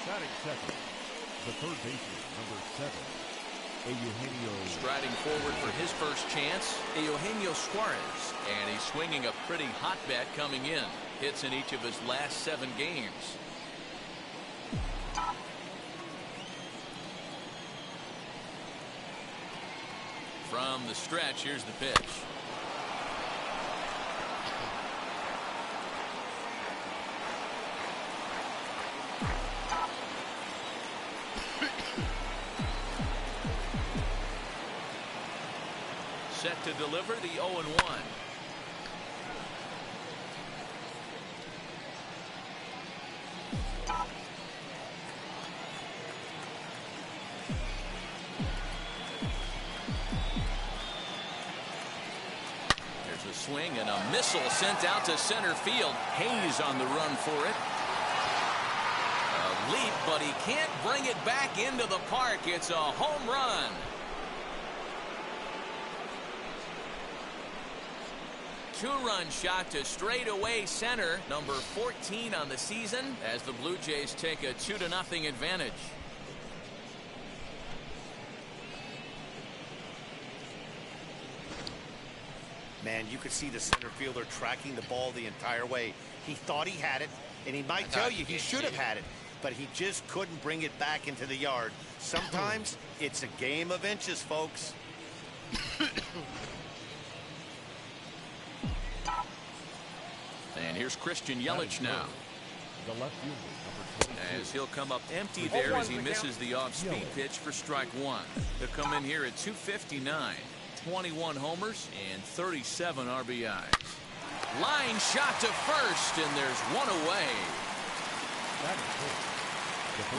Batting second, the third baseman, number 7, Eugenio. Striding forward for his first chance, Eugenio Suarez. And he's swinging a pretty hot bat coming in. Hits in each of his last 7 games. From the stretch, here's the pitch. Set to deliver the 0-1. There's a swing and a missile sent out to center field. Hayes on the run for it. A leap, but he can't bring it back into the park. It's a home run. Two-run shot to straightaway center, number 14 on the season, as the Blue Jays take a 2-0 advantage. Man, you could see the center fielder tracking the ball the entire way. He thought he had it, and he might tell you he should have had it, but he just couldn't bring it back into the yard. Sometimes it's a game of inches, folks. And here's Christian Yelich now. The left fielder, number 22. As he'll come up empty there as he misses the off-speed pitch for strike 1. He'll come in here at 259. 21 homers and 37 RBIs. Line shot to first, and there's one away.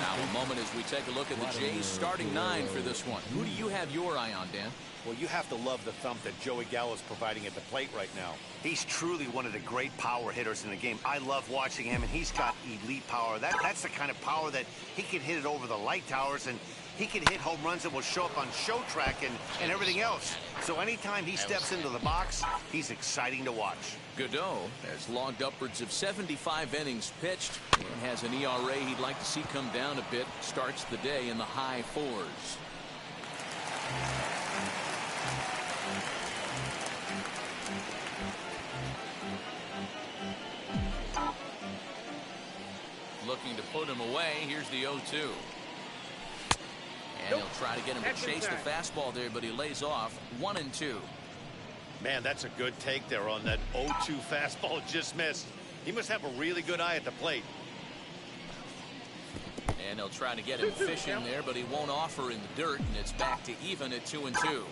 Now a moment as we take a look at the Jays starting 9 for this one. Who do you have your eye on, Dan? Well, you have to love the thump that Joey Gallo's providing at the plate right now. He's truly one of the great power hitters in the game. I love watching him, and he's got elite power. That's the kind of power that he can hit it over the light towers, and he can hit home runs that will show up on show track and everything else. So anytime he steps into the box, he's exciting to watch. Godot has logged upwards of 75 innings pitched and has an ERA he'd like to see come down a bit. Starts the day in the high 4s. Looking to put him away. Here's the 0-2. And he'll try to get him to chase the fastball there, but he lays off. 1-2. Man, that's a good take there on that 0-2 fastball just missed. He must have a really good eye at the plate. And they'll try to get him fishing there, but he won't offer in the dirt, and it's back to even at 2-2.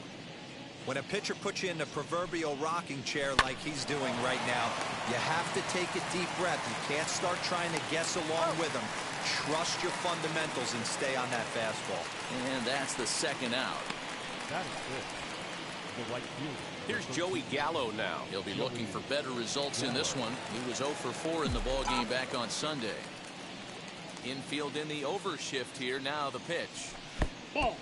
When a pitcher puts you in the proverbial rocking chair like he's doing right now, you have to take a deep breath. You can't start trying to guess along with him. Trust your fundamentals and stay on that fastball. And that's the second out. That is good. The right fielder. Here's Joey Gallo now. He'll be looking for better results in this one. He was 0 for 4 in the ballgame back on Sunday. Infield in the overshift here. Now the pitch. Ball.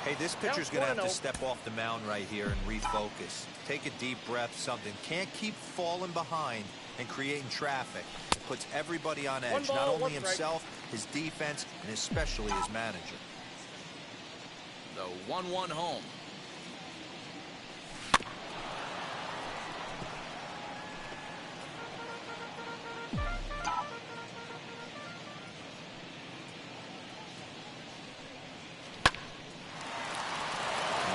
Hey, this pitcher's going to have to step off the mound right here and refocus. Take a deep breath, something. Can't keep falling behind and creating traffic. It puts everybody on edge, not only himself, his defense, and especially his manager. The 1-1 home.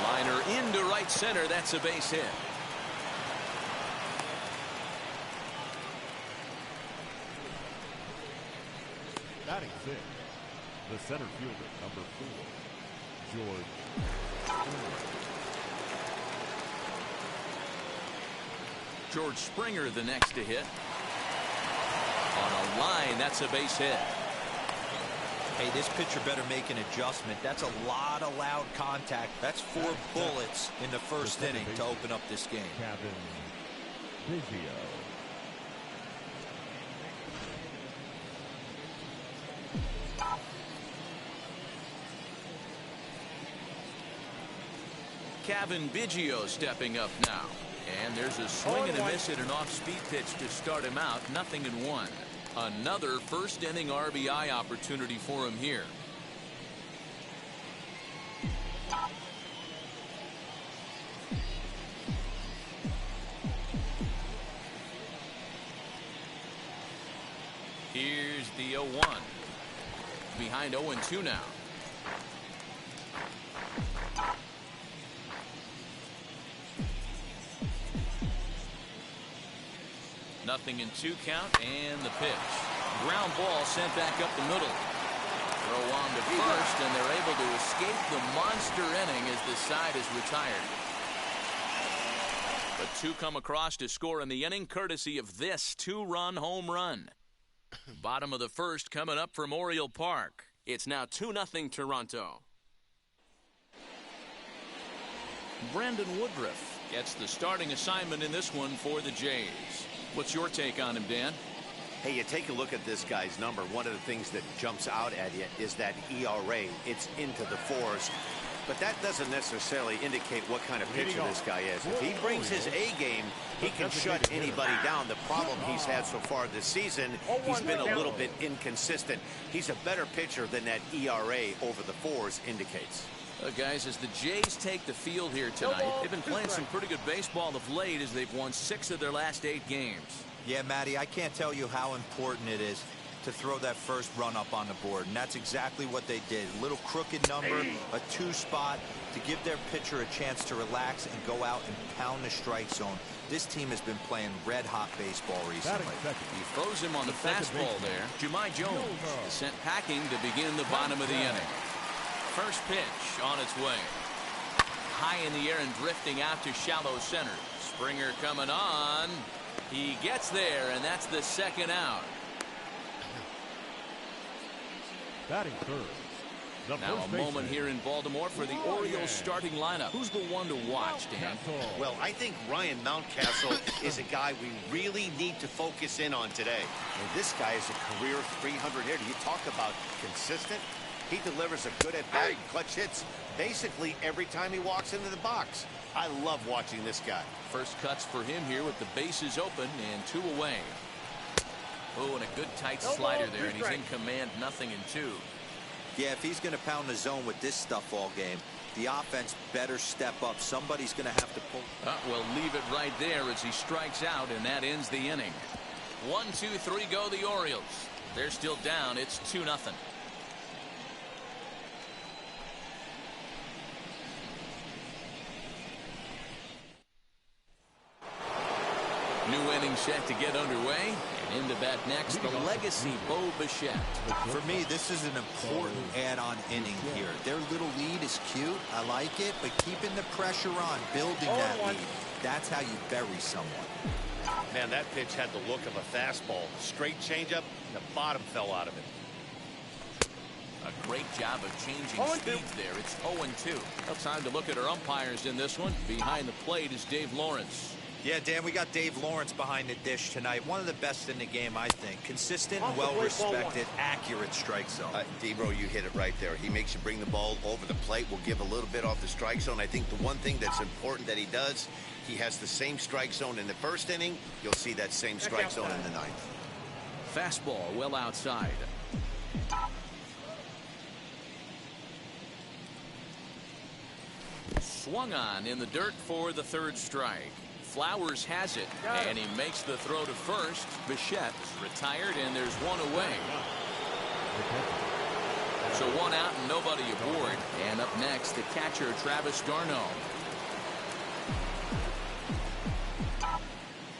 Liner into right center. That's a base hit. Batting 6, the center fielder, number 4, George Springer. George Springer, the next to hit. On a line, that's a base hit. Hey, this pitcher better make an adjustment. That's a lot of loud contact. That's 4 bullets in the first inning to open up this game. Kevin Biggio. Kevin Biggio stepping up now. And there's a swing and a miss at an off-speed pitch to start him out. 0-1. Another first inning RBI opportunity for him here. Here's the 0-1. Behind 0-2 now. Nothing in 2 count, and the pitch. Ground ball sent back up the middle. Throw on to first, and they're able to escape the monster inning as the side is retired. But 2 come across to score in the inning, courtesy of this 2-run home run. Bottom of the first coming up from Oriole Park. It's now 2-0 Toronto. Brandon Woodruff gets the starting assignment in this one for the Jays. What's your take on him, Dan? Hey, you take a look at this guy's number. One of the things that jumps out at you is that ERA. It's into the 4s. But that doesn't necessarily indicate what kind of pitcher this guy is. If he brings his A game, he can shut anybody down. The problem he's had so far this season, he's been a little bit inconsistent. He's a better pitcher than that ERA over the 4s indicates. Guys, as the Jays take the field here tonight, they've been playing some pretty good baseball of late as they've won 6 of their last 8 games. Yeah, Matty, I can't tell you how important it is to throw that first run up on the board, and that's exactly what they did. A little crooked number, a 2 spot to give their pitcher a chance to relax and go out and pound the strike zone. This team has been playing red-hot baseball recently. He throws him on the fastball there. Jahmai Jones is sent packing to begin the bottom of the inning. First pitch on its way. High in the air and drifting out to shallow center. Springer coming on. He gets there, and that's the second out. Batting third. Now a moment here in Baltimore for the Orioles starting lineup. Who's the one to watch, Dan? Well, I think Ryan Mountcastle is a guy we really need to focus in on today. And this guy is a career 300 hitter. You talk about consistent. He delivers a good at-bat, clutch hits basically every time he walks into the box. I love watching this guy. First cuts for him here with the bases open and 2 away. Oh, and a good tight slider there, and he's in command, 0-2. Yeah, if he's going to pound the zone with this stuff all game, the offense better step up. Somebody's going to have to pull. Well, leave it right there as he strikes out, and that ends the inning. 1, 2, 3 go the Orioles. They're still down. It's 2-0. New inning set to get underway. And into bat next, the legacy Bo Bichette. For me, this is an important add-on inning here. Their little lead is cute. I like it. But keeping the pressure on, building that lead, that's how you bury someone. Man, that pitch had the look of a fastball. Straight changeup, and the bottom fell out of it. A great job of changing speeds there. It's 0-2. Well, time to look at our umpires in this one. Behind the plate is Dave Lawrence. Yeah, Dan, we got Dave Lawrence behind the dish tonight. One of the best in the game, I think. Consistent, well-respected, accurate strike zone. D-Bro, you hit it right there. He makes you bring the ball over the plate. We'll give a little bit off the strike zone. I think the one thing that's important that he does, he has the same strike zone in the first inning. You'll see that same strike zone in the ninth. Fastball well outside. Swung on in the dirt for the third strike. Flowers has it, and he makes the throw to first. Bichette is retired, and there's 1 away. So 1 out and nobody aboard. And up next, the catcher, Travis d'Arnaud.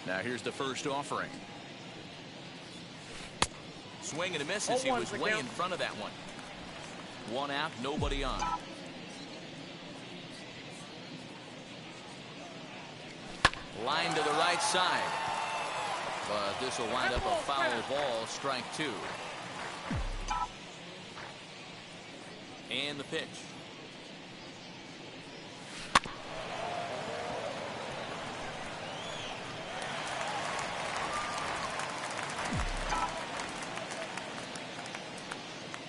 Now here's the first offering. Swing and a miss as he was way in front of that one. One out, nobody on. Line to the right side. But this will wind up a foul ball, strike two. And the pitch.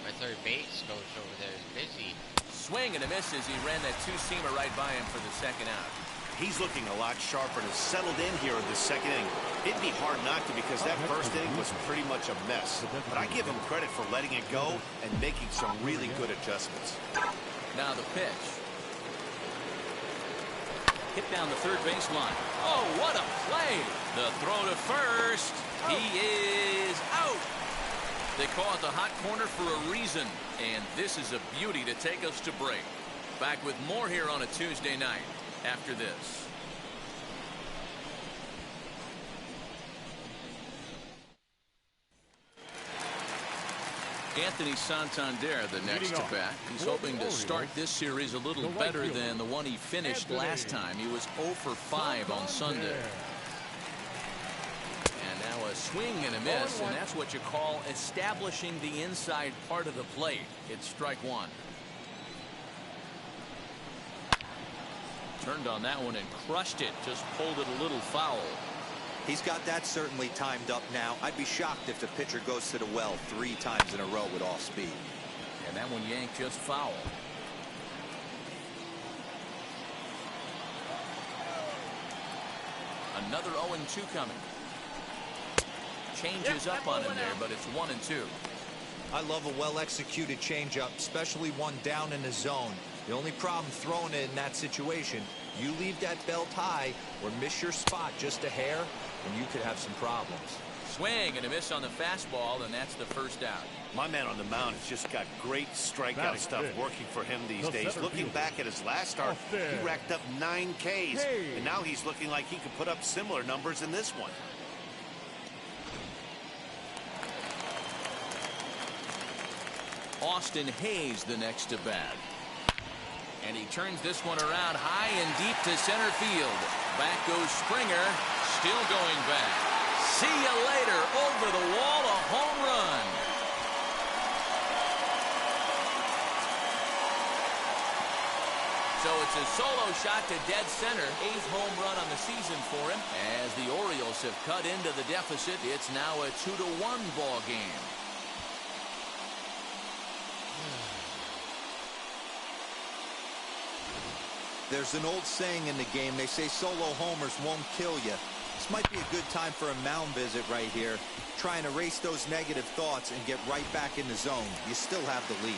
My third base coach over there is busy. Swing and a miss as he ran that two-seamer right by him for the second out. He's looking a lot sharper and has settled in here in the second inning. It'd be hard not to because that first inning was pretty much a mess. But I give him credit for letting it go and making some really good adjustments. Now the pitch. Hit down the third baseline. Oh, what a play! The throw to first. He is out. They call it the hot corner for a reason. And this is a beauty to take us to break. Back with more here on a Tuesday night after this. Anthony Santander, the next to bat. He's hoping to start this series a little better than the one he finished last time. He was 0 for 5 on Sunday. And now a swing and a miss, and that's what you call establishing the inside part of the plate. It's strike one. Turned on that one and crushed it. Just pulled it a little foul. He's got that certainly timed up now. I'd be shocked if the pitcher goes to the well 3 times in a row with off speed. And that one yanked just foul. Another 0-2 coming. Changes up on him there, but it's 1-2. I love a well-executed changeup, especially one down in the zone. The only problem throwing it in that situation, you leave that belt high or miss your spot just a hair, and you could have some problems. Swing and a miss on the fastball, and that's the first out. My man on the mound has just got great strikeout stuff working for him these days. Looking back at his last start, he racked up 9 Ks, and now he's looking like he could put up similar numbers in this one. Austin Hayes the next to bat. And he turns this one around high and deep to center field. Back goes Springer, still going back. See you later, over the wall, a home run. So it's a solo shot to dead center. 8th home run on the season for him. As the Orioles have cut into the deficit, it's now a 2-1 ball game. There's an old saying in the game. They say solo homers won't kill you. This might be a good time for a mound visit right here. Try and erase those negative thoughts and get right back in the zone. You still have the lead.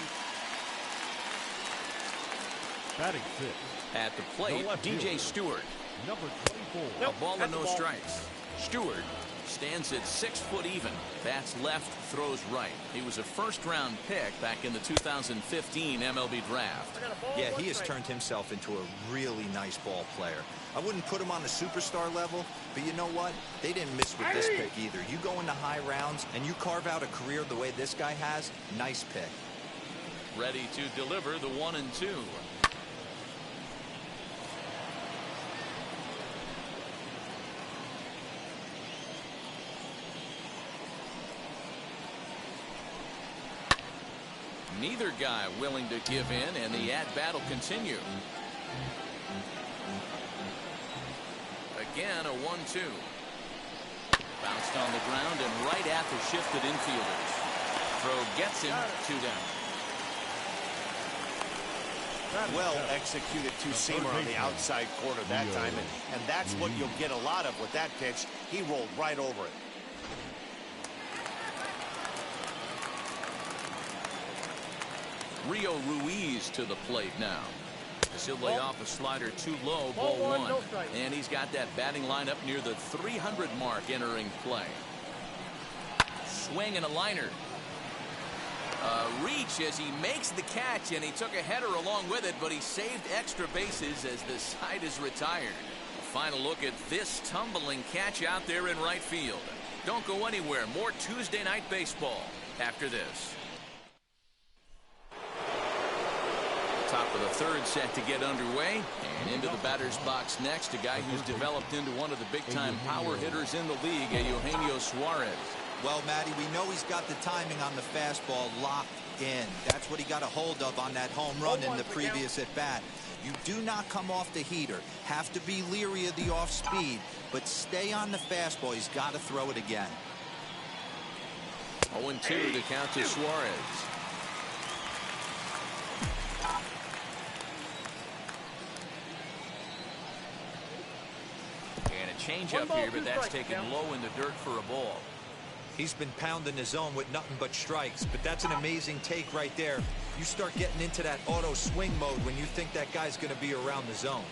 Batting fifth. At the plate, DJ Stewart. Number 24. A ball and no strikes. Stewart stands at 6 foot even. Bats left, throws right. He was a first-round pick back in the 2015 MLB draft. Yeah, he has turned himself into a really nice ball player. I wouldn't put him on the superstar level, but you know what? They didn't miss with this pick either. You go into high rounds and you carve out a career the way this guy has, nice pick. Ready to deliver the 1-2. Neither guy willing to give in, and the at-bat will continue. Again, a 1-2. Bounced on the ground and right at the shifted infielders. Throw gets him, 2 down. Well executed two-seamer on the outside corner that time, and that's what you'll get a lot of with that pitch. He rolled right over it. Rio Ruiz to the plate now. He'll lay off a slider too low, ball 1. And he's got that batting lineup near the 300 mark entering play. Swing and a liner. Reach as he makes the catch, and he took a header along with it, but he saved extra bases as the side is retired. A final look at this tumbling catch out there in right field. Don't go anywhere. More Tuesday night baseball after this. Top of the third set to get underway. And into the batter's box next, a guy who's developed into one of the big-time power hitters in the league, Eugenio Suarez. Well, Matty, we know he's got the timing on the fastball locked in. That's what he got a hold of on that home run in the previous at-bat. You do not come off the heater. Have to be leery of the off-speed, but stay on the fastball. He's got to throw it again. 0-2 to count to Suarez. And a changeup here, but that's taken low in the dirt for a ball. He's been pounding the zone with nothing but strikes, but that's an amazing take right there. You start getting into that auto swing mode when you think that guy's going to be around the zone.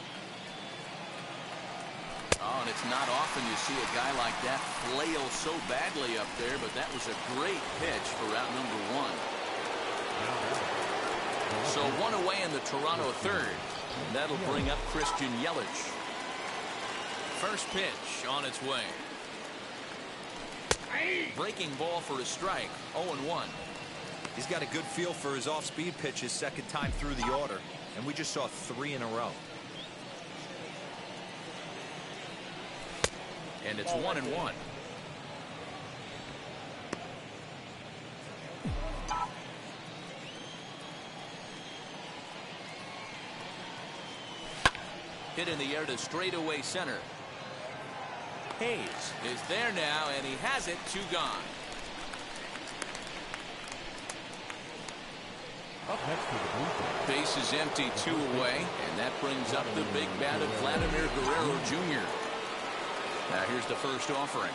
Oh, and it's not often you see a guy like that flail so badly up there, but that was a great pitch for route number one. So one away in the Toronto third. And that'll bring up Christian Yelich. First pitch on its way. Breaking ball for a strike. 0-1. He's got a good feel for his off-speed pitches second time through the order, and we just saw 3 in a row. And it's 1-1. Hit in the air to straightaway center. Hayes is there now, and he has it. 2 gone. Up next to the blue. Base is empty, 2 away, and that brings up the big bat of Vladimir Guerrero Jr. Now here's the first offering.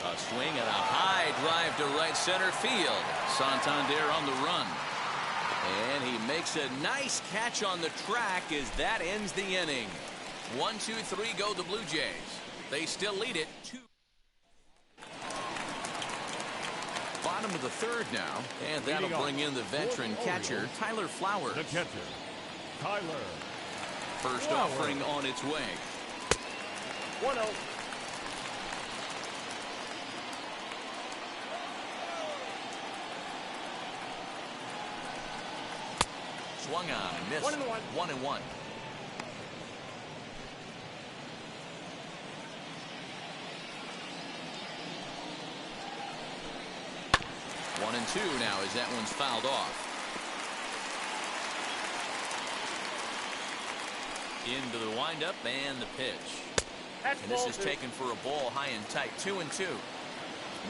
A swing and a high drive to right center field. Santander on the run. And he makes a nice catch on the track as that ends the inning. 1, 2, 3 go the Blue Jays. They still lead it 2. Bottom of the third now, and that'll bring in the veteran catcher Tyler Flowers. The catcher, Tyler. First offering on its way. 1-0. Swung on and missed. 1-1. 1-2 now as that one's fouled off. Into the windup and the pitch. And this is taken for a ball high and tight. 2-2.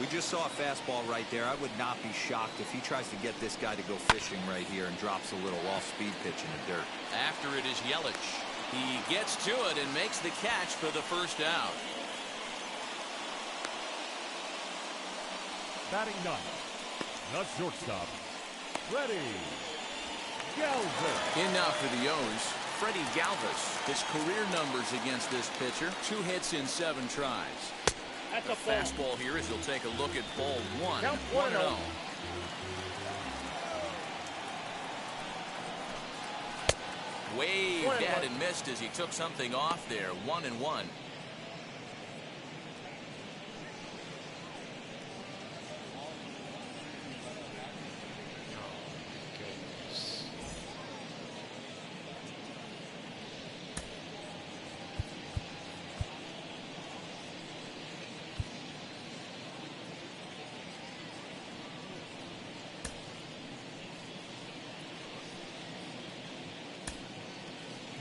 We just saw a fastball right there. I would not be shocked if he tries to get this guy to go fishing right here and drops a little off-speed pitch in the dirt. After it is Yelich. He gets to it and makes the catch for the first out. Batting ninth, the shortstop, Freddie Galvis. In now for the O's, Freddie Galvis. His career numbers against this pitcher, 2 hits in 7 tries. That's The a ball. fastball here as he'll take a look at ball 1. Count 1-0. Waved at and missed as he took something off there. 1-1.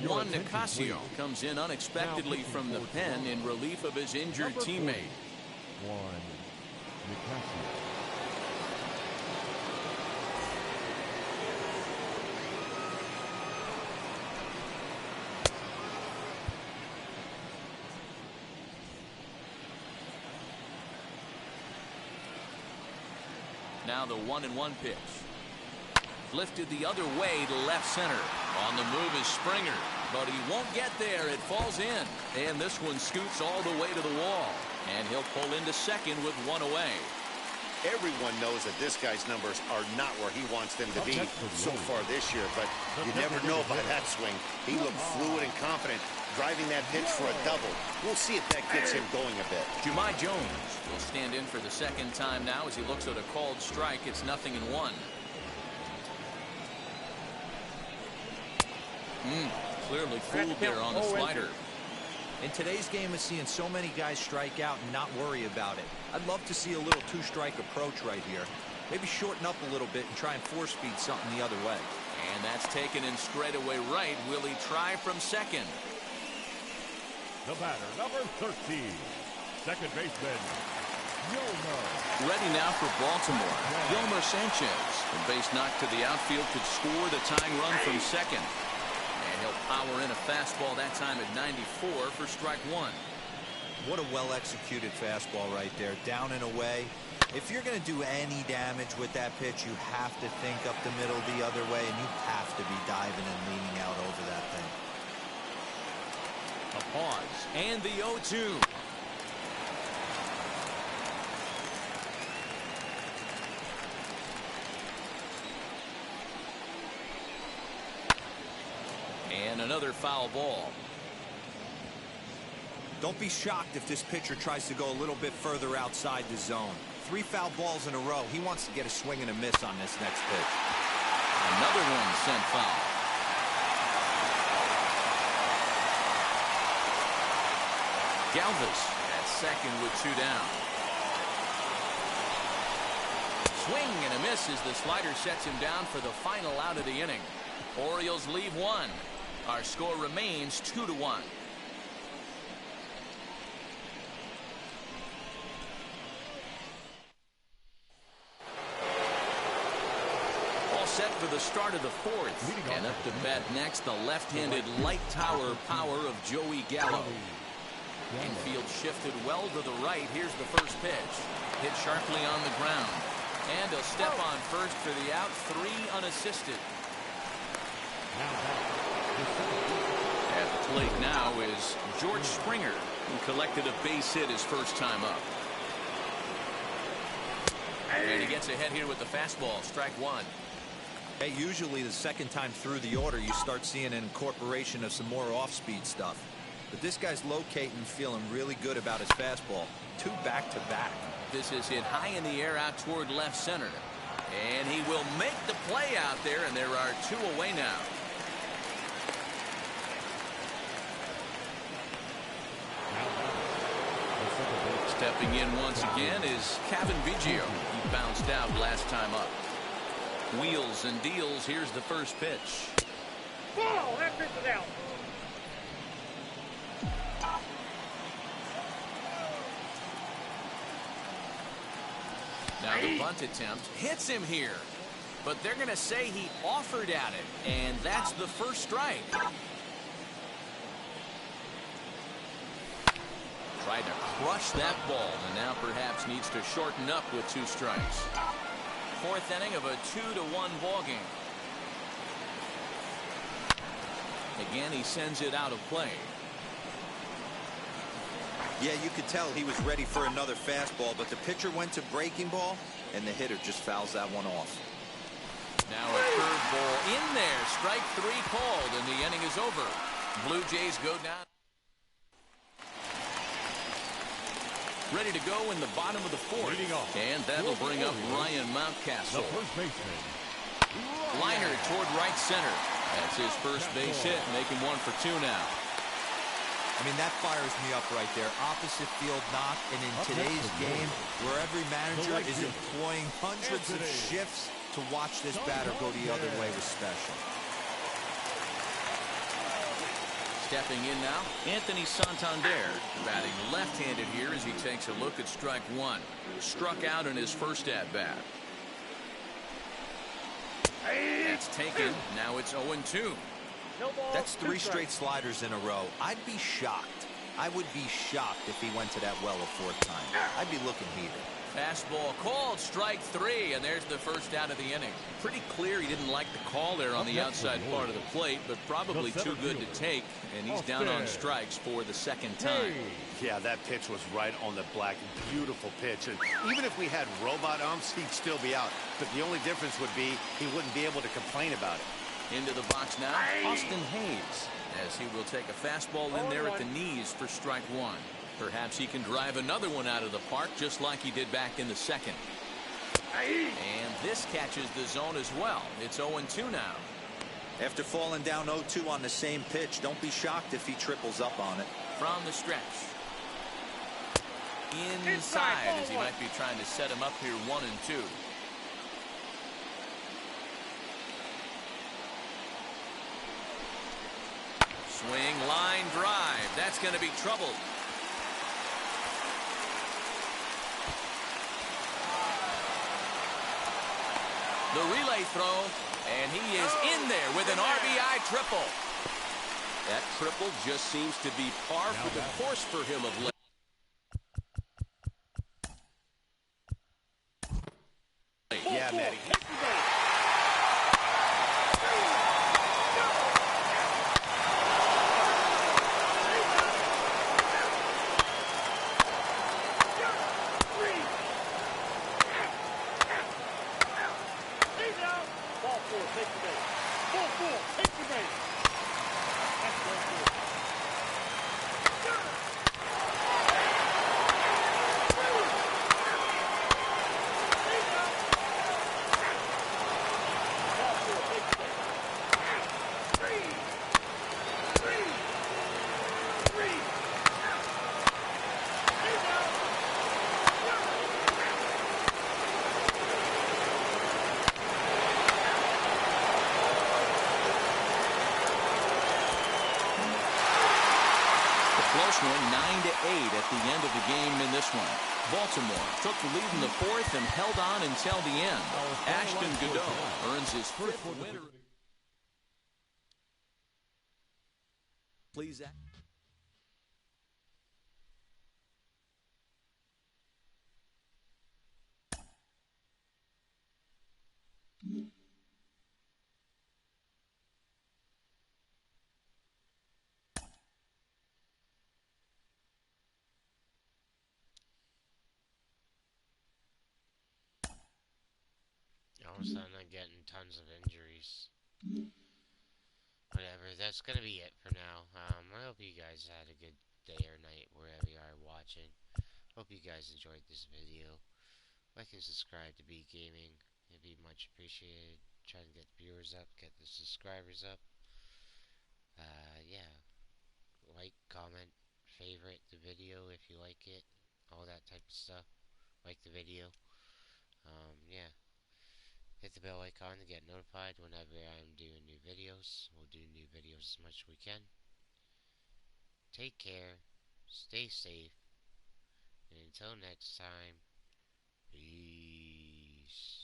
Juan Nicasio comes in unexpectedly from the pen in relief of his injured teammate. Juan Nicasio. Now the 1-1 pitch. Lifted the other way to left center. On the move is Springer, but he won't get there. It falls in, and this one scoots all the way to the wall, and he'll pull into second with 1 away. Everyone knows that this guy's numbers are not where he wants them to be so far this year, but you never know by that swing. He looked fluid and confident driving that pitch for a double. We'll see if that gets him going a bit. Jahmai Jones will stand in for the second time now as he looks at a called strike. It's 0-1. Clearly fooled there on the slider. In today's game of seeing so many guys strike out and not worry about it, I'd love to see a little two-strike approach right here. Maybe shorten up a little bit and try and four-speed something the other way. And that's taken in straightaway right. Will he try from second? The batter, number 13, second baseman, Yolmer. Ready now for Baltimore. Yolmer Sanchez. A base knock to the outfield could score the tying run from second. And he'll power in a fastball that time at 94 for strike one. What a well-executed fastball right there. Down and away. If you're going to do any damage with that pitch, you have to think up the middle the other way, and you have to be diving and leaning out over that thing. A pause, and the 0-2. And another foul ball. Don't be shocked if this pitcher tries to go a little bit further outside the zone. 3 foul balls in a row. He wants to get a swing and a miss on this next pitch. Another one sent foul. Galvis at second with 2 down. Swing and a miss as the slider sets him down for the final out of the inning. Orioles leave 1. Our score remains 2-1. Set for the start of the 4th. And up to bat next, the left-handed light tower power of Joey Gallo. Infield shifted well to the right. Here's the first pitch. Hit sharply on the ground. And he'll step on first for the out. 3 unassisted. At the plate now is George Springer, who collected a base hit his first time up. And he gets ahead here with the fastball. Strike 1. Hey, usually the second time through the order, you start seeing an incorporation of some more off-speed stuff. But this guy's locating, feeling really good about his fastball. 2 back-to-back. This is hit high in the air out toward left center. And he will make the play out there, and there are 2 away now. Stepping in once again is Kevin Biggio. He bounced out last time up. Wheels and deals. Here's the first pitch. Ball, that pitch is out. Now the bunt attempt hits him here. But they're going to say he offered at it. And that's the first strike. Tried to crush that ball. And now perhaps needs to shorten up with 2 strikes. 4th inning of a 2-1 ball game. Again, he sends it out of play. Yeah, you could tell he was ready for another fastball, but the pitcher went to breaking ball, and the hitter just fouls that one off. Now a curveball in there. Strike 3 called, and the inning is over. Blue Jays go down. Ready to go in the bottom of the 4th. And that'll bring up Ryan Mountcastle. The first baseman. Liner toward right center. That's his first base hit, making 1 for 2 now. I mean, that fires me up right there. Opposite field knock, and in today's game, where every manager is employing hundreds of shifts to watch this batter go the other way was special. Stepping in now, Anthony Santander, batting left-handed here as he takes a look at strike 1. Struck out in his first at-bat. That's taken. Now it's 0-2. That's 3 straight sliders in a row. I'd be shocked. I would be shocked if he went to that well a 4th time. I'd be looking heated. Fastball called, strike 3, and there's the first out of the inning. Pretty clear he didn't like the call there on the outside part of the plate, but probably too good to take, and he's down on strikes for the second time. Yeah, that pitch was right on the black. Beautiful pitch. And even if we had robot umps, he'd still be out. But the only difference would be he wouldn't be able to complain about it. Into the box now, Austin Hayes, as he will take a fastball in there at the knees for strike one. Perhaps he can drive another one out of the park just like he did back in the second. And this catches the zone as well. It's 0-2 now. After falling down 0-2 on the same pitch, don't be shocked if he triples up on it. From the stretch. Inside, as he might be trying to set him up here 1-2. Swing, line drive. That's going to be trouble. The relay throw, and he is in there with an RBI triple. That triple just seems to be par for the course for him of late. Yeah, Matty. Close one, 9-8 at the end of the game in this one. Baltimore took the lead in the fourth and held on until the end. Ashton Godot earns his fifth winner. Please, Zach. All of a sudden I'm getting tons of injuries. Whatever, that's gonna be it for now. I hope you guys had a good day or night wherever you are watching. Hope you guys enjoyed this video. Like and subscribe to Beat Gaming. It'd be much appreciated. Trying to get the viewers up, get the subscribers up. Yeah. Like, comment, favorite the video if you like it. All that type of stuff. Like the video. Yeah. Hit the bell icon to get notified whenever I'm doing new videos. We'll do new videos as much as we can. Take care. Stay safe. And until next time, peace.